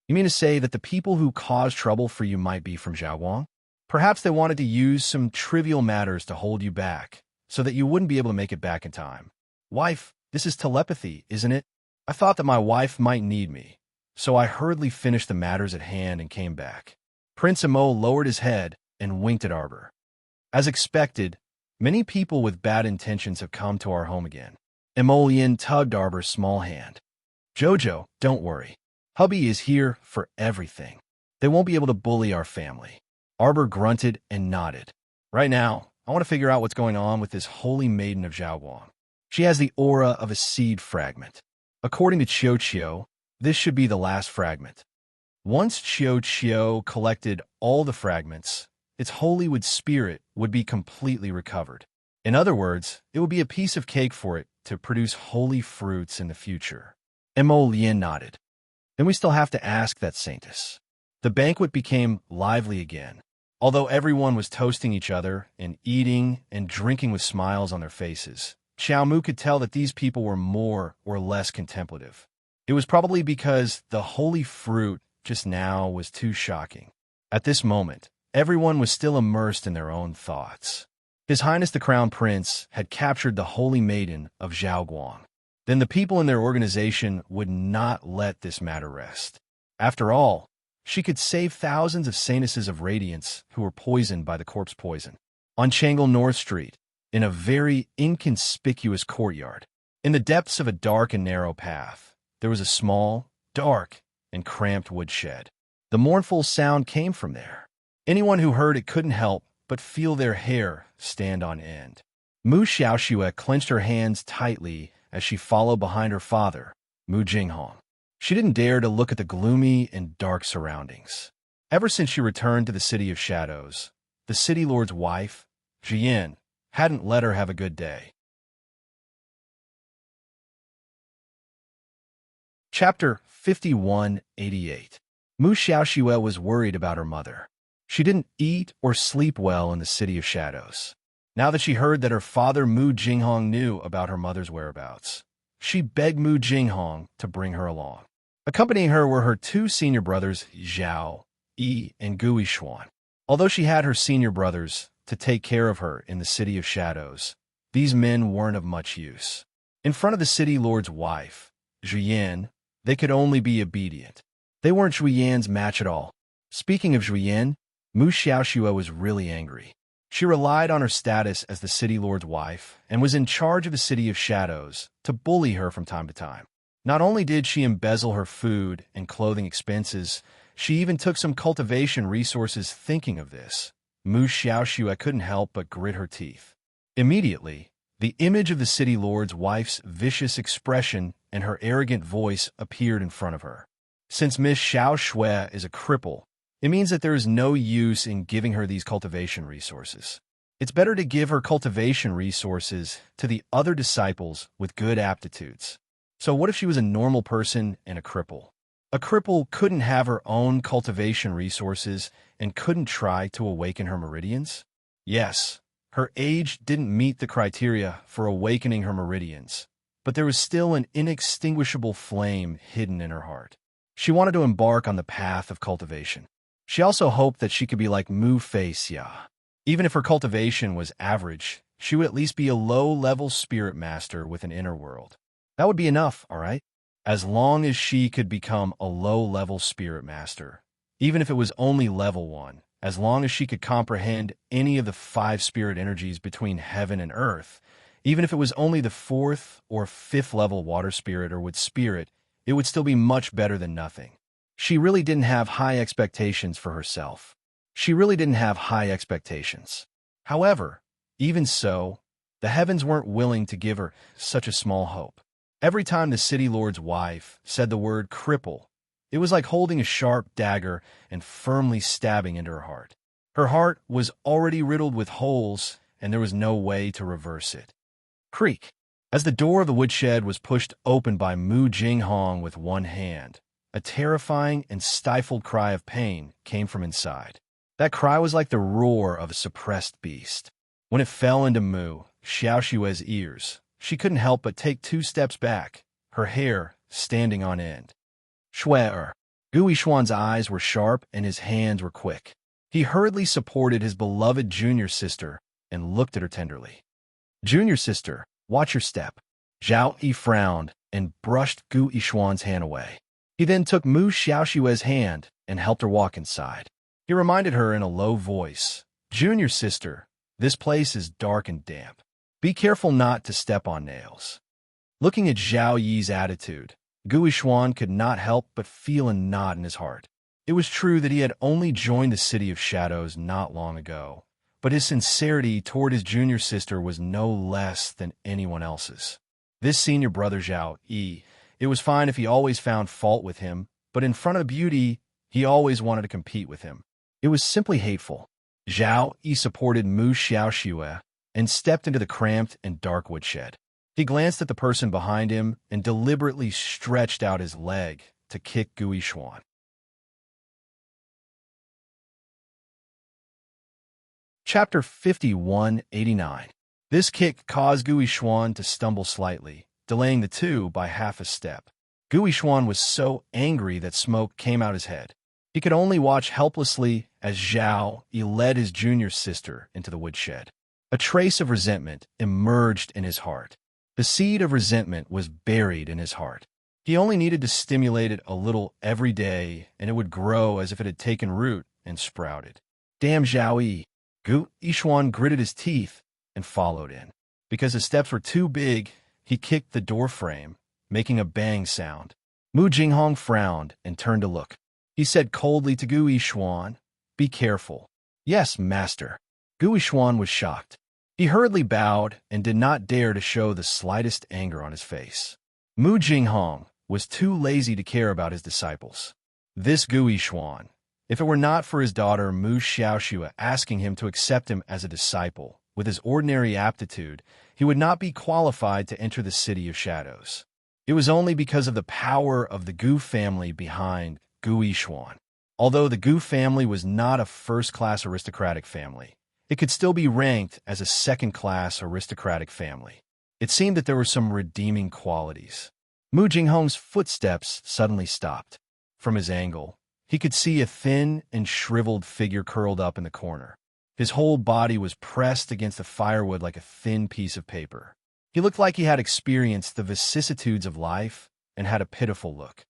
You mean to say that the people who caused trouble for you might be from Zhaoguang? Perhaps they wanted to use some trivial matters to hold you back, so that you wouldn't be able to make it back in time. Wife, this is telepathy, isn't it? I thought that my wife might need me, so I hurriedly finished the matters at hand and came back. Prince Imo lowered his head and winked at Arbor. As expected, many people with bad intentions have come to our home again. Emolian tugged Arbor's small hand. Jojo, don't worry. Hubby is here for everything. They won't be able to bully our family. Arbor grunted and nodded. Right now, I want to figure out what's going on with this holy maiden of Zhaoguang. She has the aura of a seed fragment. According to Qiu, this should be the last fragment. Once Qiu collected all the fragments, its holy wood spirit would be completely recovered. In other words, it would be a piece of cake for it to produce holy fruits in the future. Mo Lian nodded. Then we still have to ask that saintess. The banquet became lively again. Although everyone was toasting each other and eating and drinking with smiles on their faces, Xiao Mu could tell that these people were more or less contemplative. It was probably because the holy fruit just now was too shocking. At this moment, everyone was still immersed in their own thoughts. His Highness the Crown Prince had captured the holy maiden of Zhaoguang. Then the people in their organization would not let this matter rest. After all, she could save thousands of saintesses of radiance who were poisoned by the corpse poison. On Changle North Street, in a very inconspicuous courtyard, in the depths of a dark and narrow path, there was a small, dark, and cramped woodshed. The mournful sound came from there. Anyone who heard it couldn't help but feel their hair stand on end. Mu Xiaoxue clenched her hands tightly as she followed behind her father, Mu Jinghong. She didn't dare to look at the gloomy and dark surroundings. Ever since she returned to the City of Shadows, the City Lord's wife, Jian, hadn't let her have a good day. Chapter 5188. Mu Xiaoxue was worried about her mother. She didn't eat or sleep well in the City of Shadows. Now that she heard that her father Mu Jinghong knew about her mother's whereabouts, she begged Mu Jinghong to bring her along. Accompanying her were her two senior brothers, Zhao, Yi, and Gui Xuan. Although she had her senior brothers to take care of her in the City of Shadows, these men weren't of much use. In front of the City Lord's wife, Zhuyan, they could only be obedient. They weren't Zhuyan's match at all. Speaking of Zhuyan, Mu Xiaoxue was really angry. She relied on her status as the City Lord's wife and was in charge of the City of Shadows to bully her from time to time. Not only did she embezzle her food and clothing expenses, she even took some cultivation resources. Thinking of this, Mu Xiaoxue couldn't help but grit her teeth. Immediately, the image of the City Lord's wife's vicious expression and her arrogant voice appeared in front of her. Since Miss Xiaoxue is a cripple, it means that there is no use in giving her these cultivation resources. It's better to give her cultivation resources to the other disciples with good aptitudes. So what if she was a normal person and a cripple? A cripple couldn't have her own cultivation resources and couldn't try to awaken her meridians? Yes, Her age didn't meet the criteria for awakening her meridians, but there was still an inextinguishable flame hidden in her heart. She wanted to embark on the path of cultivation. She also hoped that she could be like Mu Fei Xia. Even if her cultivation was average, she would at least be a low-level spirit master with an inner world. That would be enough, all right? As long as she could become a low-level spirit master, even if it was only level 1, as long as she could comprehend any of the 5 spirit energies between heaven and earth, even if it was only the 4th or 5th level water spirit or wood spirit, it would still be much better than nothing. She really didn't have high expectations for herself. She really didn't have high expectations. However, even so, the heavens weren't willing to give her such a small hope. Every time the city lord's wife said the word cripple, it was like holding a sharp dagger and firmly stabbing into her heart. Her heart was already riddled with holes, and there was no way to reverse it. Creak. As the door of the woodshed was pushed open by Mu Jinghong with one hand, a terrifying and stifled cry of pain came from inside. That cry was like the roar of a suppressed beast. When it fell into Mu Xiaoshui's ears, she couldn't help but take 2 steps back, her hair standing on end. Shui-er. Gu Yishuan's eyes were sharp and his hands were quick. He hurriedly supported his beloved junior sister and looked at her tenderly. Junior sister, watch your step. Zhao Yi frowned and brushed Gu Yishuan's hand away. He then took Mu Xiaoshui's hand and helped her walk inside. He reminded her in a low voice, Junior sister, this place is dark and damp. Be careful not to step on nails. Looking at Zhao Yi's attitude, Gu Yishuan could not help but feel a knot in his heart. It was true that he had only joined the City of Shadows not long ago, but his sincerity toward his junior sister was no less than anyone else's. This senior brother Zhao Yi, it was fine if he always found fault with him, but in front of beauty, he always wanted to compete with him. It was simply hateful. Zhao Yi supported Mu Xiaoxue and stepped into the cramped and dark woodshed. He glanced at the person behind him and deliberately stretched out his leg to kick Gu Yishuan. Chapter 5189. This kick caused Gu Yishuan to stumble slightly, delaying the 2 by half a step. Gu Yishuan was so angry that smoke came out his head. He could only watch helplessly as Zhao Yi led his junior sister into the woodshed. A trace of resentment emerged in his heart. The seed of resentment was buried in his heart. He only needed to stimulate it a little every day, and it would grow as if it had taken root and sprouted. Damn Zhao Yi! Gu Yishuan gritted his teeth and followed in. Because his steps were too big, he kicked the door frame, making a bang sound. Mu Jinghong frowned and turned to look. He said coldly to Gu Yishuan, "Be careful." "Yes, master." Gu Yishuan was shocked. He hurriedly bowed and did not dare to show the slightest anger on his face. Mu Jinghong was too lazy to care about his disciples. This Gu Yishuan, if it were not for his daughter Mu Xiaoxue asking him to accept him as a disciple, with his ordinary aptitude, he would not be qualified to enter the City of Shadows. It was only because of the power of the Gu family behind Gu Yishuan. Although the Gu family was not a first-class aristocratic family, it could still be ranked as a second-class aristocratic family. It seemed that there were some redeeming qualities. Mu Jinghong's footsteps suddenly stopped. From his angle, he could see a thin and shriveled figure curled up in the corner. His whole body was pressed against the firewood like a thin piece of paper. He looked like he had experienced the vicissitudes of life and had a pitiful look.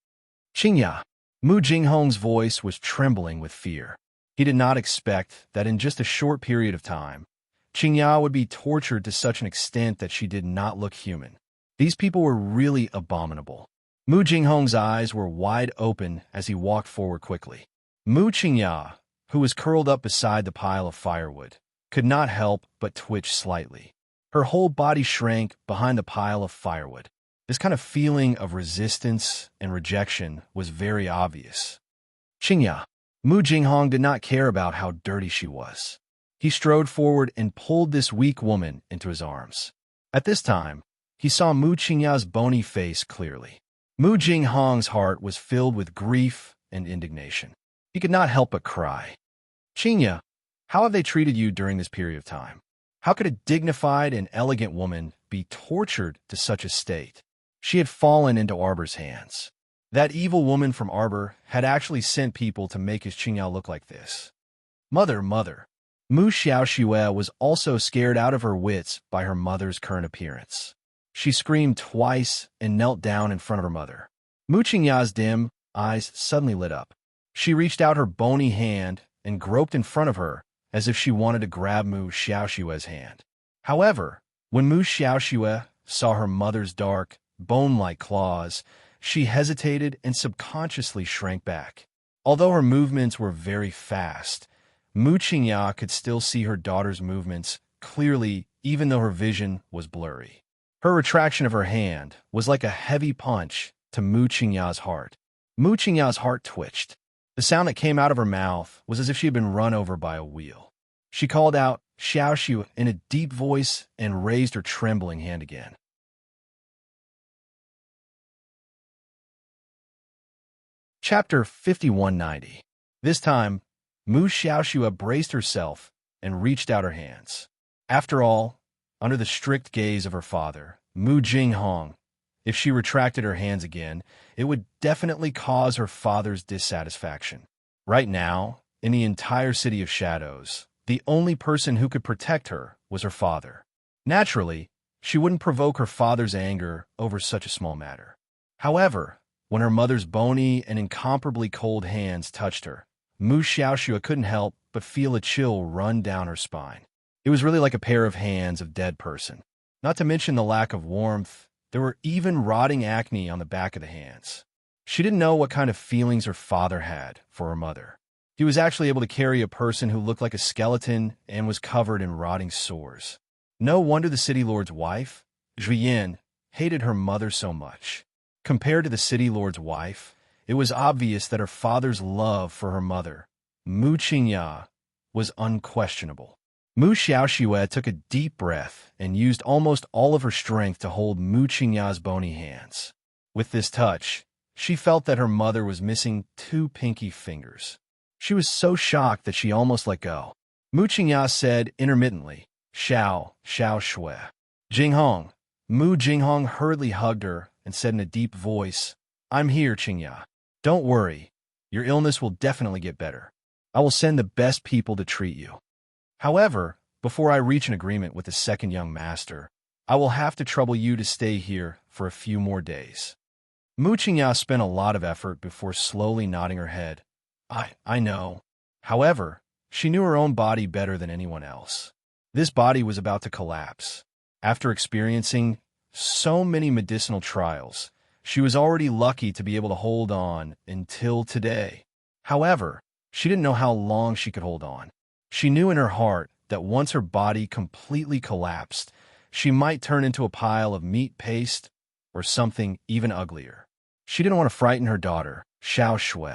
"Qingya!" Mu Jinghong's voice was trembling with fear. He did not expect that in just a short period of time, Qingya would be tortured to such an extent that she did not look human. These people were really abominable. Mu Jinghong's eyes were wide open as he walked forward quickly. Mu Qingya, who was curled up beside the pile of firewood, could not help but twitch slightly. Her whole body shrank behind the pile of firewood. This kind of feeling of resistance and rejection was very obvious. "Qingya." Mu Jinghong did not care about how dirty she was. He strode forward and pulled this weak woman into his arms. At this time, he saw Mu Qingya's bony face clearly. Mu Jinghong's heart was filled with grief and indignation. He could not help but cry. "Qingya, how have they treated you during this period of time? How could a dignified and elegant woman be tortured to such a state? She had fallen into Arbor's hands. That evil woman from Arbor had actually sent people to make his Qingyao look like this. Mother, mother. Mu Xiaoxue was also scared out of her wits by her mother's current appearance. She screamed twice and knelt down in front of her mother. Mu Qingya's dim eyes suddenly lit up. She reached out her bony hand and groped in front of her as if she wanted to grab Mu Xiaoxue's hand. However, when Mu Xiaoxue saw her mother's dark, bone-like claws, she hesitated and subconsciously shrank back. Although her movements were very fast, Mu Qingya could still see her daughter's movements clearly even though her vision was blurry. Her retraction of her hand was like a heavy punch to Mu Qingya's heart. Mu Qingya's heart twitched. The sound that came out of her mouth was as if she had been run over by a wheel. She called out, Xiaoxu, in a deep voice and raised her trembling hand again. Chapter 5190. This time, Mu Xiaoxue braced herself and reached out her hands. After all, under the strict gaze of her father, Mu Jinghong, if she retracted her hands again, it would definitely cause her father's dissatisfaction. Right now, in the entire City of Shadows, the only person who could protect her was her father. Naturally, she wouldn't provoke her father's anger over such a small matter. However, when her mother's bony and incomparably cold hands touched her, Mu Xiaoxue couldn't help but feel a chill run down her spine. It was really like a pair of hands of a dead person. Not to mention the lack of warmth, there were even rotting acne on the back of the hands. She didn't know what kind of feelings her father had for her mother. He was actually able to carry a person who looked like a skeleton and was covered in rotting sores. No wonder the city lord's wife, Zhuyin, hated her mother so much. Compared to the city lord's wife, it was obvious that her father's love for her mother, Mu Qingya, was unquestionable. Mu Xiaoxue took a deep breath and used almost all of her strength to hold Mu Qingya's bony hands. With this touch, she felt that her mother was missing 2 pinky fingers. She was so shocked that she almost let go. Mu Qingya said intermittently, Xiao Shui. Jinghong. Mu Jinghong hurriedly hugged her and said in a deep voice, I'm here, Qingya. Don't worry. Your illness will definitely get better. I will send the best people to treat you. However, before I reach an agreement with the second young master, I will have to trouble you to stay here for a few more days. Mu Qingya spent a lot of effort before slowly nodding her head. I know. However, she knew her own body better than anyone else. This body was about to collapse. After experiencing so many medicinal trials, she was already lucky to be able to hold on until today. However, she didn't know how long she could hold on. She knew in her heart that once her body completely collapsed, she might turn into a pile of meat paste or something even uglier. She didn't want to frighten her daughter, Xiao Shui.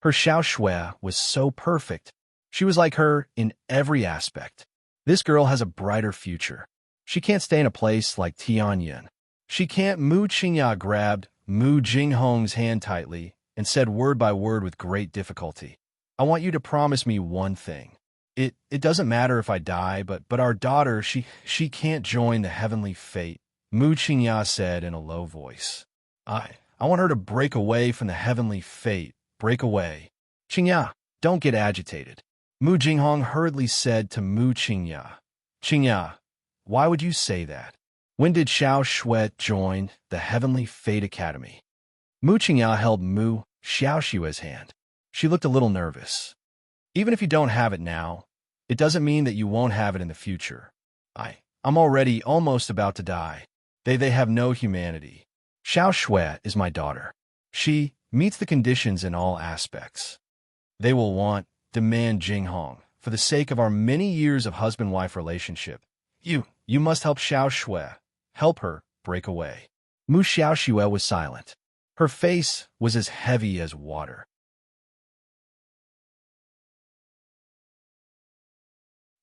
Her Xiao Shui was so perfect. She was like her in every aspect. This girl has a brighter future. She can't stay in a place like Tianyin. She can't. Mu Qingya grabbed Mu Jinghong's hand tightly and said word by word with great difficulty, I want you to promise me one thing. It doesn't matter if I die, but our daughter, she can't join the heavenly fate, Mu Qingya said in a low voice. I want her to break away from the heavenly fate. Break away. Qingya, don't get agitated. Mu Jinghong hurriedly said to Mu Qingya. Qingya, why would you say that? When did Xiao Shui join the Heavenly Fate Academy? Mu Qingya held Mu Xiaoxue's hand. She looked a little nervous. Even if you don't have it now, it doesn't mean that you won't have it in the future. I'm already almost about to die. They have no humanity. Xiao Shui is my daughter. She meets the conditions in all aspects. They will demand Jinghong, for the sake of our many years of husband-wife relationship. You must help Xiao Shui. Help her break away. Mu Xiaoxue was silent. Her face was as heavy as water.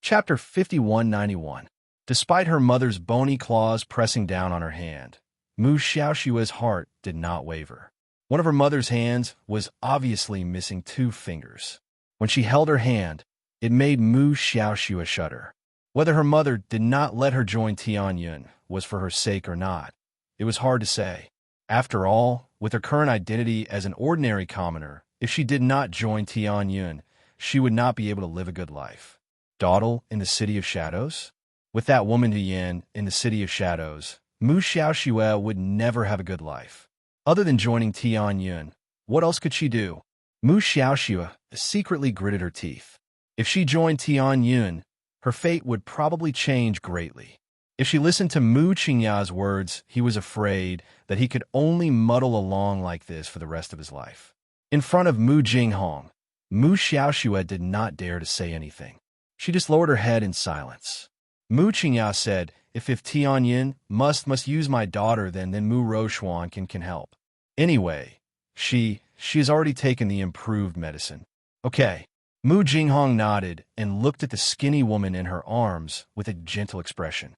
Chapter 5191. Despite her mother's bony claws pressing down on her hand, Mu Xiaoxue's heart did not waver. One of her mother's hands was obviously missing 2 fingers. When she held her hand, it made Mu Xiaoxue shudder. Whether her mother did not let her join Tianyun was for her sake or not, it was hard to say. After all, with her current identity as an ordinary commoner, if she did not join Tianyun, she would not be able to live a good life. Dawdle in the City of Shadows? With that woman Yin in the City of Shadows, Mu Xiaoxue would never have a good life. Other than joining Tianyun, what else could she do? Mu Xiaoxue secretly gritted her teeth. If she joined Tianyun, her fate would probably change greatly. If she listened to Mu Qingya's words, he was afraid that he could only muddle along like this for the rest of his life. In front of Mu Jinghong, Mu Xiaoxue did not dare to say anything. She just lowered her head in silence. Mu Qingya said, if Tianyun must use my daughter, then Mu Roxuan can help. Anyway, she has already taken the improved medicine. Okay. Mu Jinghong nodded and looked at the skinny woman in her arms with a gentle expression.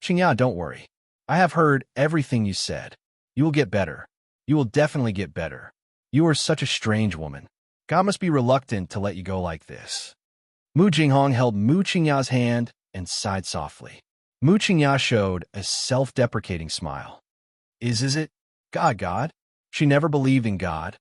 Qingya, don't worry. I have heard everything you said. You will get better. You will definitely get better. You are such a strange woman. God must be reluctant to let you go like this. Mu Jinghong held Mu Qingya's hand and sighed softly. Mu Qingya showed a self-deprecating smile. Is it? God? She never believed in God,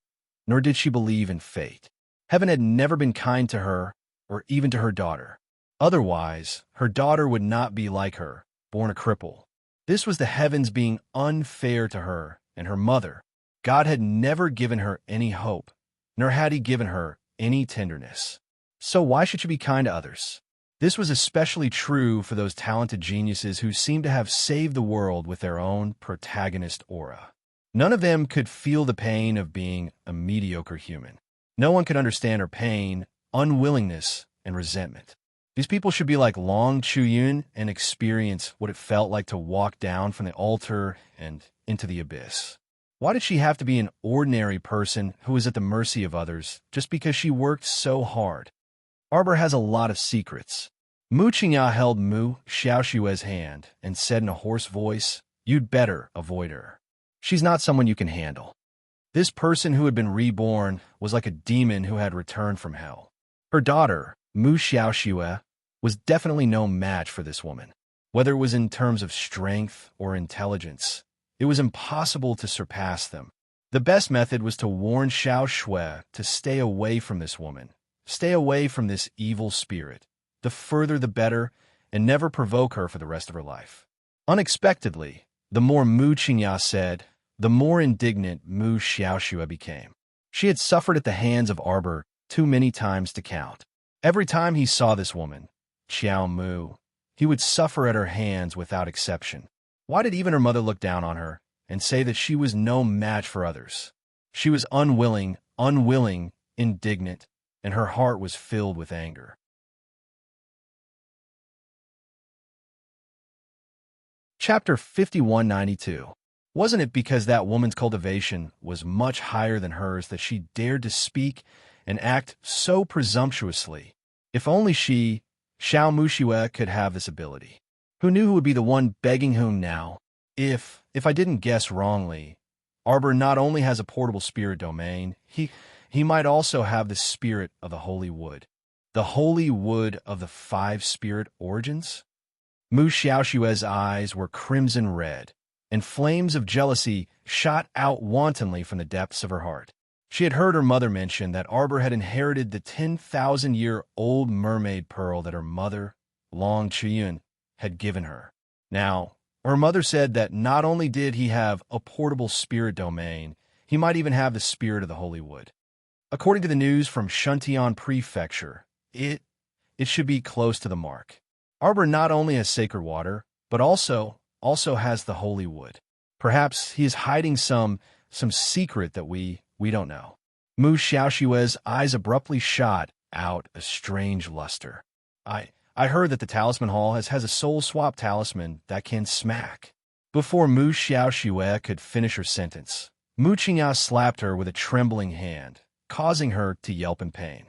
nor did she believe in fate. Heaven had never been kind to her, or even to her daughter. Otherwise, her daughter would not be like her, born a cripple. This was the heavens being unfair to her and her mother. God had never given her any hope, nor had he given her any tenderness. So why should she be kind to others? This was especially true for those talented geniuses who seemed to have saved the world with their own protagonist aura. None of them could feel the pain of being a mediocre human. No one could understand her pain, unwillingness, and resentment. These people should be like Long Chuyun and experience what it felt like to walk down from the altar and into the abyss. Why did she have to be an ordinary person who was at the mercy of others just because she worked so hard? Arbor has a lot of secrets. Mu Qingya held Mu Xiaoxue's hand and said in a hoarse voice, "You'd better avoid her. She's not someone you can handle." This person who had been reborn was like a demon who had returned from hell. Her daughter, Mu Xiaoxue, was definitely no match for this woman. Whether it was in terms of strength or intelligence, it was impossible to surpass them. The best method was to warn Xiaoxue to stay away from this woman, stay away from this evil spirit. The further the better, and never provoke her for the rest of her life. Unexpectedly, the more Mu Qingya said, the more indignant Mu Xiaoxue became. She had suffered at the hands of Arbor too many times to count. Every time he saw this woman, Xiao Mu, he would suffer at her hands without exception. Why did even her mother look down on her and say that she was no match for others? She was unwilling, indignant, and her heart was filled with anger. Chapter 5192. Wasn't it because that woman's cultivation was much higher than hers that she dared to speak and act so presumptuously? If only she, Xiao Muxue, could have this ability. Who knew who would be the one begging whom now? If I didn't guess wrongly, Arbor not only has a portable spirit domain, he might also have the spirit of the holy wood. The holy wood of the 5 spirit origins? Mu Xiaoxue's eyes were crimson red, and flames of jealousy shot out wantonly from the depths of her heart. She had heard her mother mention that Arbor had inherited the 10,000-year-old mermaid pearl that her mother, Long Chuyun, had given her. Now, her mother said that not only did he have a portable spirit domain, he might even have the spirit of the holy wood. According to the news from Shuntian Prefecture, it should be close to the mark. Arbor not only has sacred water, but also has the holy wood. Perhaps he is hiding some secret that we don't know. Mu Xiaoxue's eyes abruptly shot out a strange luster. I heard that the Talisman Hall has a soul swap talisman that can smack. Before Mu Xiaoxue could finish her sentence, Mu Qingya slapped her with a trembling hand, causing her to yelp in pain.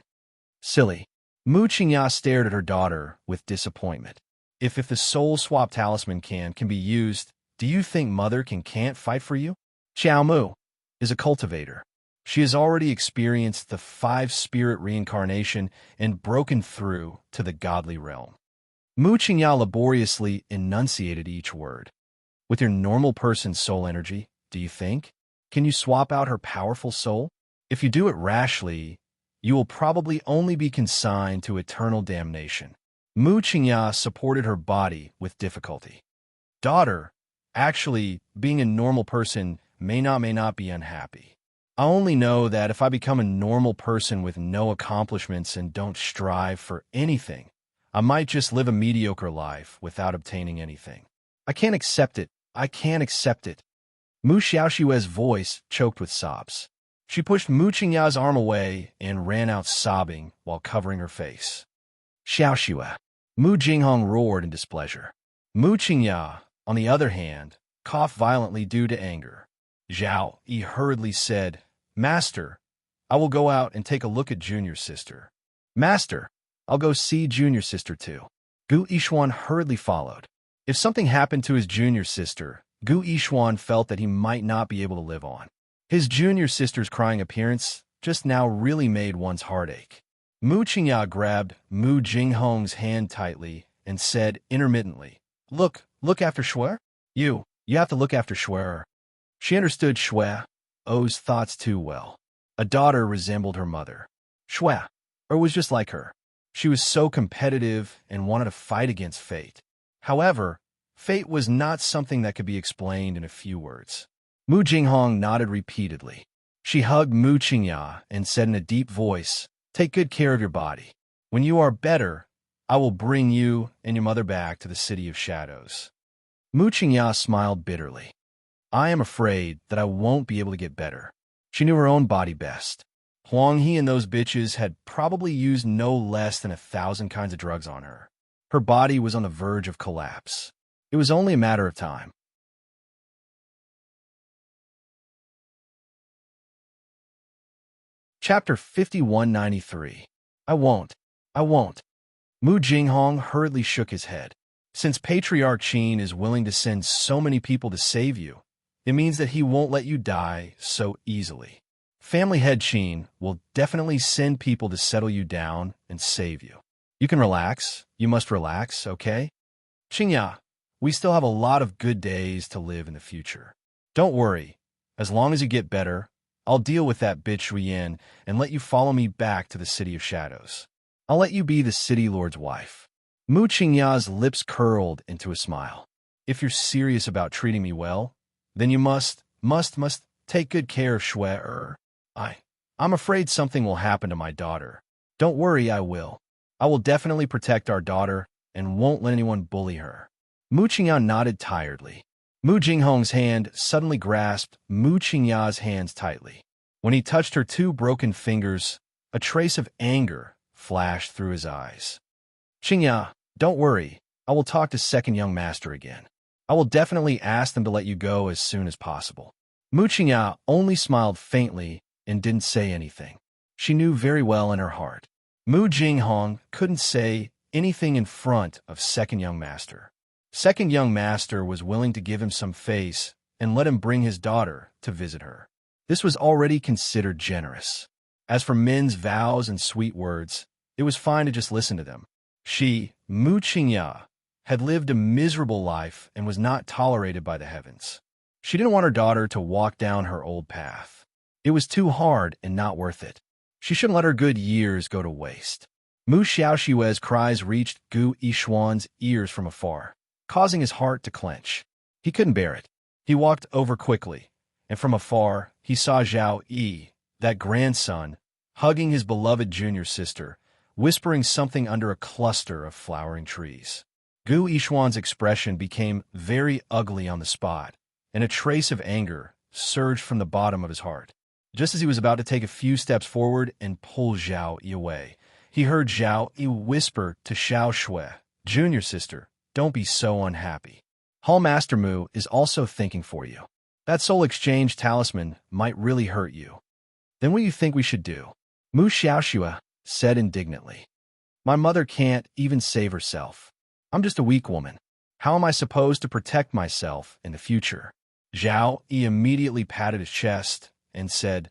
Silly. Mu Qingya stared at her daughter with disappointment. If the soul swap talisman can be used, do you think Mother can't fight for you? Xiao Mu is a cultivator. She has already experienced the 5 spirit reincarnation and broken through to the godly realm. Mu Qingya laboriously enunciated each word. With your normal person's soul energy, do you think? Can you swap out her powerful soul? If you do it rashly, you will probably only be consigned to eternal damnation. Mu Qingya supported her body with difficulty. Daughter, actually, being a normal person may not be unhappy. I only know that if I become a normal person with no accomplishments and don't strive for anything, I might just live a mediocre life without obtaining anything. I can't accept it. I can't accept it. Mu Xiaoxue's voice choked with sobs. She pushed Mu Qingya's arm away and ran out sobbing while covering her face. Xiaoxue. Mu Jinghong roared in displeasure. Mu Qingya, on the other hand, coughed violently due to anger. Zhao Yi hurriedly said, Master, I will go out and take a look at Junior Sister. Master, I'll go see Junior Sister too. Gu Yishuan hurriedly followed. If something happened to his junior sister, Gu Yishuan felt that he might not be able to live on. His junior sister's crying appearance just now really made one's heart ache. Mu Qingya grabbed Mu Jinghong's hand tightly and said intermittently, Look after Shui? You have to look after Shui. She understood Shui-O's thoughts too well. A daughter resembled her mother. Shui-O was just like her. She was so competitive and wanted to fight against fate. However, fate was not something that could be explained in a few words. Mu Jinghong nodded repeatedly. She hugged Mu Qingya and said in a deep voice, Take good care of your body. When you are better, I will bring you and your mother back to the City of Shadows. Mu Qingya smiled bitterly. I am afraid that I won't be able to get better. She knew her own body best. Huang He and those bitches had probably used no less than 1,000 kinds of drugs on her. Her body was on the verge of collapse. It was only a matter of time. Chapter 5193. I won't. Mu Jinghong hurriedly shook his head. Since Patriarch Qin is willing to send so many people to save you, it means that he won't let you die so easily. Family head Qin will definitely send people to settle you down and save you. You can relax. You must relax, okay? Qingya, we still have a lot of good days to live in the future. Don't worry. As long as you get better, I'll deal with that bitch Shuyan and let you follow me back to the City of Shadows. I'll let you be the City Lord's wife. Mu Qingya's lips curled into a smile. If you're serious about treating me well, then you must take good care of Shui. I'm afraid something will happen to my daughter. Don't worry, I will. I will definitely protect our daughter and won't let anyone bully her. Mu Qingya nodded tiredly. Mu Jinghong's hand suddenly grasped Mu Qingya's hands tightly. When he touched her two broken fingers, a trace of anger flashed through his eyes. Qingya, don't worry. I will talk to Second Young Master again. I will definitely ask them to let you go as soon as possible. Mu Qingya only smiled faintly and didn't say anything. She knew very well in her heart. Mu Jinghong couldn't say anything in front of Second Young Master. Second Young Master was willing to give him some face and let him bring his daughter to visit her. This was already considered generous. As for men's vows and sweet words, it was fine to just listen to them. She, Mu Qingya, had lived a miserable life and was not tolerated by the heavens. She didn't want her daughter to walk down her old path. It was too hard and not worth it. She shouldn't let her good years go to waste. Mu Xiaoxue's cries reached Gu Yishuan's ears from afar, causing his heart to clench. He couldn't bear it. He walked over quickly, and from afar he saw Zhao Yi, that grandson, hugging his beloved junior sister, whispering something under a cluster of flowering trees. Gu Yishuan's expression became very ugly on the spot, and a trace of anger surged from the bottom of his heart. Just as he was about to take a few steps forward and pull Zhao Yi away, he heard Zhao Yi whisper to Xiao Shui, Junior sister, don't be so unhappy. Hall Master Mu is also thinking for you. That soul exchange talisman might really hurt you. Then what do you think we should do? Mu Xiaoxue said indignantly. My mother can't even save herself. I'm just a weak woman. How am I supposed to protect myself in the future? Zhao Yi immediately patted his chest and said,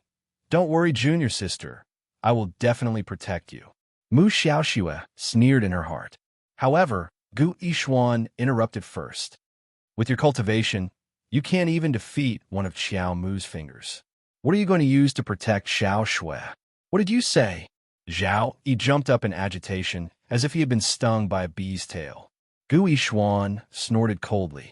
Don't worry, junior sister. I will definitely protect you. Mu Xiaoxue sneered in her heart. However, Gu Yishuan interrupted first. With your cultivation, you can't even defeat one of Xiao Mu's fingers. What are you going to use to protect Xiao Shui? What did you say? Zhao Yi jumped up in agitation, as if he had been stung by a bee's tail. Gu Yishuan snorted coldly.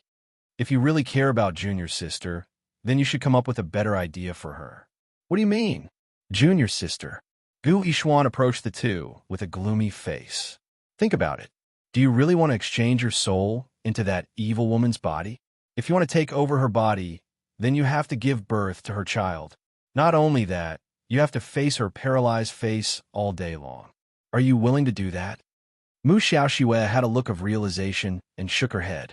If you really care about Junior's sister, then you should come up with a better idea for her. What do you mean? Junior's sister. Gu Yishuan approached the two with a gloomy face. Think about it. Do you really want to exchange your soul into that evil woman's body? If you want to take over her body, then you have to give birth to her child. Not only that, you have to face her paralyzed face all day long. Are you willing to do that? Mu Xiaoxue had a look of realization and shook her head.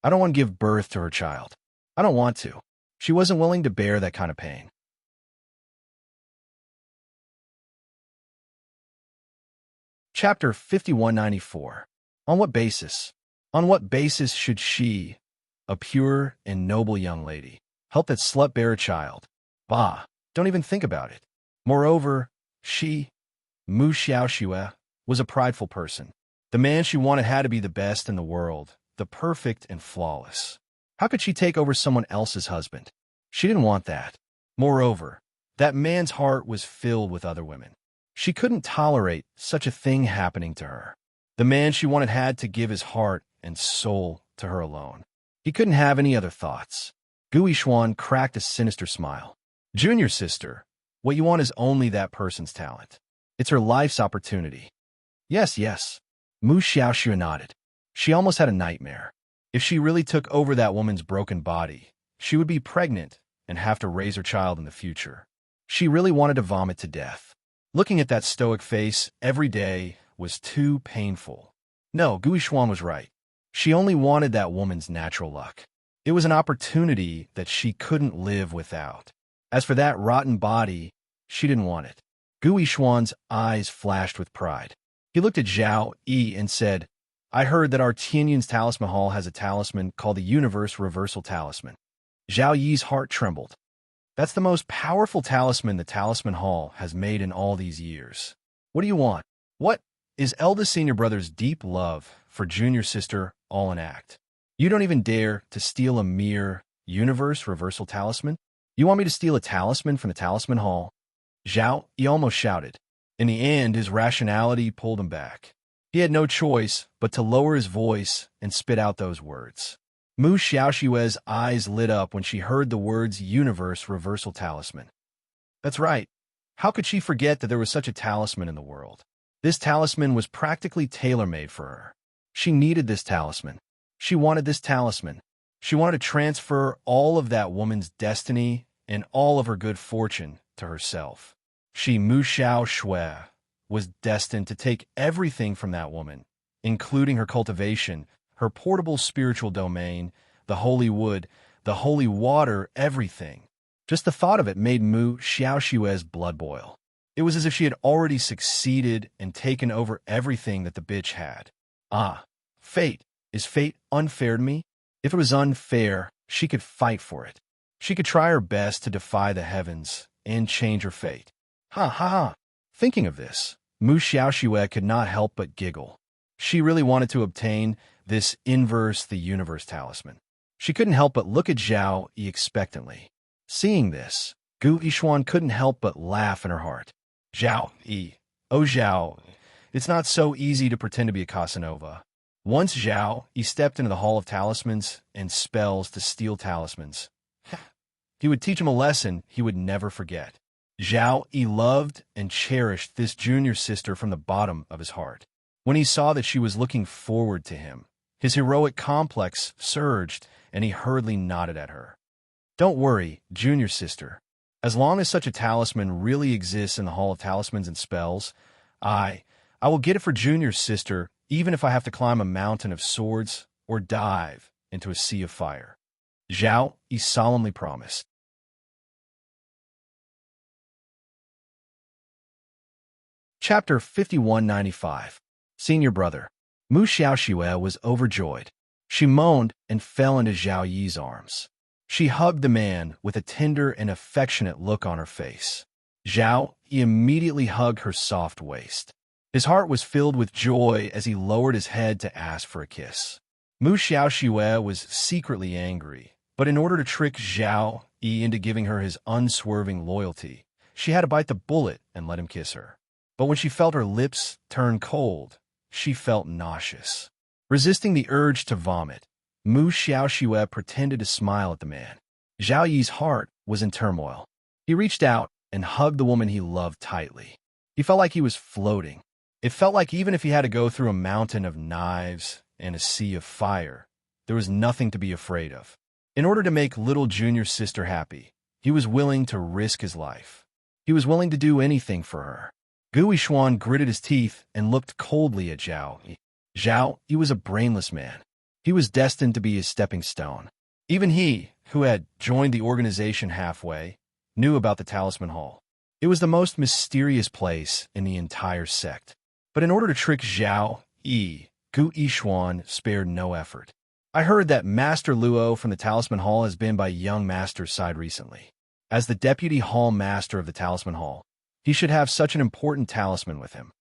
I don't want to give birth to her child. I don't want to. She wasn't willing to bear that kind of pain. Chapter 5194. On what basis? On what basis should she, a pure and noble young lady, help that slut bear a child? Bah, don't even think about it. Moreover, she, Mu Xiaoxue, was a prideful person. The man she wanted had to be the best in the world, the perfect and flawless. How could she take over someone else's husband? She didn't want that. Moreover, that man's heart was filled with other women. She couldn't tolerate such a thing happening to her. The man she wanted had to give his heart and soul to her alone. He couldn't have any other thoughts. Gu Yishuan cracked a sinister smile. Junior sister, what you want is only that person's talent. It's her life's opportunity. Yes. Mu Xiaoxue nodded. She almost had a nightmare. If she really took over that woman's broken body, she would be pregnant and have to raise her child in the future. She really wanted to vomit to death. Looking at that stoic face every day was too painful. No, Gu Yishuan was right. She only wanted that woman's natural luck. It was an opportunity that she couldn't live without. As for that rotten body, she didn't want it. Gu Yishuan's eyes flashed with pride. He looked at Zhao Yi and said, I heard that our Tianyin's talisman hall has a talisman called the Universe Reversal Talisman. Zhao Yi's heart trembled. That's the most powerful talisman the Talisman Hall has made in all these years. What do you want? What is eldest senior brother's deep love for junior sister all in act? You don't even dare to steal a mere Universe Reversal Talisman? You want me to steal a talisman from the Talisman Hall? Zhao Yi almost shouted. In the end, his rationality pulled him back. He had no choice but to lower his voice and spit out those words. Mu Xiaoxue's eyes lit up when she heard the words Universe Reversal Talisman. That's right. How could she forget that there was such a talisman in the world? This talisman was practically tailor-made for her. She needed this talisman. She wanted this talisman. She wanted to transfer all of that woman's destiny and all of her good fortune to herself. She, Mu Xiaoxue, was destined to take everything from that woman, including her cultivation, her portable spiritual domain, the holy wood, the holy water, everything. Just the thought of it made Mu Xiaoxue's blood boil. It was as if she had already succeeded and taken over everything that the bitch had. Ah, fate. Is fate unfair to me? If it was unfair, she could fight for it. She could try her best to defy the heavens and change her fate. Ha. Thinking of this, Mu Xiaoxue could not help but giggle. She really wanted to obtain this inverse the universe talisman. She couldn't help but look at Zhao Yi expectantly. Seeing this, Gu Yishuan couldn't help but laugh in her heart. Zhao Yi, oh Zhao, it's not so easy to pretend to be a Casanova. Once Zhao Yi stepped into the Hall of Talismans and Spells to steal talismans. He would teach him a lesson he would never forget. Zhao Yi loved and cherished this junior sister from the bottom of his heart. When he saw that she was looking forward to him, his heroic complex surged, and he hurriedly nodded at her. Don't worry, junior sister. As long as such a talisman really exists in the Hall of Talismans and Spells, I will get it for junior sister, even if I have to climb a mountain of swords or dive into a sea of fire. Zhao Yi solemnly promised. Chapter 5195. Senior Brother. Mu Xiaoxue was overjoyed. She moaned and fell into Zhao Yi's arms. She hugged the man with a tender and affectionate look on her face. Zhao Yi immediately hugged her soft waist. His heart was filled with joy as he lowered his head to ask for a kiss. Mu Xiaoxue was secretly angry, but in order to trick Zhao Yi into giving her his unswerving loyalty, she had to bite the bullet and let him kiss her. But when she felt her lips turn cold, she felt nauseous. Resisting the urge to vomit, Mu Xiaoxue pretended to smile at the man. Zhao Yi's heart was in turmoil. He reached out and hugged the woman he loved tightly. He felt like he was floating. It felt like even if he had to go through a mountain of knives and a sea of fire, there was nothing to be afraid of. In order to make little junior sister happy, he was willing to risk his life. He was willing to do anything for her. Gu Yishuan gritted his teeth and looked coldly at Zhao Yi. Zhao Yi was a brainless man. He was destined to be his stepping stone. Even he, who had joined the organization halfway, knew about the Talisman Hall. It was the most mysterious place in the entire sect. But in order to trick Zhao Yi, Gu Yishuan spared no effort. I heard that Master Luo from the Talisman Hall has been by young master's side recently. As the deputy hall master of the Talisman Hall, he should have such an important talisman with him.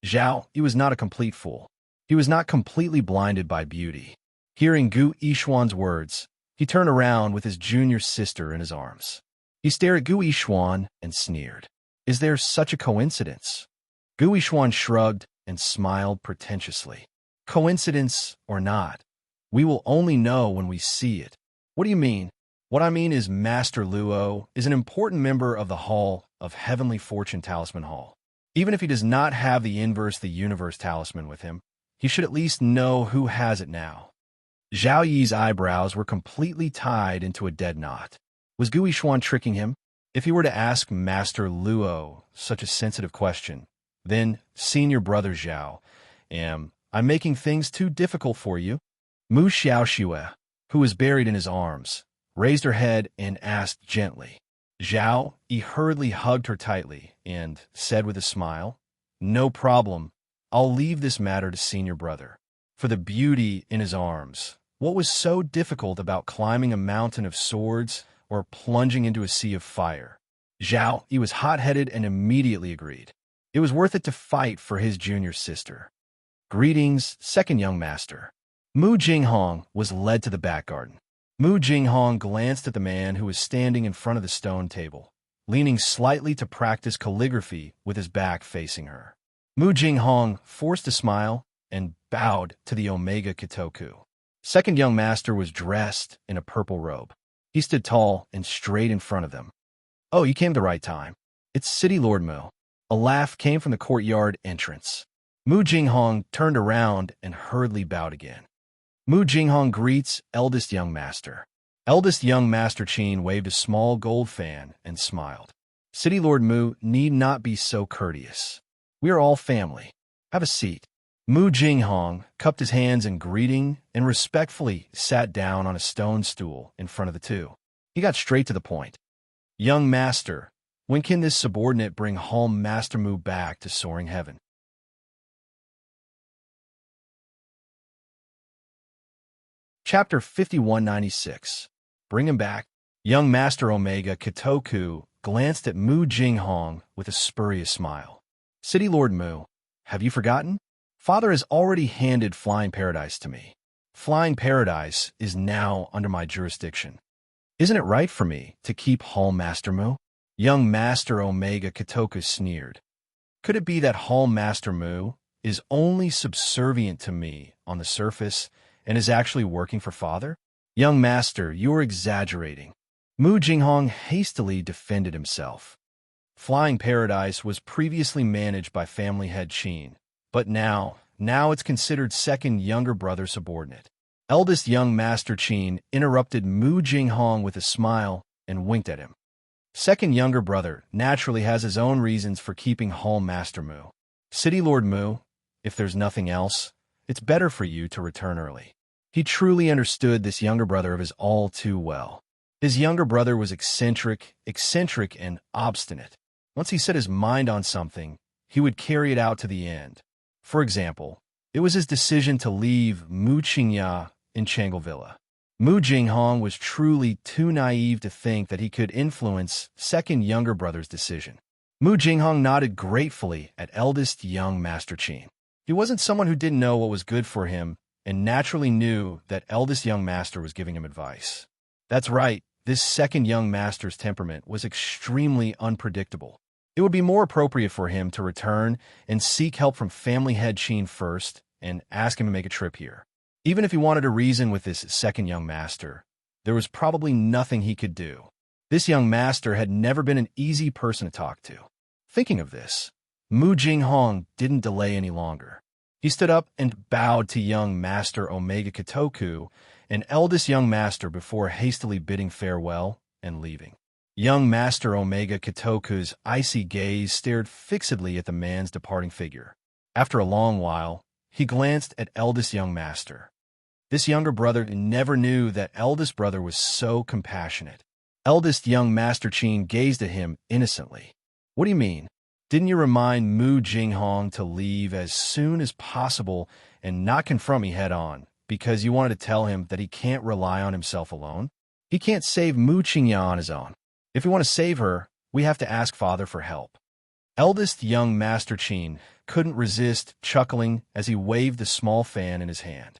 Zhao Yi was not a complete fool. He was not completely blinded by beauty. Hearing Gu Yishuan's words, he turned around with his junior sister in his arms. He stared at Gu Yishuan and sneered. Is there such a coincidence? Gu Yishuan shrugged and smiled pretentiously. Coincidence or not, we will only know when we see it. What do you mean? What I mean is Master Luo is an important member of the Hall of Heavenly Fortune Talisman Hall. Even if he does not have the Inverse the Universe talisman with him, he should at least know who has it now. Zhao Yi's eyebrows were completely tied into a dead knot. Was Gu Yishuan tricking him? If he were to ask Master Luo such a sensitive question, then, Senior Brother Zhao, am I making things too difficult for you? Mu Xiaoxue, who was buried in his arms, raised her head and asked gently. Zhao Yi hurriedly hugged her tightly and said with a smile, No problem. I'll leave this matter to Senior Brother. For the beauty in his arms, what was so difficult about climbing a mountain of swords or plunging into a sea of fire? Zhao Yi was hot-headed and immediately agreed. It was worth it to fight for his junior sister. Greetings, second young master. Mu Jinghong was led to the back garden. Mu Jinghong glanced at the man who was standing in front of the stone table, leaning slightly to practice calligraphy with his back facing her. Mu Jinghong forced a smile and bowed to the Omega Kitoku. Second young master was dressed in a purple robe. He stood tall and straight in front of them. Oh, you came at the right time. It's City Lord Mu. A laugh came from the courtyard entrance. Mu Jinghong turned around and hurriedly bowed again. Mu Jinghong greets eldest young master. Eldest young master Qin waved a small gold fan and smiled. City Lord Mu need not be so courteous. We are all family. Have a seat. Mu Jinghong cupped his hands in greeting and respectfully sat down on a stone stool in front of the two. He got straight to the point. Young master, when can this subordinate bring Hall Master Mu back to soaring heaven? Chapter 5196. Bring him back. Young Master Omega Kitoku glanced at Mu Jinghong with a spurious smile. City Lord Mu, have you forgotten? Father has already handed Flying Paradise to me. Flying Paradise is now under my jurisdiction. Isn't it right for me to keep Hall Master Mu? Young Master Omega Kitoku sneered. Could it be that Hall Master Mu is only subservient to me on the surface and is actually working for Father? Young Master, you're exaggerating. Mu Jinghong hastily defended himself. Flying Paradise was previously managed by family head Qin, but now it's considered second younger brother subordinate. Eldest young Master Qin interrupted Mu Jinghong with a smile and winked at him. Second younger brother naturally has his own reasons for keeping Hall Master Mu. City Lord Mu, if there's nothing else, it's better for you to return early. He truly understood this younger brother of his all too well. His younger brother was eccentric, and obstinate. Once he set his mind on something, he would carry it out to the end. For example, it was his decision to leave Mu Qingya in Changle Villa. Mu Jinghong was truly too naive to think that he could influence second younger brother's decision. Mu Jinghong nodded gratefully at eldest young Master Qin. He wasn't someone who didn't know what was good for him and naturally knew that eldest young master was giving him advice. That's right, this second young master's temperament was extremely unpredictable. It would be more appropriate for him to return and seek help from family head Qin first and ask him to make a trip here. Even if he wanted to reason with this second young master, there was probably nothing he could do. This young master had never been an easy person to talk to. Thinking of this, Mu Jinghong didn't delay any longer. He stood up and bowed to young Master Omega Katoku, an eldest young master, before hastily bidding farewell and leaving. Young Master Omega Katoku's icy gaze stared fixedly at the man's departing figure. After a long while, he glanced at eldest young master. This younger brother never knew that eldest brother was so compassionate. Eldest young Master Qin gazed at him innocently. What do you mean? Didn't you remind Mu Jinghong to leave as soon as possible and not confront me head on because you wanted to tell him that he can't rely on himself alone? He can't save Mu Qingya on his own. If we want to save her, we have to ask Father for help. Eldest young Master Qin couldn't resist chuckling as he waved the small fan in his hand.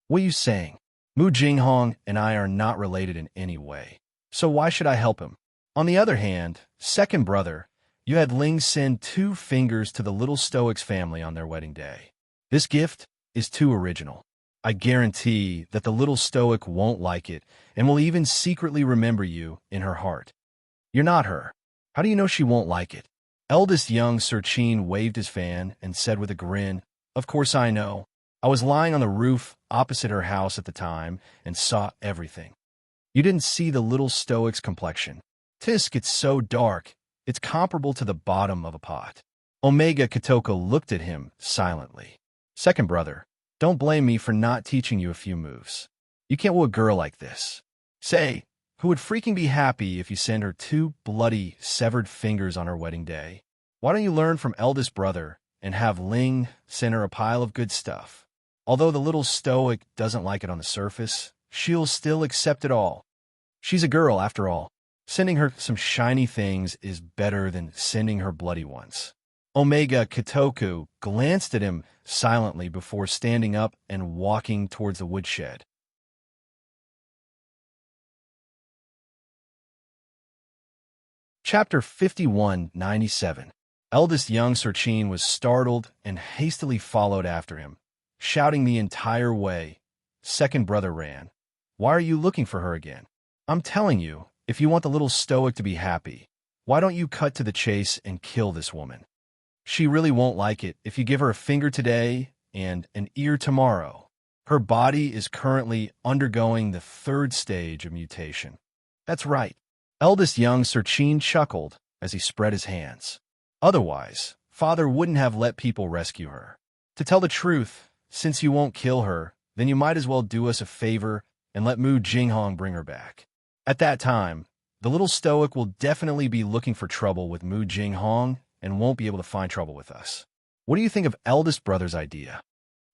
What are you saying? Mu Jinghong and I are not related in any way. So why should I help him? On the other hand, second brother, you had Ling send 2 fingers to the little Stoic's family on their wedding day. This gift is too original. I guarantee that the little Stoic won't like it and will even secretly remember you in her heart. You're not her. How do you know she won't like it? Eldest young Sir Qin waved his fan and said with a grin, Of course I know. I was lying on the roof opposite her house at the time and saw everything. You didn't see the little Stoic's complexion. Tisk, it's so dark, it's comparable to the bottom of a pot. Omega Katoku looked at him silently. Second brother, don't blame me for not teaching you a few moves. You can't woo a girl like this. Say, who would freaking be happy if you send her 2 bloody, severed fingers on her wedding day? Why don't you learn from eldest brother and have Ling send her a pile of good stuff? Although the little Stoic doesn't like it on the surface, she'll still accept it all. She's a girl, after all. Sending her some shiny things is better than sending her bloody ones. Omega Katoku glanced at him silently before standing up and walking towards the woodshed. Chapter 5197. Eldest young Sir Qin was startled and hastily followed after him, shouting the entire way. Second brother ran. Why are you looking for her again? I'm telling you, if you want the little Stoic to be happy, why don't you cut to the chase and kill this woman? She really won't like it if you give her a finger today and an ear tomorrow. Her body is currently undergoing the 3rd stage of mutation. That's right. Eldest young Sir Qin chuckled as he spread his hands. Otherwise, Father wouldn't have let people rescue her. To tell the truth, since you won't kill her, then you might as well do us a favor and let Mu Jinghong bring her back. At that time, the little Stoic will definitely be looking for trouble with Mu Jinghong and won't be able to find trouble with us. What do you think of eldest brother's idea?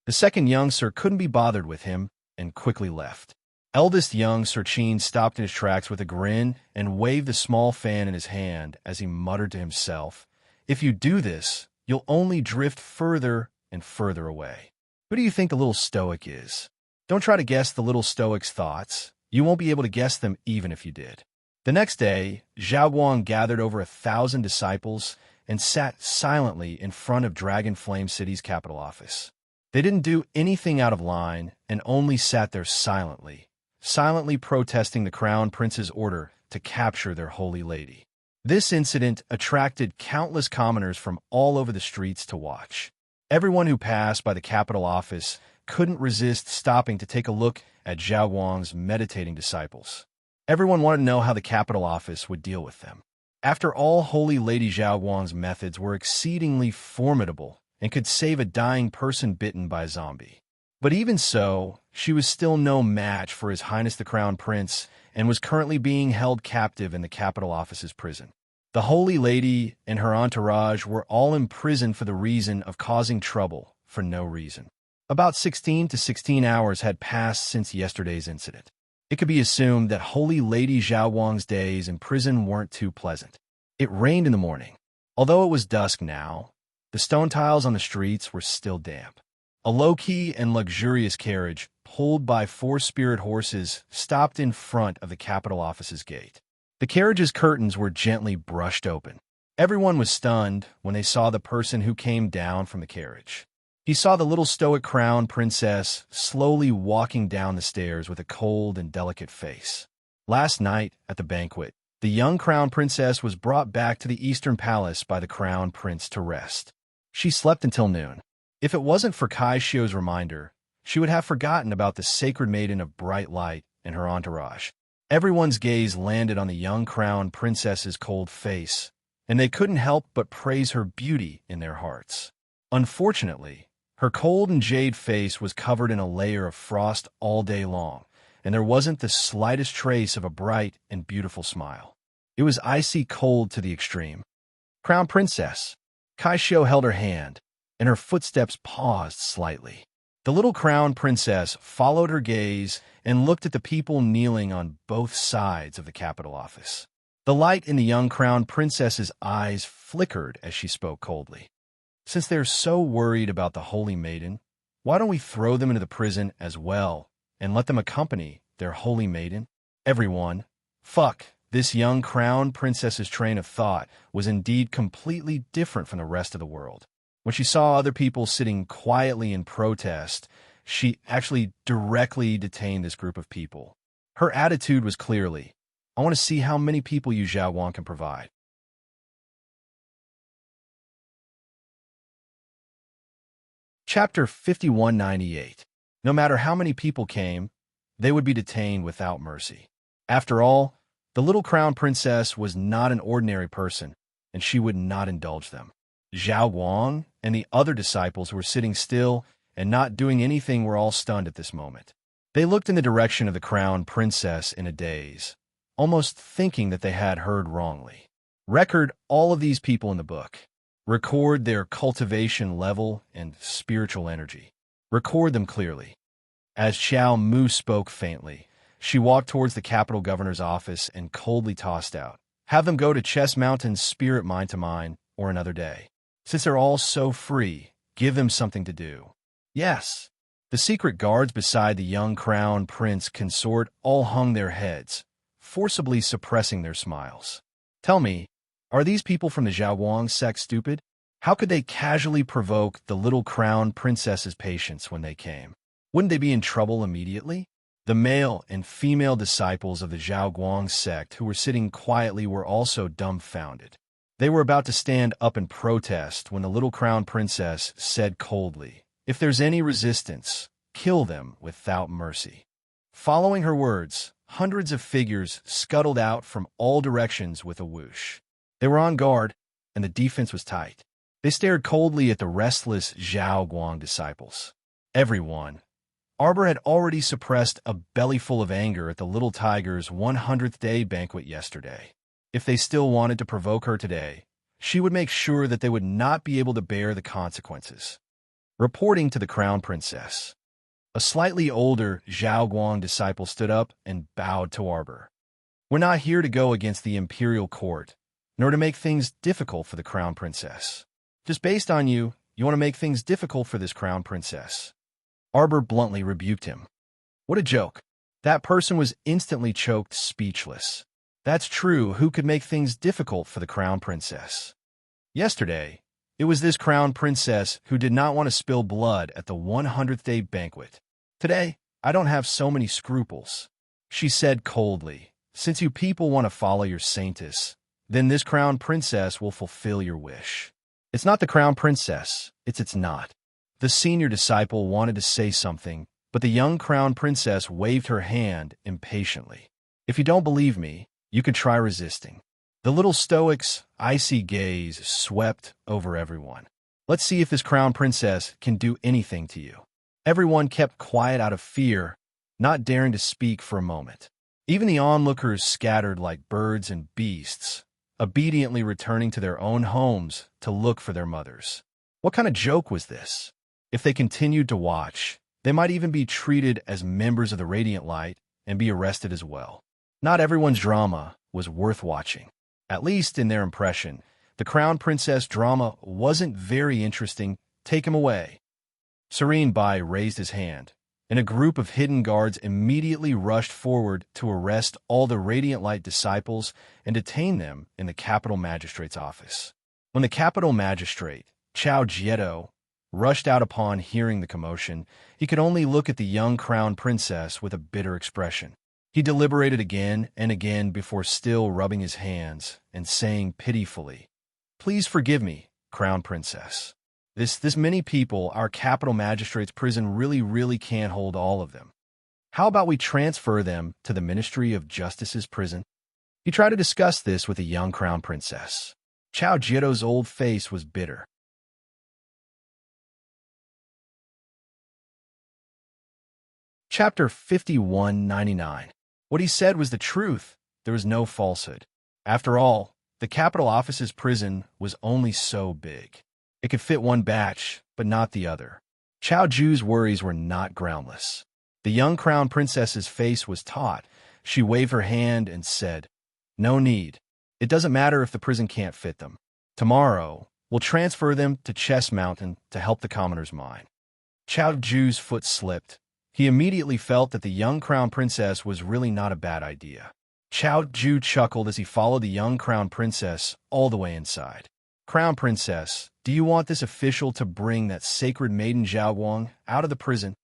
The second young Sir couldn't be bothered with him and quickly left. Eldest young Sir Qin stopped in his tracks with a grin and waved the small fan in his hand as he muttered to himself, If you do this, you'll only drift further and further away. Who do you think the little Stoic is? Don't try to guess the little Stoic's thoughts. You won't be able to guess them even if you did. The next day, Zhao Guang gathered over 1,000 disciples and sat silently in front of Dragon Flame City's capital office. They didn't do anything out of line and only sat there silently protesting the Crown Prince's order to capture their holy lady. This incident attracted countless commoners from all over the streets to watch. Everyone who passed by the capital office couldn't resist stopping to take a look at Zhao Guang's meditating disciples. Everyone wanted to know how the capital office would deal with them. After all, Holy Lady Zhao Guang's methods were exceedingly formidable and could save a dying person bitten by a zombie. But even so, she was still no match for His Highness the Crown Prince and was currently being held captive in the capital office's prison. The Holy Lady and her entourage were all imprisoned for the reason of causing trouble for no reason. About 16 to 16 hours had passed since yesterday's incident. It could be assumed that Holy Lady Zhao Guang's days in prison weren't too pleasant. It rained in the morning. Although it was dusk now, the stone tiles on the streets were still damp. A low-key and luxurious carriage, pulled by 4 spirit horses, stopped in front of the Capitol office's gate. The carriage's curtains were gently brushed open. Everyone was stunned when they saw the person who came down from the carriage. He saw the little stoic crown princess slowly walking down the stairs with a cold and delicate face. Last night, at the banquet, the young crown princess was brought back to the Eastern Palace by the crown prince to rest. She slept until noon. If it wasn't for Kai Shio's reminder, she would have forgotten about the sacred maiden of bright light and her entourage. Everyone's gaze landed on the young crown princess's cold face, and they couldn't help but praise her beauty in their hearts. Unfortunately, her cold and jade face was covered in a layer of frost all day long, and there wasn't the slightest trace of a bright and beautiful smile. It was icy cold to the extreme. Crown Princess. Kai Shio held her hand, and her footsteps paused slightly. The little crown princess followed her gaze and looked at the people kneeling on both sides of the Capitol office. The light in the young crown princess's eyes flickered as she spoke coldly. Since they're so worried about the holy maiden, why don't we throw them into the prison as well and let them accompany their holy maiden? Everyone, fuck, this young crown princess's train of thought was indeed completely different from the rest of the world. When she saw other people sitting quietly in protest, she actually directly detained this group of people. Her attitude was clearly, I want to see how many people you Zhao Guang can provide. Chapter 5198. No matter how many people came, they would be detained without mercy. After all, the little crown princess was not an ordinary person, and she would not indulge them. Zhao Guang and the other disciples who were sitting still and not doing anything were all stunned at this moment. They looked in the direction of the crown princess in a daze, almost thinking that they had heard wrongly. Record all of these people in the book. Record their cultivation level and spiritual energy. Record them clearly. As Xiao Mu spoke faintly, she walked towards the capital governor's office and coldly tossed out, have them go to Chess Mountain's spirit mine to mine or another day. Since they're all so free, give them something to do. Yes. The secret guards beside the young crown prince Consort all hung their heads, forcibly suppressing their smiles. Tell me, are these people from the Zhaoguang sect stupid? How could they casually provoke the little crown princess's patience when they came? Wouldn't they be in trouble immediately? The male and female disciples of the Zhaoguang sect who were sitting quietly were also dumbfounded. They were about to stand up in protest when the little crown princess said coldly, if there's any resistance, kill them without mercy. Following her words, hundreds of figures scuttled out from all directions with a whoosh. They were on guard, and the defense was tight. They stared coldly at the restless Zhao Guang disciples. Everyone. Arbor had already suppressed a bellyful of anger at the little tiger's 100th day banquet yesterday. If they still wanted to provoke her today, she would make sure that they would not be able to bear the consequences. Reporting to the crown princess. A slightly older Zhao Guang disciple stood up and bowed to Arbor. We're not here to go against the imperial court, nor to make things difficult for the crown princess. Just based on you want to make things difficult for this crown princess. Arbor bluntly rebuked him. What a joke. That person was instantly choked speechless. That's true, who could make things difficult for the crown princess? Yesterday, it was this crown princess who did not want to spill blood at the 100th day banquet. Today, I don't have so many scruples. She said coldly, since you people want to follow your saintess, then this crown princess will fulfill your wish. It's not the crown princess, it's not. The senior disciple wanted to say something, but the young crown princess waved her hand impatiently. If you don't believe me, you could try resisting. The little stoic's icy gaze swept over everyone. Let's see if this crown princess can do anything to you. Everyone kept quiet out of fear, not daring to speak for a moment. Even the onlookers scattered like birds and beasts, obediently returning to their own homes to look for their mothers. What kind of joke was this? If they continued to watch, they might even be treated as members of the Radiant Light and be arrested as well. Not everyone's drama was worth watching, at least in their impression, The Crown Princess drama wasn't very interesting. Take him away. Serene Bai raised his hand, and a group of hidden guards immediately rushed forward to arrest all the Radiant Light disciples and detain them in the capital magistrate's office. When the capital magistrate, Chao Jieto, rushed out upon hearing the commotion, he could only look at the young crown princess with a bitter expression. He deliberated again and again before still rubbing his hands and saying pitifully, "Please forgive me, crown princess. This many people, our capital magistrate's prison really can't hold all of them. How about we transfer them to the Ministry of Justice's prison?" He tried to discuss this with the young crown princess. Chao Jieto's old face was bitter. Chapter 5199. What he said was the truth. There was no falsehood. After all, the capital office's prison was only so big. It could fit one batch, but not the other. Chao Ju's worries were not groundless. The young crown princess's face was taut. She waved her hand and said, "No need. It doesn't matter if the prison can't fit them. Tomorrow, we'll transfer them to Chess Mountain to help the commoners mine." Chao Ju's foot slipped. He immediately felt that the young crown princess was really not a bad idea. Chao Ju chuckled as he followed the young crown princess all the way inside. "Crown princess, do you want this official to bring that sacred maiden Zhao Guang out of the prison?"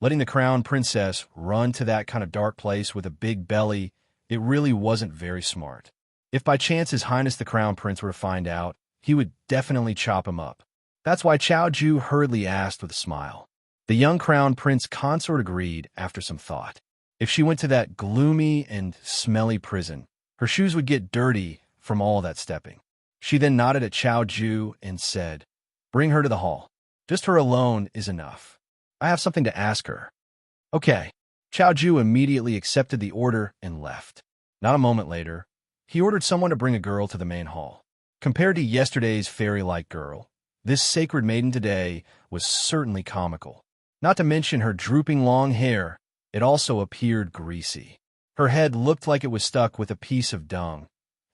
Letting the crown princess run to that kind of dark place with a big belly, it really wasn't very smart. If by chance His Highness the Crown Prince were to find out, he would definitely chop him up. That's why Chao Ju hurriedly asked with a smile. The young crown prince consort agreed after some thought. If she went to that gloomy and smelly prison, her shoes would get dirty from all that stepping. She then nodded at Chao Ju and said, "Bring her to the hall. Just her alone is enough. I have something to ask her." "Okay." Chao Ju immediately accepted the order and left. Not a moment later, he ordered someone to bring a girl to the main hall. Compared to yesterday's fairy-like girl, this sacred maiden today was certainly comical. Not to mention her drooping long hair, it also appeared greasy. Her head looked like it was stuck with a piece of dung,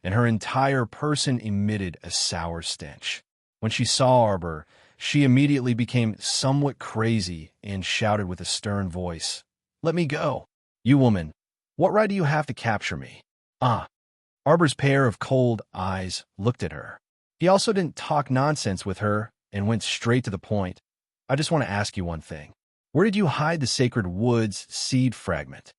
and her entire person emitted a sour stench. When she saw Arbor, she immediately became somewhat crazy and shouted with a stern voice, "Let me go. You woman, what right do you have to capture me?" Arbor's pair of cold eyes looked at her. He also didn't talk nonsense with her and went straight to the point. "I just want to ask you one thing. Where did you hide the sacred wood's seed fragment?"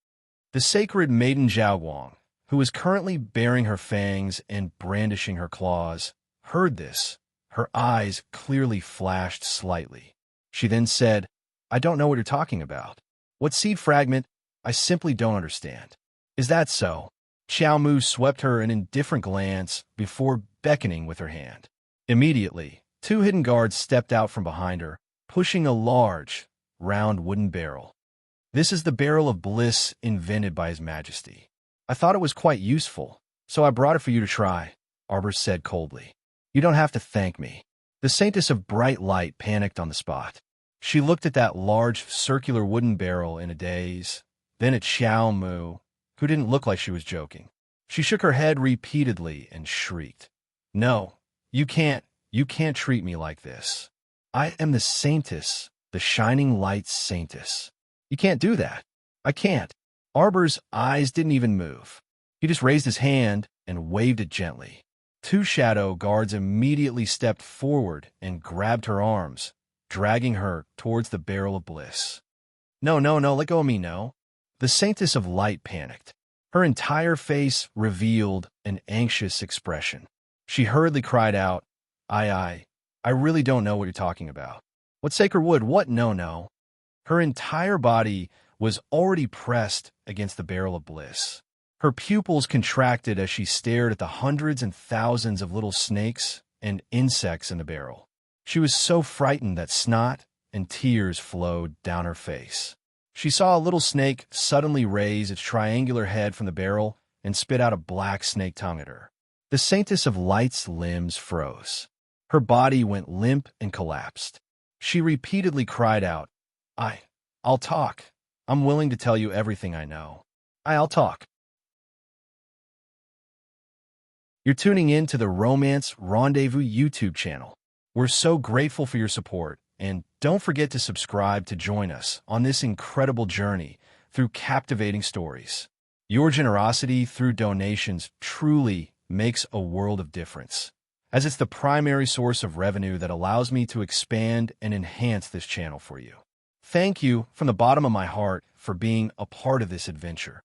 The sacred maiden Zhao Guang, who was currently baring her fangs and brandishing her claws, heard this. Her eyes clearly flashed slightly. She then said, "I don't know what you're talking about. What seed fragment? I simply don't understand." "Is that so?" Xiao Mu swept her an indifferent glance before beckoning with her hand. Immediately, two hidden guards stepped out from behind her, pushing a large, round wooden barrel. "This is the barrel of bliss invented by His Majesty. I thought it was quite useful, so I brought it for you to try," Arbor said coldly. "You don't have to thank me." The Saintess of Bright Light panicked on the spot. She looked at that large circular wooden barrel in a daze, then at Xiao Mu, who didn't look like she was joking. She shook her head repeatedly and shrieked, "No, you can't treat me like this. I am the Saintess, the Shining Light's Saintess. You can't do that. I can't." Arbor's eyes didn't even move. He just raised his hand and waved it gently. Two shadow guards immediately stepped forward and grabbed her arms, dragging her towards the barrel of bliss. No, let go of me, no." The Saintess of Light panicked. Her entire face revealed an anxious expression. She hurriedly cried out, I really don't know what you're talking about. What sacred wood? What? No. Her entire body was already pressed against the barrel of bliss. Her pupils contracted as she stared at the hundreds and thousands of little snakes and insects in the barrel. She was so frightened that snot and tears flowed down her face. She saw a little snake suddenly raise its triangular head from the barrel and spit out a black snake tongue at her. The Saintess of Light's limbs froze. Her body went limp and collapsed. She repeatedly cried out, I'll talk. I'm willing to tell you everything I know. I'll talk. You're tuning in to the Romance Rendezvous YouTube channel. We're so grateful for your support, and don't forget to subscribe to join us on this incredible journey through captivating stories. Your generosity through donations truly makes a world of difference, as it's the primary source of revenue that allows me to expand and enhance this channel for you. Thank you from the bottom of my heart for being a part of this adventure.